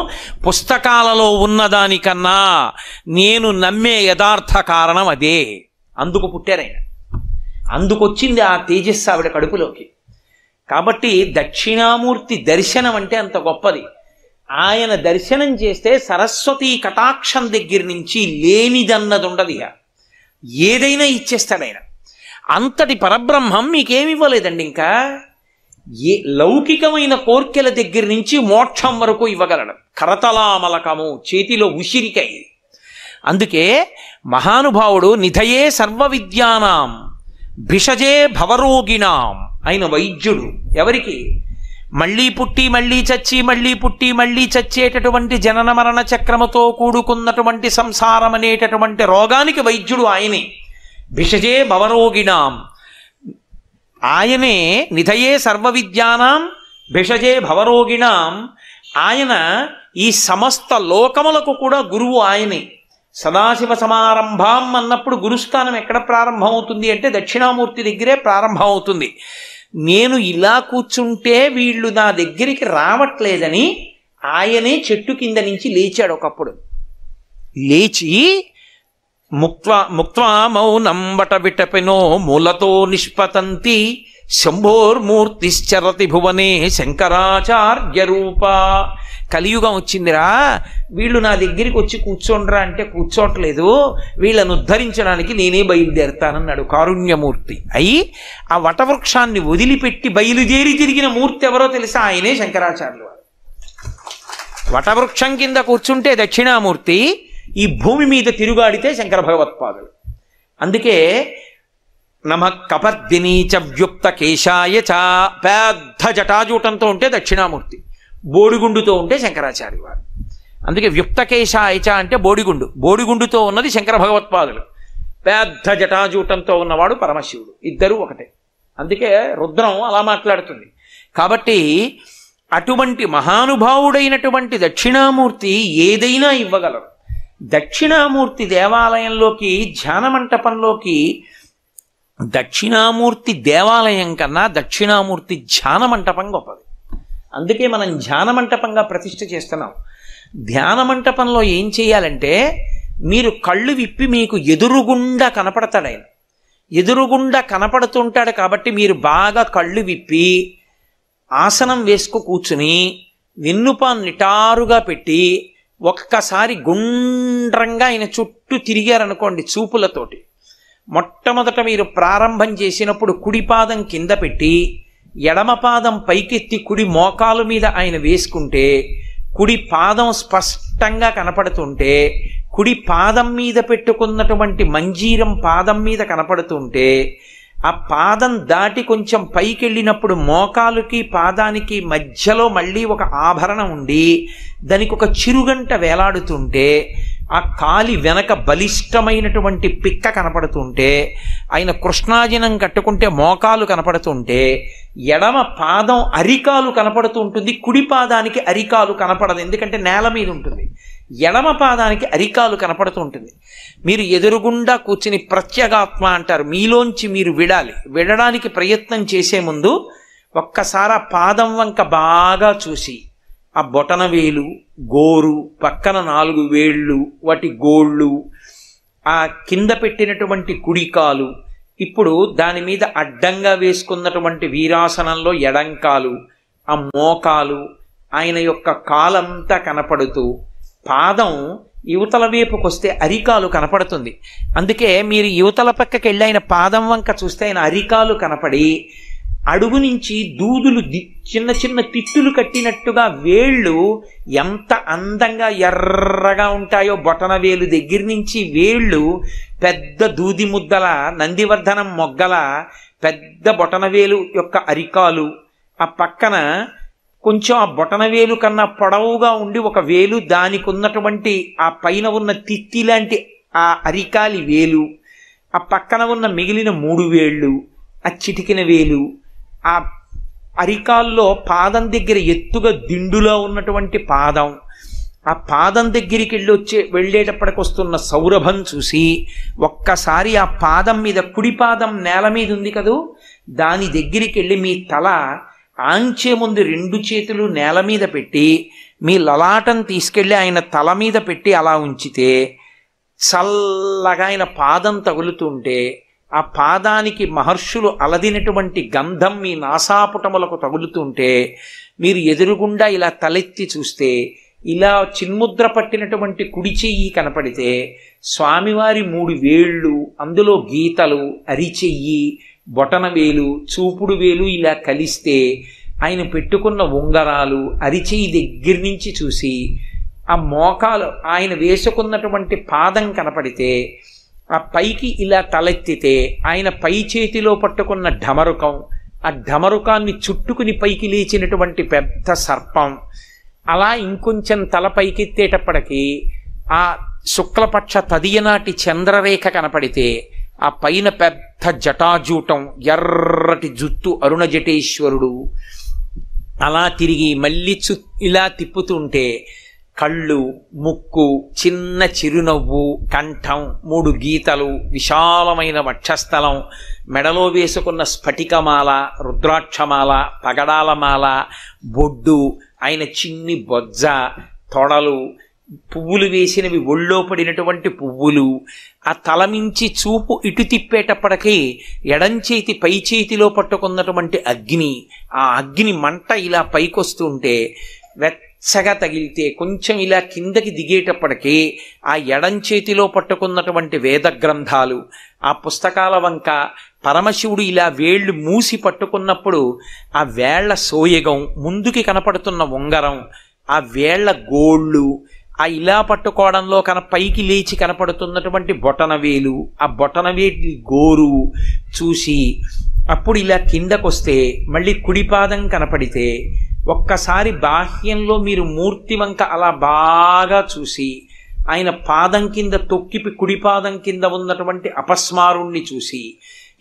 పుస్తకాలలో ఉన్నదానికన్నా నేను నమ్మే యథార్థ కారణం అదే. అందుకు పుట్టారాయన, అందుకొచ్చింది ఆ తేజస్సు ఆవిడ కడుపులోకి. కాబట్టి దక్షిణామూర్తి దర్శనం అంటే అంత గొప్పది. ఆయన దర్శనం చేస్తే సరస్వతీ కటాక్షం దగ్గర నుంచి లేనిదన్నది ఉండదు, ఏదైనా ఇచ్చేస్తాడు ఆయన. అంతటి పరబ్రహ్మం మీకేమివ్వలేదండి. ఇంకా ఏ లౌకికమైన కోర్కెల దగ్గర నుంచి మోక్షం వరకు ఇవ్వగలడు. కరతలామలకము, చేతిలో ఉసిరికై. అందుకే మహానుభావుడు నిధయే సర్వ విద్యానాం భిషజే భవరోగిణాం. ఆయన వైద్యుడు. ఎవరికి? మళ్ళీ పుట్టి మళ్ళీ చచ్చి మళ్ళీ పుట్టి మళ్ళీ చచ్చేటటువంటి జనన మరణ చక్రముతో కూడుకున్నటువంటి సంసారం అనేటటువంటి రోగానికి వైద్యుడు ఆయనే. భిషజే భవరోగిణాం. ఆయనే నిధయే సర్వ విద్యానాం భిషజే భవరోగిణాం. ఆయన ఈ సమస్త లోకములకు కూడా గురువు ఆయనే. సదాశివ సమారంభం అన్నప్పుడు గురుస్థానం ఎక్కడ ప్రారంభమవుతుంది అంటే దక్షిణామూర్తి దగ్గరే ప్రారంభమవుతుంది. నేను ఇలా కూర్చుంటే వీళ్ళు నా దగ్గరికి రావట్లేదని ఆయనే చెట్టు కింద నుంచి లేచాడు. ఒకప్పుడు లేచి ముక్త్వా మౌనం బట విటపెనో మూలతో నిష్పతంతి శంభోర్మూర్తిశ్చరతి భువనే శంకరాచార్య రూప. కలియుగం వచ్చిందిరా, వీళ్ళు నా దగ్గరికి వచ్చి కూర్చోండ్రా అంటే కూర్చోట్లేదు, వీళ్ళను ఉద్ధరించడానికి నేనే బయలుదేరుతానన్నాడు కారుణ్యమూర్తి అయి. ఆ వటవృక్షాన్ని వదిలిపెట్టి బయలుదేరి తిరిగిన మూర్తి ఎవరో తెలుసా? ఆయనే శంకరాచార్యులు వారు. వటవృక్షం కింద కూర్చుంటే దక్షిణామూర్తి, ఈ భూమి మీద తిరుగాడితే శంకర భగవత్పాదులు. అందుకే నమ కపర్దినీచ వ్యుక్త కేశాయ చ, పెద్ద జటాజూటంతో ఉంటే దక్షిణామూర్తి, బోడిగుండుతో ఉంటే శంకరాచార్య వారు. అందుకే వ్యుక్త కేశాయ చ అంటే బోడిగుండు, బోడిగుండుతో ఉన్నది శంకర భగవత్పాదులు, పెద్ద జటాజూటంతో ఉన్నవాడు పరమశివుడు, ఇద్దరూ ఒకటే. అందుకే రుద్రం అలా మాట్లాడుతుంది. కాబట్టి అటువంటి మహానుభావుడైనటువంటి దక్షిణామూర్తి ఏదైనా ఇవ్వగలరు. దక్షిణామూర్తి దేవాలయంలోకి, ధ్యాన మంటపంలోకి, దక్షిణామూర్తి దేవాలయం కన్నా దక్షిణామూర్తి ధ్యాన మంటపం గొప్పది. అందుకే మనం ధ్యాన మంటపంగా ప్రతిష్ఠ చేస్తున్నాం. ధ్యాన మంటపంలో ఏం చేయాలంటే, మీరు కళ్ళు విప్పి మీకు ఎదురుగుండా కనపడతాడు ఆయన. ఎదురుగుండా కనపడుతుంటాడు కాబట్టి మీరు బాగా కళ్ళు విప్పి ఆసనం వేసుకు కూర్చుని వెన్నుపాన్ని నిటారుగా పెట్టి ఒక్కసారి గుండ్రంగా ఆయన చుట్టూ తిరిగారనుకోండి చూపులతోటి. మొట్టమొదట మీరు ప్రారంభం చేసినప్పుడు కుడి పాదం కింద పెట్టి ఎడమ పాదం పైకెత్తి కుడి మోకాలు మీద ఆయన వేసుకుంటే, కుడి పాదం స్పష్టంగా కనపడుతుంటే, కుడి పాదం మీద పెట్టుకున్నటువంటి మంజీరం పాదం మీద కనపడుతుంటే, ఆ పాదం దాటి కొంచెం పైకి వెళ్ళినప్పుడు మోకాలుకి పాదానికి మధ్యలో మళ్ళీ ఒక ఆభరణం ఉండి దానికి ఒక చిరుగంట వేలాడుతుంటే, ఆ కాలి వెనక బలిష్టమైనటువంటి పిక్క కనపడుతుంటే, ఆయన కృష్ణాజినం కట్టుకుంటే మోకాలు కనపడుతుంటే, ఎడమ పాదం అరికాలు కనపడుతూ ఉంటుంది. కుడి పాదానికి అరికాలు కనపడదు, ఎందుకంటే నేల మీద ఉంటుంది. ఎడమ పాదానికి అరికాలు కనపడుతూ ఉంటుంది. మీరు ఎదురుగుండా కూర్చుని ప్రత్యేగాత్మ అంటారు, మీలోంచి మీరు విడడానికి ప్రయత్నం చేసే ముందు ఒక్కసారి ఆ పాదం వంక బాగా చూసి, ఆ బొటన వేలు, గోరు, పక్కన 4 వేళ్ళు, వాటి గోళ్ళు, ఆ కింద పెట్టినటువంటి కుడికాలు, ఇప్పుడు దాని మీద అడ్డంగా వేసుకున్నటువంటి వీరాసనంలో ఎడంకాలు, ఆ మోకాలు, ఆయన యొక్క కాలంతా కనపడుతూ, పాదం యువతల వైపుకి వస్తే అరికాలు కనపడుతుంది. అందుకే మీరు యువతల పక్కకి వెళ్ళి ఆయన పాదం వంక చూస్తే ఆయన అరికాలు కనపడి, అడుగు నుంచి దూదులు చిన్న చిన్న తిత్తులు కట్టినట్టుగా వేళ్ళు ఎంత అందంగా ఎర్రగా ఉంటాయో, బొటన వేలు దగ్గర నుంచి వేళ్ళు పెద్ద దూది ముద్దల, నందివర్ధనం మొగ్గల పెద్ద బొటన వేలు యొక్క అరికాలు, ఆ పక్కన కొంచెం ఆ బొటన వేలు కన్నా పొడవుగా ఉండి ఒక వేలు, దానికి ఉన్నటువంటి ఆ పైన ఉన్న తిత్తి లాంటి ఆ అరికాలి వేలు, ఆ పక్కన ఉన్న మిగిలిన 3 వేళ్ళు, ఆ చిటికిన వేలు, ఆ అరికాల్లో పాదం దగ్గర ఎత్తుగా దిండులో ఉన్నటువంటి పాదం, ఆ పాదం దగ్గరికి వెళ్ళేటప్పటికి వస్తున్న సౌరభం చూసి ఒక్కసారి ఆ పాదం మీద, కుడి పాదం నేల మీద ఉంది కదూ, దాని దగ్గరికి వెళ్ళి మీ తల ఆంచే ముందు 2 చేతులు నేల మీద పెట్టి మీ లలాటం తీసుకెళ్ళి ఆయన తల మీద పెట్టి అలా ఉంచితే, చల్లగా ఆయన పాదం తగులుతుంటే, ఆ పాదానికి మహర్షులు అలదినటువంటి గంధం మీ నాసాపుటములకు తగులుతుంటే, మీరు ఎదురుగుండా ఇలా తలెత్తి చూస్తే, ఇలా చిన్ముద్ర పట్టినటువంటి కుడి చెయ్యి కనపడితే, స్వామివారి 3 వేళ్ళు, అందులో గీతలు, అరిచెయ్యి, బొటన వేలు, చూపుడు వేలు ఇలా కలిస్తే, ఆయన పెట్టుకున్న ఉంగరాలు, అరిచెయ్యి దగ్గర నుంచి చూసి, ఆ మోకాలు, ఆయన వేసుకున్నటువంటి పాదం కనపడితే, ఆ పైకి ఇలా తలెత్తితే ఆయన పై చేతిలో పట్టుకున్న ఢమరుకం, ఆ ఢమరుకాన్ని చుట్టుకుని పైకి లేచినటువంటి పెద్ద సర్పం, అలా ఇంకొంచెం తల పైకెత్తేటప్పటికి ఆ శుక్లపక్ష తదియనాటి చంద్రరేఖ కనపడితే, ఆ పైన పెద్ద జటాజూటం, ఎర్రటి జుత్తు అరుణ జటేశ్వరుడు అలా తిరిగి మళ్ళీ ఇలా తిప్పుతుంటే, కళ్ళు, ముక్కు, చిన్న చిరునవ్వు, కంఠం, 3 గీతలు, విశాలమైన వక్షస్థలం, మెడలో వేసుకున్న స్ఫటికమాల, రుద్రాక్షమాల, పగడాలమాల, బొడ్డు, ఆయన చిన్ని బొజ్జ, తొడలు, పువ్వులు వేసినవి ఒళ్ళో పడినటువంటి పువ్వులు, ఆ తలమించి చూపు ఇటు తిప్పేటప్పటికీ ఎడంచేతి పై చేతిలో పట్టుకున్నటువంటి అగ్ని, ఆ అగ్ని మంట ఇలా పైకొస్తుంటే వెచ్చగా తగిలితే కొంచెం ఇలా కిందకి దిగేటప్పటికీ ఆ ఎడంచేతిలో పట్టుకున్నటువంటి వేద గ్రంథాలు, ఆ పుస్తకాల వంక పరమశివుడు ఇలా వేళ్ళు మూసి పట్టుకున్నప్పుడు ఆ వేళ్ల సోయగం, ముందుకి కనపడుతున్న ఉంగరం, ఆ వేళ్ల గోళ్ళు, ఆ ఇలా పట్టుకోవడంలో పైకి లేచి కనపడుతున్నటువంటి బొటనవేలు, ఆ బొటనవేటి గోరు చూసి అప్పుడు ఇలా కిందకొస్తే మళ్ళీ కుడిపాదం కనపడితే ఒక్కసారి బాహ్యంలో మీరు మూర్తి వంక అలా బాగా చూసి ఆయన పాదం కింద తొక్కిపి కుడిపాదం కింద ఉన్నటువంటి అపస్మారుణ్ణి చూసి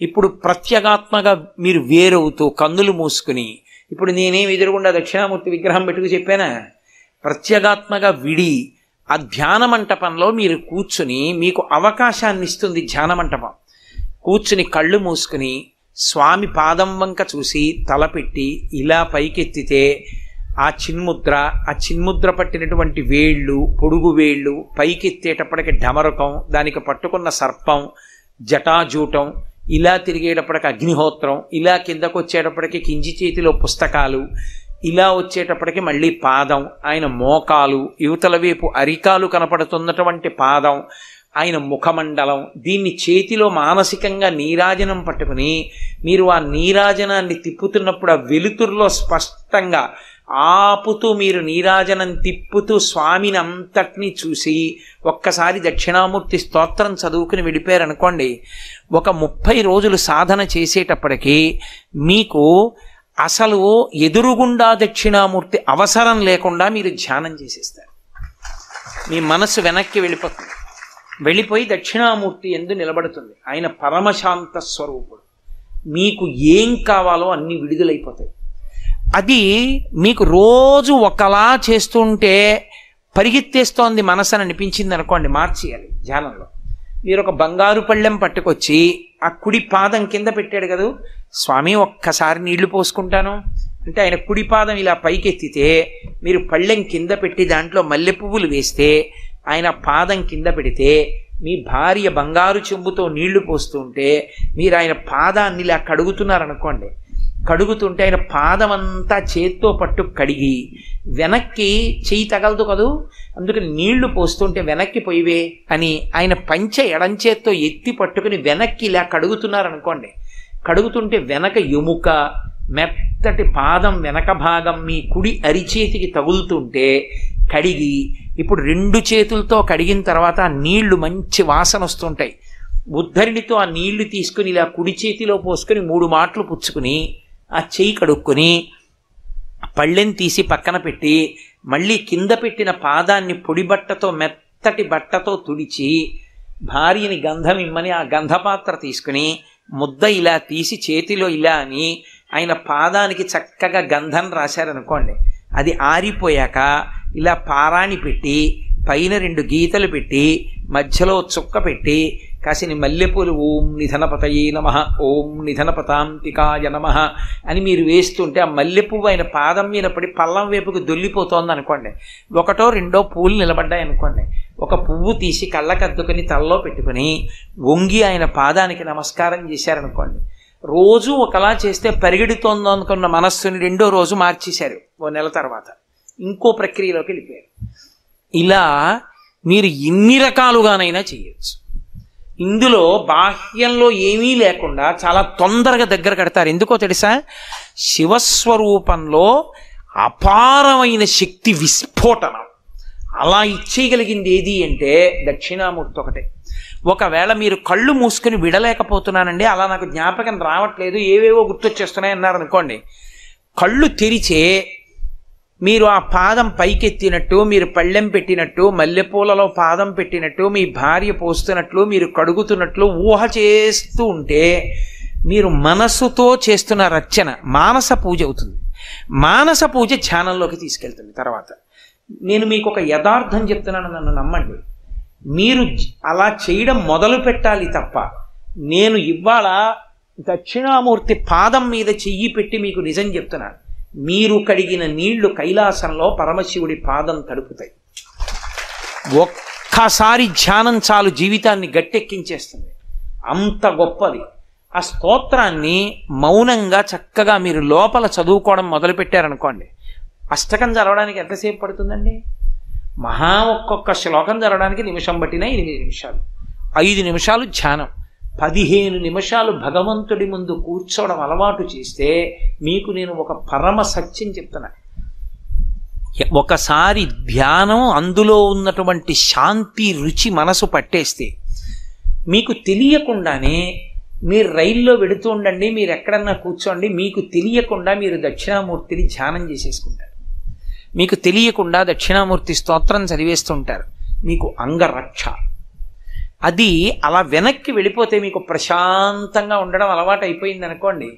ఇప్పుడు ప్రత్యేగాత్మగా మీరు వేరవుతూ కన్నులు మూసుకుని, ఇప్పుడు నేనేం ఎదురుగుండా దక్షిణామూర్తి విగ్రహం పెట్టుకు చెప్పానా, ప్రత్యేగాత్మగా విడి ఆ ధ్యాన మంటపంలో మీరు కూర్చుని, మీకు అవకాశాన్ని ఇస్తుంది ధ్యాన మంటపం. కూర్చుని కళ్ళు మూసుకుని స్వామి పాదం వంక చూసి తలపెట్టి ఇలా పైకెత్తితే ఆ చిన్ముద్ర పట్టినటువంటి వేళ్ళు, పొడుగు వేళ్ళు పైకెత్తేటప్పటికి ఢమరకం, దానికి పట్టుకున్న సర్పం, జటాజూటం, ఇలా తిరిగేటప్పటికి అగ్నిహోత్రం, ఇలా కిందకు వచ్చేటప్పటికి కింది చేతిలో పుస్తకాలు, ఇలా వచ్చేటప్పటికి మళ్ళీ పాదం, ఆయన మోకాలు, యువతల వైపు అరికాలు కనపడుతున్నటువంటి పాదం, ఆయన ముఖమండలం, దీన్ని చేతిలో మానసికంగా నీరాజనం పట్టుకుని మీరు ఆ నీరాజనాన్ని తిప్పుతున్నప్పుడు ఆ వెలుతురులో స్పష్టంగా ఆపుతూ మీరు నీరాజనం తిప్పుతూ స్వామిని అంతటినీ చూసి ఒక్కసారి దక్షిణామూర్తి స్తోత్రం చదువుకుని వెళ్ళిపోయారనుకోండి, ఒక 30 రోజులు సాధన చేసేటప్పటికీ మీకు అసలు ఎదురుగుండా దక్షిణామూర్తి అవసరం లేకుండా మీరు ధ్యానం చేసేస్తారు. మీ మనస్సు వెనక్కి వెళ్ళిపోయి దక్షిణామూర్తి యందు నిలబడుతుంది. ఆయన పరమశాంత స్వరూపుడు. మీకు ఏం కావాలో అన్ని విడుదలైపోతాయి. అది మీకు రోజు ఒకలా చేస్తుంటే పరిగెత్తేస్తోంది మనసు అని అనిపించింది అనుకోండి, మార్చేయాలి. ధ్యానంలో మీరు ఒక బంగారు పళ్ళెం పట్టుకొచ్చి ఆ కుడి పాదం కింద పెట్టాడు కదా, స్వామి ఒక్కసారి నీళ్లు పోసుకుంటాను అంటే ఆయన కుడి పాదం ఇలా పైకెత్తితే మీరు పళ్ళెం కింద పెట్టి దాంట్లో మల్లె పువ్వులు వేస్తే ఆయన పాదం కింద పెడితే మీ భార్య బంగారు చెంబుతో నీళ్లు పోస్తుంటే మీరు ఆయన పాదాన్ని ఇలా కడుగుతున్నారనుకోండి, కడుగుతుంటే ఆయన పాదం అంతా చేత్తో పట్టు కడిగి వెనక్కి చెయ్యి తగలదు కదూ, అందుకని నీళ్లు పోస్తుంటే వెనక్కి పోయివే అని ఆయన పంచె ఎడంచేత్తో ఎత్తి పట్టుకుని వెనక్కి ఇలా కడుగుతున్నారనుకోండి, కడుగుతుంటే వెనక ఎముక మెత్తటి పాదం వెనక భాగం మీ కుడి అరిచేతికి తగులుతుంటే కడిగి ఇప్పుడు 2 చేతులతో కడిగిన తర్వాత ఆ నీళ్లు మంచి వాసన వస్తుంటాయి. ఉద్ధరిణితో ఆ నీళ్లు తీసుకుని ఇలా కుడి చేతిలో పోసుకొని 3 మాటలు పుచ్చుకుని ఆ చెయ్యి కడుక్కొని పళ్ళెం తీసి పక్కన పెట్టి మళ్ళీ కింద పెట్టిన పాదాన్ని పొడి బట్టతో మెత్తటి బట్టతో తుడిచి భార్యని గంధం ఇమ్మని ఆ గంధపాత్ర తీసుకుని ముద్ద ఇలా తీసి చేతిలో ఇలా అని ఆయన పాదానికి చక్కగా గంధం రాశారనుకోండి, అది ఆరిపోయాక ఇలా పారాణి పెట్టి పైన 2 గీతలు పెట్టి మధ్యలో చుక్క పెట్టి కాసిని మల్లెపూలు ఓం నిధనపతయే నమః ఓం నిధనపతాంతికాయ నమః అని మీరు వేస్తుంటే ఆ మల్లెపువ్వు ఆయన పాదం మీద పడి పల్లం వైపుకు దొల్లిపోతోంది అనుకోండి, 1 2 పూలు నిలబడ్డాయి అనుకోండి, ఒక పువ్వు తీసి కళ్ళకద్దుకొని తలలో పెట్టుకుని వంగి ఆయన పాదానికి నమస్కారం చేశారనుకోండి, రోజు ఒకలా చేస్తే పరిగెడుతోందో అనుకున్న మనస్సుని 2వ రోజు మార్చేశారు. 1 నెల తర్వాత ఇంకో ప్రక్రియలోకి వెళ్ళిపోయారు. ఇలా మీరు ఎన్ని రకాలుగానైనా చేయొచ్చు. ఇందులో బాహ్యంలో ఏమీ లేకుండా చాలా తొందరగా దగ్గర కడతారు. ఎందుకో తెలుసా, శివస్వరూపంలో అపారమైన శక్తి విస్ఫోటనం అలా ఇచ్చేయగలిగింది ఏది అంటే దక్షిణామూర్తి ఒకటే. ఒకవేళ మీరు కళ్ళు మూసుకుని విడలేకపోతున్నానండి, అలా నాకు జ్ఞాపకం రావట్లేదు, ఏవేవో గుర్తొచ్చేస్తున్నాయి అన్నారనుకోండి, కళ్ళు తెరిచే మీరు ఆ పాదం పైకెత్తినట్టు, మీరు పళ్ళెం పెట్టినట్టు, మల్లెపూలలో పాదం పెట్టినట్టు, మీ భార్య పోస్తున్నట్లు, మీరు కడుగుతున్నట్లు ఊహ చేస్తూ ఉంటే మీరు మనస్సుతో చేస్తున్న రచన మానస పూజ అవుతుంది. మానస పూజ ధ్యానంలోకి తీసుకెళ్తుంది. తర్వాత నేను మీకు ఒక యథార్థం చెప్తున్నాను, నన్ను నమ్మండి. మీరు అలా చేయడం మొదలు పెట్టాలి తప్ప, నేను ఇవాళ దక్షిణామూర్తి పాదం మీద చెయ్యి పెట్టి మీకు నిజం చెప్తున్నాను, మీరు కడిగిన నీళ్లు కైలాసంలో పరమశివుడి పాదం తడుపుతాయి. ఒక్కసారి ధ్యానం చాలు జీవితాన్ని గట్టెక్కించేస్తుంది. అంత గొప్పది. ఆ స్తోత్రాన్ని మౌనంగా చక్కగా మీరు లోపల చదువుకోవడం మొదలుపెట్టారనుకోండి, అష్టకం చదవడానికి ఎంతసేపు పడుతుందండి? ఒక్కొక్క శ్లోకం చదవడానికి నిమిషం పట్టినా 8 నిమిషాలు, 5 నిమిషాలు ధ్యానం, 15 నిమిషాలు భగవంతుడి ముందు కూర్చోవడం అలవాటు చేస్తే మీకు నేను ఒక పరమ సత్యం చెప్తున్నా. ఒకసారి ధ్యానం, అందులో ఉన్నటువంటి శాంతి రుచి మనసు పట్టేస్తే మీకు తెలియకుండానే మీరు రైల్లో వెడుతూ ఉండండి, మీరు ఎక్కడన్నా కూర్చోండి, మీకు తెలియకుండా మీరు దక్షిణామూర్తిని ధ్యానం చేసేసుకుంటారు. మీకు తెలియకుండా దక్షిణామూర్తి స్తోత్రం చదివేస్తుంటారు. మీకు అంగరక్ష. అది అలా వెనక్కి వెళ్ళిపోతే మీకు ప్రశాంతంగా ఉండడం అలవాటు అయిపోయింది అనుకోండి.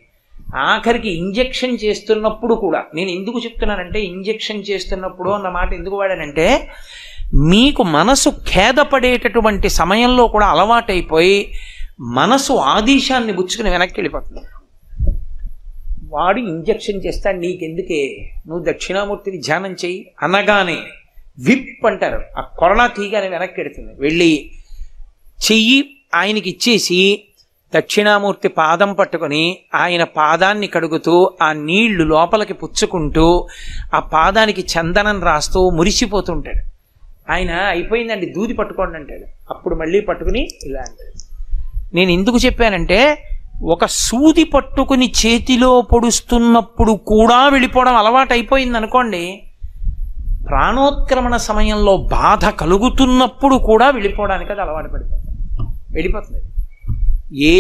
ఆఖరికి ఇంజెక్షన్ చేస్తున్నప్పుడు కూడా, నేను ఎందుకు చెప్తున్నానంటే ఇంజెక్షన్ చేస్తున్నప్పుడు అన్న మాట ఎందుకు వాడానంటే, మీకు మనసు ఖేదపడేటటువంటి సమయంలో కూడా అలవాటైపోయి మనసు ఆదేశాన్ని పుచ్చుకుని వెనక్కి వెళ్ళిపోతుంది. వాడు ఇంజెక్షన్ చేస్తాడు, నీకెందుకే, నువ్వు దక్షిణామూర్తిని ధ్యానం చెయ్యి అనగానే విప్ అంటారు, ఆ కొరడా తీగానే వెనక్కి వెడుతుంది. వెళ్ళి చెయ్యి ఆయనకి ఇచ్చేసి దక్షిణామూర్తి పాదం పట్టుకొని ఆయన పాదాన్ని కడుగుతూ ఆ నీళ్లు లోపలికి పుచ్చుకుంటూ ఆ పాదానికి చందనం రాస్తూ మురిసిపోతుంటాడు. ఆయన అయిపోయిందండి దూది పట్టుకోండి అంటాడు. అప్పుడు మళ్ళీ పట్టుకుని ఇలా అంటాడు. నేను ఎందుకు చెప్పానంటే, ఒక సూది పట్టుకుని చేతిలో పొడుస్తున్నప్పుడు కూడా వెళ్ళిపోవడం అలవాటు అయిపోయింది అనుకోండి, ప్రాణోత్క్రమణ సమయంలో బాధ కలుగుతున్నప్పుడు కూడా వెళ్ళిపోవడానికి అది అలవాటు వెళ్ళిపోతుంది. ఏ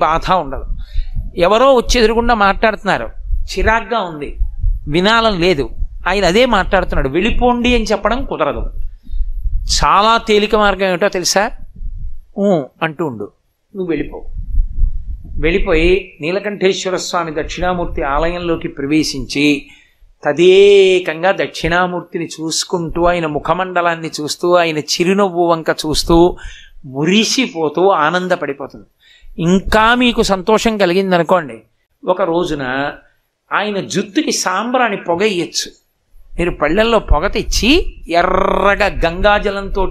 బాధ ఉండదు. ఎవరో వచ్చి ఎదురుగుండా మాట్లాడుతున్నారు, చిరాగ్గా ఉంది, వినాలని లేదు, ఆయన అదే మాట్లాడుతున్నాడు, వెళ్ళిపోండి అని చెప్పడం కుదరదు. చాలా తేలిక మార్గం ఏమిటో తెలుసా? అంటూ ఉండు, నువ్వు వెళ్ళిపోయి నీలకంఠేశ్వర స్వామి దక్షిణామూర్తి ఆలయంలోకి ప్రవేశించి తదేకంగా దక్షిణామూర్తిని చూసుకుంటూ, ఆయన ముఖమండలాన్ని చూస్తూ, ఆయన చిరునవ్వు వంక చూస్తూ మురిసిపోతూ ఆనందపడిపోతుంది. ఇంకా మీకు సంతోషం కలిగిందనుకోండి, ఒక రోజున ఆయన జుత్తుకి సాంబ్రాణి పొగ ఇయ్యచ్చు. మీరు పళ్ళెల్లో పొగ తెచ్చి ఎర్రగా గంగాజలంతో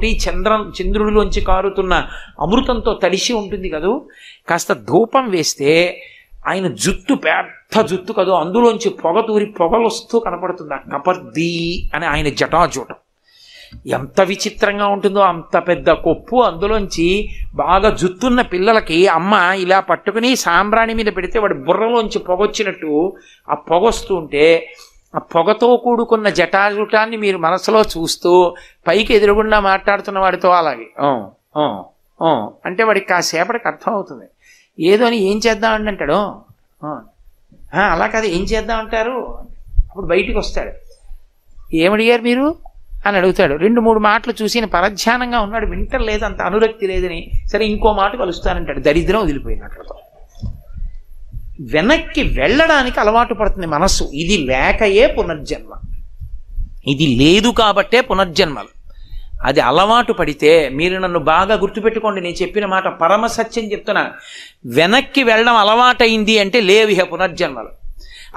చంద్రుడిలోంచి కారుతున్న అమృతంతో తడిసి ఉంటుంది కదూ, కాస్త ధూపం వేస్తే ఆయన జుట్టు పెద్ద జుట్టు కదూ, అందులోంచి పొగ తూరి పొగలు వస్తూ కనపడుతుంది. ఆ కపర్దీ అని ఆయన జటాజూటం ఎంత విచిత్రంగా ఉంటుందో. అంత పెద్ద కొప్పు, అందులోంచి బాగా జుత్తున్న పిల్లలకి అమ్మ ఇలా పట్టుకుని సాంబ్రాణి మీద పెడితే వాడి బుర్రలోంచి పొగొచ్చినట్టు ఆ పొగొస్తూ ఉంటే, ఆ పొగతో కూడుకున్న జటాజుటాన్ని మీరు మనసులో చూస్తూ పైకి ఎదురుగుండా మాట్లాడుతున్న వాడితో అలాగే అంటే వాడికి కాసేపటికి అర్థం అవుతుంది. ఏదో అని ఏం చేద్దామని అంటాడు, అలా కాదు ఏం చేద్దామంటారు. అప్పుడు బయటికి వస్తాడు, ఏమడిగారు మీరు అని అడుగుతాడు. 2-3 మాటలు చూసి పరధ్యానంగా ఉన్నాడు, వింటలేదు, అంత అనురక్తి లేదని, సరే ఇంకో మాట కలుస్తానంటాడు. దరిద్రం వదిలిపోయింది అక్కడతో. వెనక్కి వెళ్ళడానికి అలవాటు పడుతుంది మనస్సు. ఇది లేకయే పునర్జన్మ, ఇది లేదు కాబట్టే పునర్జన్మలు. అది అలవాటు పడితే, మీరు నన్ను బాగా గుర్తుపెట్టుకోండి, నేను చెప్పిన మాట పరమ సత్యం చెప్తున్నా. వెనక్కి వెళ్ళడం అలవాటైంది అంటే లేవిహ పునర్జన్మలు.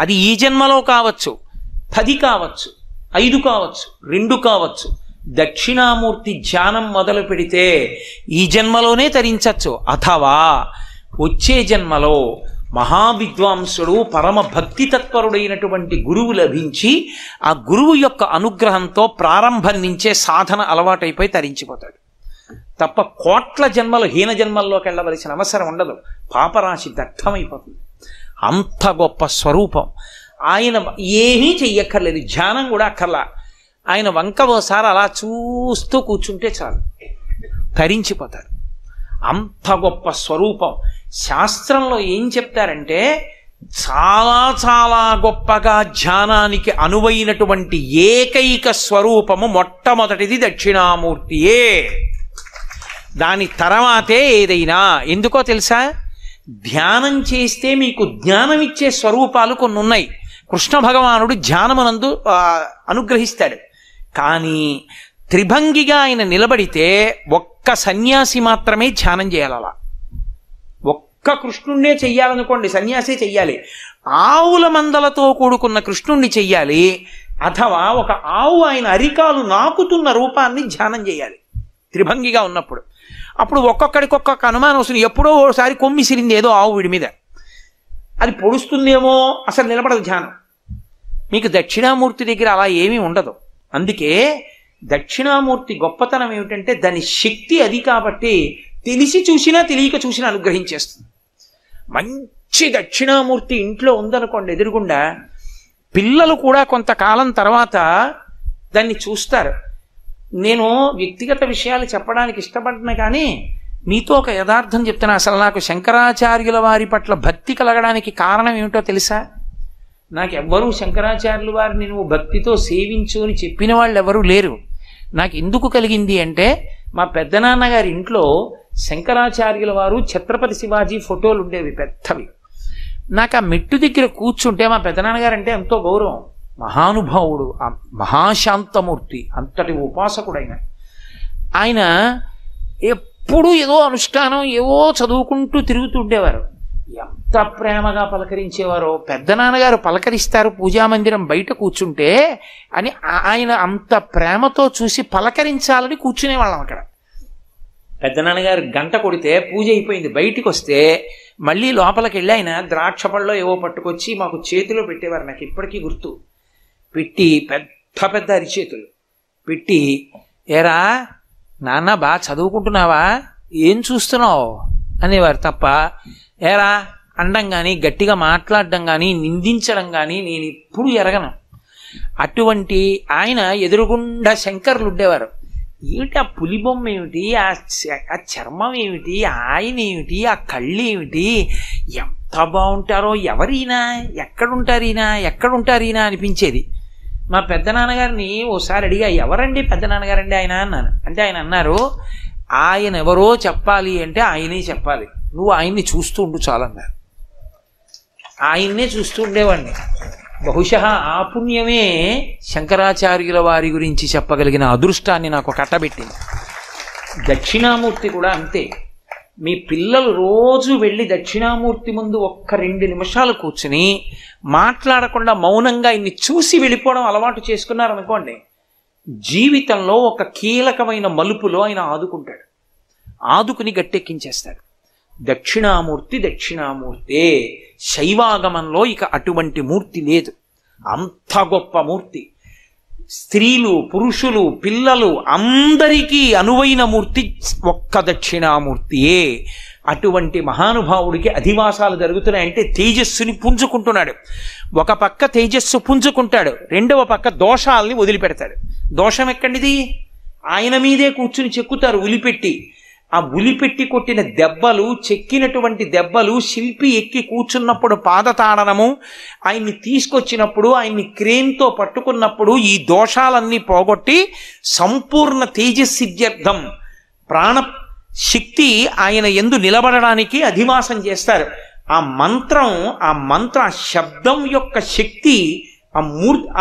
అది ఈ జన్మలో కావచ్చు, 10 కావచ్చు, 5 కావచ్చు, 2 కావచ్చు. దక్షిణామూర్తి ధ్యానం మొదలు పెడితే ఈ జన్మలోనే తరించచ్చు, అథవా వచ్చే జన్మలో మహావిద్వాంసుడు పరమ భక్తి తత్పరుడైనటువంటి గురువు లభించి ఆ గురువు యొక్క అనుగ్రహంతో ప్రారంభం నుంచే సాధన అలవాటైపోయి తరించిపోతాడు. తప్ప కోట్ల జన్మలు హీన జన్మల్లోకి వెళ్ళవలసిన అవసరం ఉండదు. పాపరాశి దగ్ధమైపోతుంది. అంత గొప్ప స్వరూపం. ఆయన ఏమీ చెయ్యక్కర్లేదు, ధ్యానం కూడా అక్కర్లా. ఆయన వంక ఓసారి అలా చూస్తూ కూర్చుంటే చాలు, తరించిపోతారు. అంత గొప్ప స్వరూపం. శాస్త్రంలో ఏం చెప్తారంటే, చాలా చాలా గొప్పగా ధ్యానానికి అనువైనటువంటి ఏకైక స్వరూపము మొట్టమొదటిది దక్షిణామూర్తియే. దాని తర్వాతే ఏదైనా. ఎందుకో తెలుసా? ధ్యానం చేస్తే మీకు జ్ఞానం ఇచ్చే స్వరూపాలు కొన్ని ఉన్నాయి. కృష్ణ భగవానుడు ధ్యానమునందు అనుగ్రహిస్తాడు. కానీ త్రిభంగిగా ఆయన నిలబడితే ఒక్క సన్యాసి మాత్రమే ధ్యానం చేయాలి. అలా ఒక్క కృష్ణుణ్ణే చెయ్యాలనుకోండి, సన్యాసే చెయ్యాలి. ఆవుల మందలతో కూడుకున్న కృష్ణుణ్ణి చెయ్యాలి, అథవా ఒక ఆవు ఆయన అరికాలు నాకుతున్న రూపాన్ని ధ్యానం చేయాలి. త్రిభంగిగా ఉన్నప్పుడు. అప్పుడు ఒక్కొక్కడికి ఒక్కొక్క అనుమానం వస్తుంది. ఎప్పుడో ఓసారి కొమ్మి సిరింది ఏదో ఆవు వీడి మీద, అది పొడుస్తుందేమో, అసలు నిలబడదు ధ్యానం. మీకు దక్షిణామూర్తి దగ్గర అలా ఏమీ ఉండదు. అందుకే దక్షిణామూర్తి గొప్పతనం ఏమిటంటే దాని శక్తి అది కాబట్టి తెలిసి చూసినా తెలియక చూసినా అనుగ్రహించేస్తుంది. మంచి దక్షిణామూర్తి ఇంట్లో ఉందనుకోండి ఎదురుగుండా, పిల్లలు కూడా కొంతకాలం తర్వాత దాన్ని చూస్తారు. నేను వ్యక్తిగత విషయాలు చెప్పడానికి ఇష్టపడిన కానీ మీతో ఒక యథార్థం చెప్తున్నా. అసలు నాకు శంకరాచార్యుల వారి పట్ల భక్తి కలగడానికి కారణం ఏమిటో తెలుసా? నాకు ఎవ్వరూ శంకరాచార్యుల వారిని నువ్వు భక్తితో సేవించు అని చెప్పిన వాళ్ళు ఎవరూ లేరు. నాకు ఎందుకు కలిగింది అంటే, మా పెద్దనాన్నగారి ఇంట్లో శంకరాచార్యుల వారు ఛత్రపతి శివాజీ ఫోటోలు ఉండేవి పెద్దవి. నాకు ఆ మెట్టు దగ్గర కూర్చుంటే మా పెద్దనాన్నగారు అంటే ఎంతో గౌరవం. మహానుభావుడు, ఆ మహాశాంతమూర్తి, అంతటి ఉపాసకుడైన ఆయన ఎప్పుడూ ఏదో అనుష్ఠానం ఏవో చదువుకుంటూ తిరుగుతుండేవారు. ఎంత ప్రేమగా పలకరించేవారో. పెద్దనాన్నగారు పలకరిస్తారు పూజామందిరం బయట కూర్చుంటే అని ఆయన అంత ప్రేమతో చూసి పలకరించాలని కూర్చునేవాళ్ళం అక్కడ. పెద్దనాన్నగారు గంట కొడితే పూజ అయిపోయింది, బయటికి వస్తే మళ్ళీ లోపలికి వెళ్ళి ఆయన ద్రాక్ష పళ్ళలో ఏవో పట్టుకొచ్చి మాకు చేతిలో పెట్టేవారు. నాకు ఇప్పటికీ గుర్తు. పెట్టి పెద్ద పెద్ద అరిచేతులు పెట్టి, ఏరా నాన్న బాగా చదువుకుంటున్నావా, ఏం చూస్తున్నావు అనేవారు తప్ప ఏరా అనడం కానీ గట్టిగా మాట్లాడడం కానీ నిందించడం కానీ నేను ఎప్పుడు ఎరగను. అటువంటి ఆయన ఎదురుగుండా శంకర్లు ఉండేవారు. ఏమిటి ఆ పులిబొమ్మ ఏమిటి, ఆ చర్మం ఏమిటి, ఆయన ఏమిటి, ఆ కళ్ళు ఏమిటి, ఎంత బాగుంటారో, ఎవరైనా ఎక్కడుంటారీనా అనిపించేది. మా పెద్దనాన్నగారిని ఓసారి అడిగా, ఎవరండి పెద్దనాన్నగారండి ఆయన అన్నాను. అంటే ఆయన అన్నారు, ఆయన ఎవరో చెప్పాలి అంటే ఆయనే చెప్పాలి, నువ్వు ఆయన్ని చూస్తూ ఉండు చాలన్నారు. ఆయన్నే చూస్తూ ఉండేవాడిని. బహుశా ఆ పుణ్యమే శంకరాచార్యుల వారి గురించి చెప్పగలిగిన అదృష్టాన్ని నాకు కట్టబెట్టింది. దక్షిణామూర్తి కూడా అంతే. మీ పిల్లలు రోజు వెళ్ళి దక్షిణామూర్తి ముందు ఒక్క 2 నిమిషాలు కూర్చుని మాట్లాడకుండా మౌనంగా ఇన్ని చూసి వెళ్ళిపోవడం అలవాటు చేసుకున్నారనుకోండి, జీవితంలో ఒక కీలకమైన మలుపులో ఆయన ఆదుకుంటాడు, ఆదుకుని గట్టెక్కించేస్తాడు. దక్షిణామూర్తే. శైవాగమంలో ఇక అటువంటి మూర్తి లేదు. అంత గొప్ప మూర్తి. స్త్రీలు, పురుషులు, పిల్లలు అందరికీ అనువైన మూర్తి ఒక్క దక్షిణామూర్తియే. అటువంటి మహానుభావుడికి అధివాసాలు జరుగుతున్నాయంటే తేజస్సుని పుంజుకుంటున్నాడు. ఒక పక్క తేజస్సు పుంజుకుంటాడు, రెండవ పక్క దోషాలని వదిలిపెడతాడు. దోషం ఎక్కడిది? ఆయన మీదే కూర్చుని చెక్కుతారు ఉలిపెట్టి. ఆ ఉలిపెట్టి కొట్టిన దెబ్బలు, చెక్కినటువంటి దెబ్బలు, శిల్పి ఎక్కి కూర్చున్నప్పుడు పాదతాడనము, ఆయన్ని తీసుకొచ్చినప్పుడు, ఆయన్ని క్రేన్తో పట్టుకున్నప్పుడు ఈ దోషాలన్నీ పోగొట్టి సంపూర్ణ తేజస్సిద్ధ్యర్థం ప్రాణ శక్తి ఆయన యందు నిలబడడానికి అధివాసం చేస్తారు. ఆ మంత్ర శబ్దం యొక్క శక్తి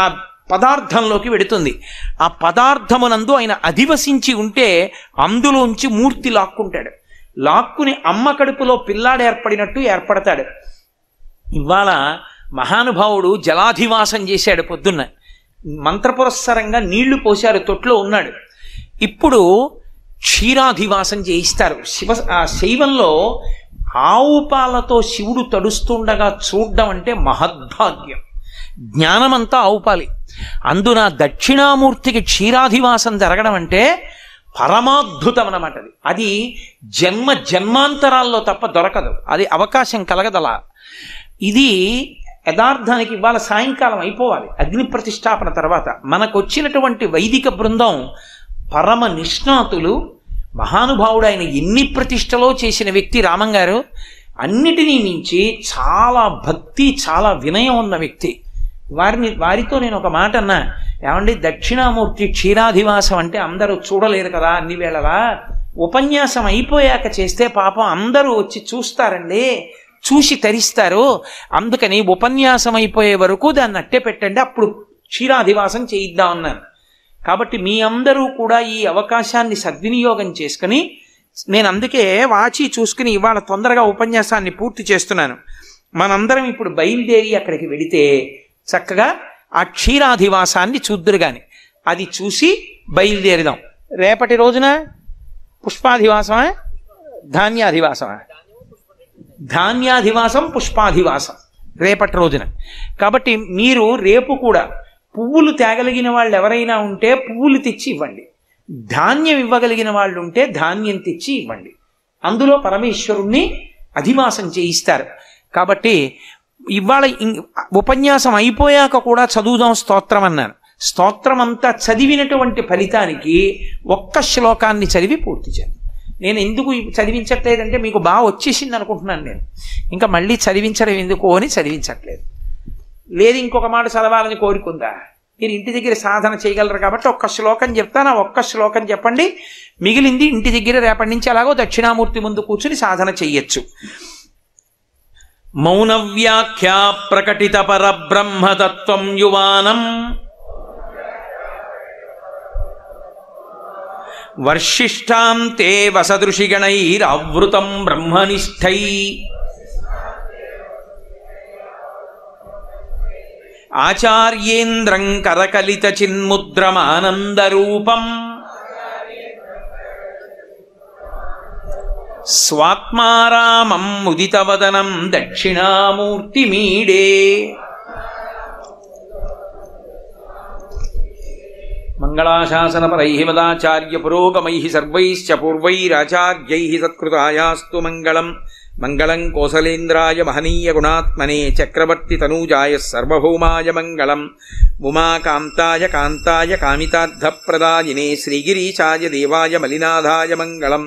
ఆ పదార్థంలోకి వెడుతుంది. ఆ పదార్థమునందు ఆయన అధివసించి ఉంటే అందులోంచి మూర్తి లాక్కుంటాడు. లాక్కుని అమ్మ కడుపులో పిల్లాడు ఏర్పడినట్టు ఏర్పడతాడు. ఇవాళ మహానుభావుడు జలాధివాసం చేశాడు. పొద్దున్న మంత్రపురస్సరంగా నీళ్లు పోశారు, తొట్లో ఉన్నాడు. ఇప్పుడు క్షీరాధివాసం చేయిస్తారు. శైవంలో ఆవు పాలతో శివుడు తడుస్తుండగా చూడడం అంటే మహద్భాగ్యం. జ్ఞానమంతా ఆవుపాలి. అందున దక్షిణామూర్తికి క్షీరాధివాసం జరగడం అంటే పరమాద్భుతం అన్నమాట. అది జన్మాంతరాల్లో తప్ప దొరకదు, అది అవకాశం కలగదలా. ఇది యథార్థానికి ఇవాళ సాయంకాలం అయిపోవాలి అగ్ని ప్రతిష్టాపన తర్వాత. మనకొచ్చినటువంటి వైదిక బృందం పరమ నిష్ణాతులు, మహానుభావుడు. ఆయన ఎన్ని ప్రతిష్టలో చేసిన వ్యక్తి రామంగారు. అన్నిటినీ మించి చాలా భక్తి, చాలా వినయం ఉన్న వ్యక్తి. వారితో నేను ఒక మాట అన్నా, ఏమండి దక్షిణామూర్తి క్షీరాధివాసం అంటే అందరూ చూడలేరు కదా అన్ని వేళలా, ఉపన్యాసం అయిపోయాక చేస్తే పాపం అందరూ వచ్చి చూస్తారండి, చూసి తరిస్తారు, అందుకని ఉపన్యాసం అయిపోయే వరకు దాన్ని అట్టే పెట్టండి, అప్పుడు క్షీరాధివాసం చేయిద్దామన్నాను. కాబట్టి మీ అందరూ కూడా ఈ అవకాశాన్ని సద్వినియోగం చేసుకుని, నేను అందుకే వాచి చూసుకుని ఇవాళ తొందరగా ఉపన్యాసాన్ని పూర్తి చేస్తున్నాను. మనందరం ఇప్పుడు బయలుదేరి అక్కడికి వెడితే చక్కగా ఆ క్షీరాధివాసాన్ని చూద్దురు గాని, అది చూసి బయలుదేరిదాం. రేపటి రోజున పుష్పాధివాసమా ధాన్యాధివాసమా? ధాన్యాధివాసం పుష్పాధివాసం రేపటి రోజున. కాబట్టి మీరు రేపు కూడా పువ్వులు తేగలిగిన వాళ్ళు ఎవరైనా ఉంటే పువ్వులు తెచ్చి ఇవ్వండి, ధాన్యం ఇవ్వగలిగిన వాళ్ళు ఉంటే ధాన్యం తెచ్చి ఇవ్వండి. అందులో పరమేశ్వరుణ్ణి అధివాసం చేయిస్తారు. కాబట్టి ఇవాళ ఉపన్యాసం అయిపోయాక కూడా చదువుదాం స్తోత్రం అన్నాను. స్తోత్రం అంతా చదివినటువంటి ఫలితానికి ఒక్క శ్లోకాన్ని చదివి పూర్తి చేయాలి. నేను ఎందుకు చదివించట్లేదంటే మీకు బాగా వచ్చేసింది అనుకుంటున్నాను నేను, ఇంకా మళ్ళీ చదివించడం ఎందుకు అని చదివించట్లేదు. లేదు ఇంకొక మాట చదవాలని కోరుకుందా? మీరు ఇంటి దగ్గర సాధన చేయగలరు కాబట్టి ఒక్క శ్లోకం చెప్తాను, ఆ ఒక్క శ్లోకం చెప్పండి, మిగిలింది ఇంటి దగ్గర రేపటి నుంచి అలాగో దక్షిణామూర్తి ముందు కూర్చుని సాధన చెయ్యొచ్చు. మౌన వ్యాఖ్యా ప్రకటిత పరబ్రహ్మతత్వం యువానం వర్షిష్టాం తే వసదృషిగణైరావృతం బ్రహ్మనిష్టై ఆచార్యేంద్రం కరకలిత చిన్ముద్రమానందరూపం స్వాత్మారామం ముదితవదనం దక్షిణామూర్తిమీడే. మంగళాశాసనపరైః మదాచార్య పురోగమైః సర్వైశ్చ పూర్వైరాచార్యైః సత్కృతాయాస్తు మంగళం. మంగళం కోసలేంద్రాయ మహనీయ గుణాత్మనే చక్రవర్తి తనూజాయ సర్వభౌమాయ మంగళం. ఉమాకాంతాయ కాంతాయ కామితార్థప్రదాయినే శ్రీగిరీశాయ దేవాయ మలినాథాయ మంగళం.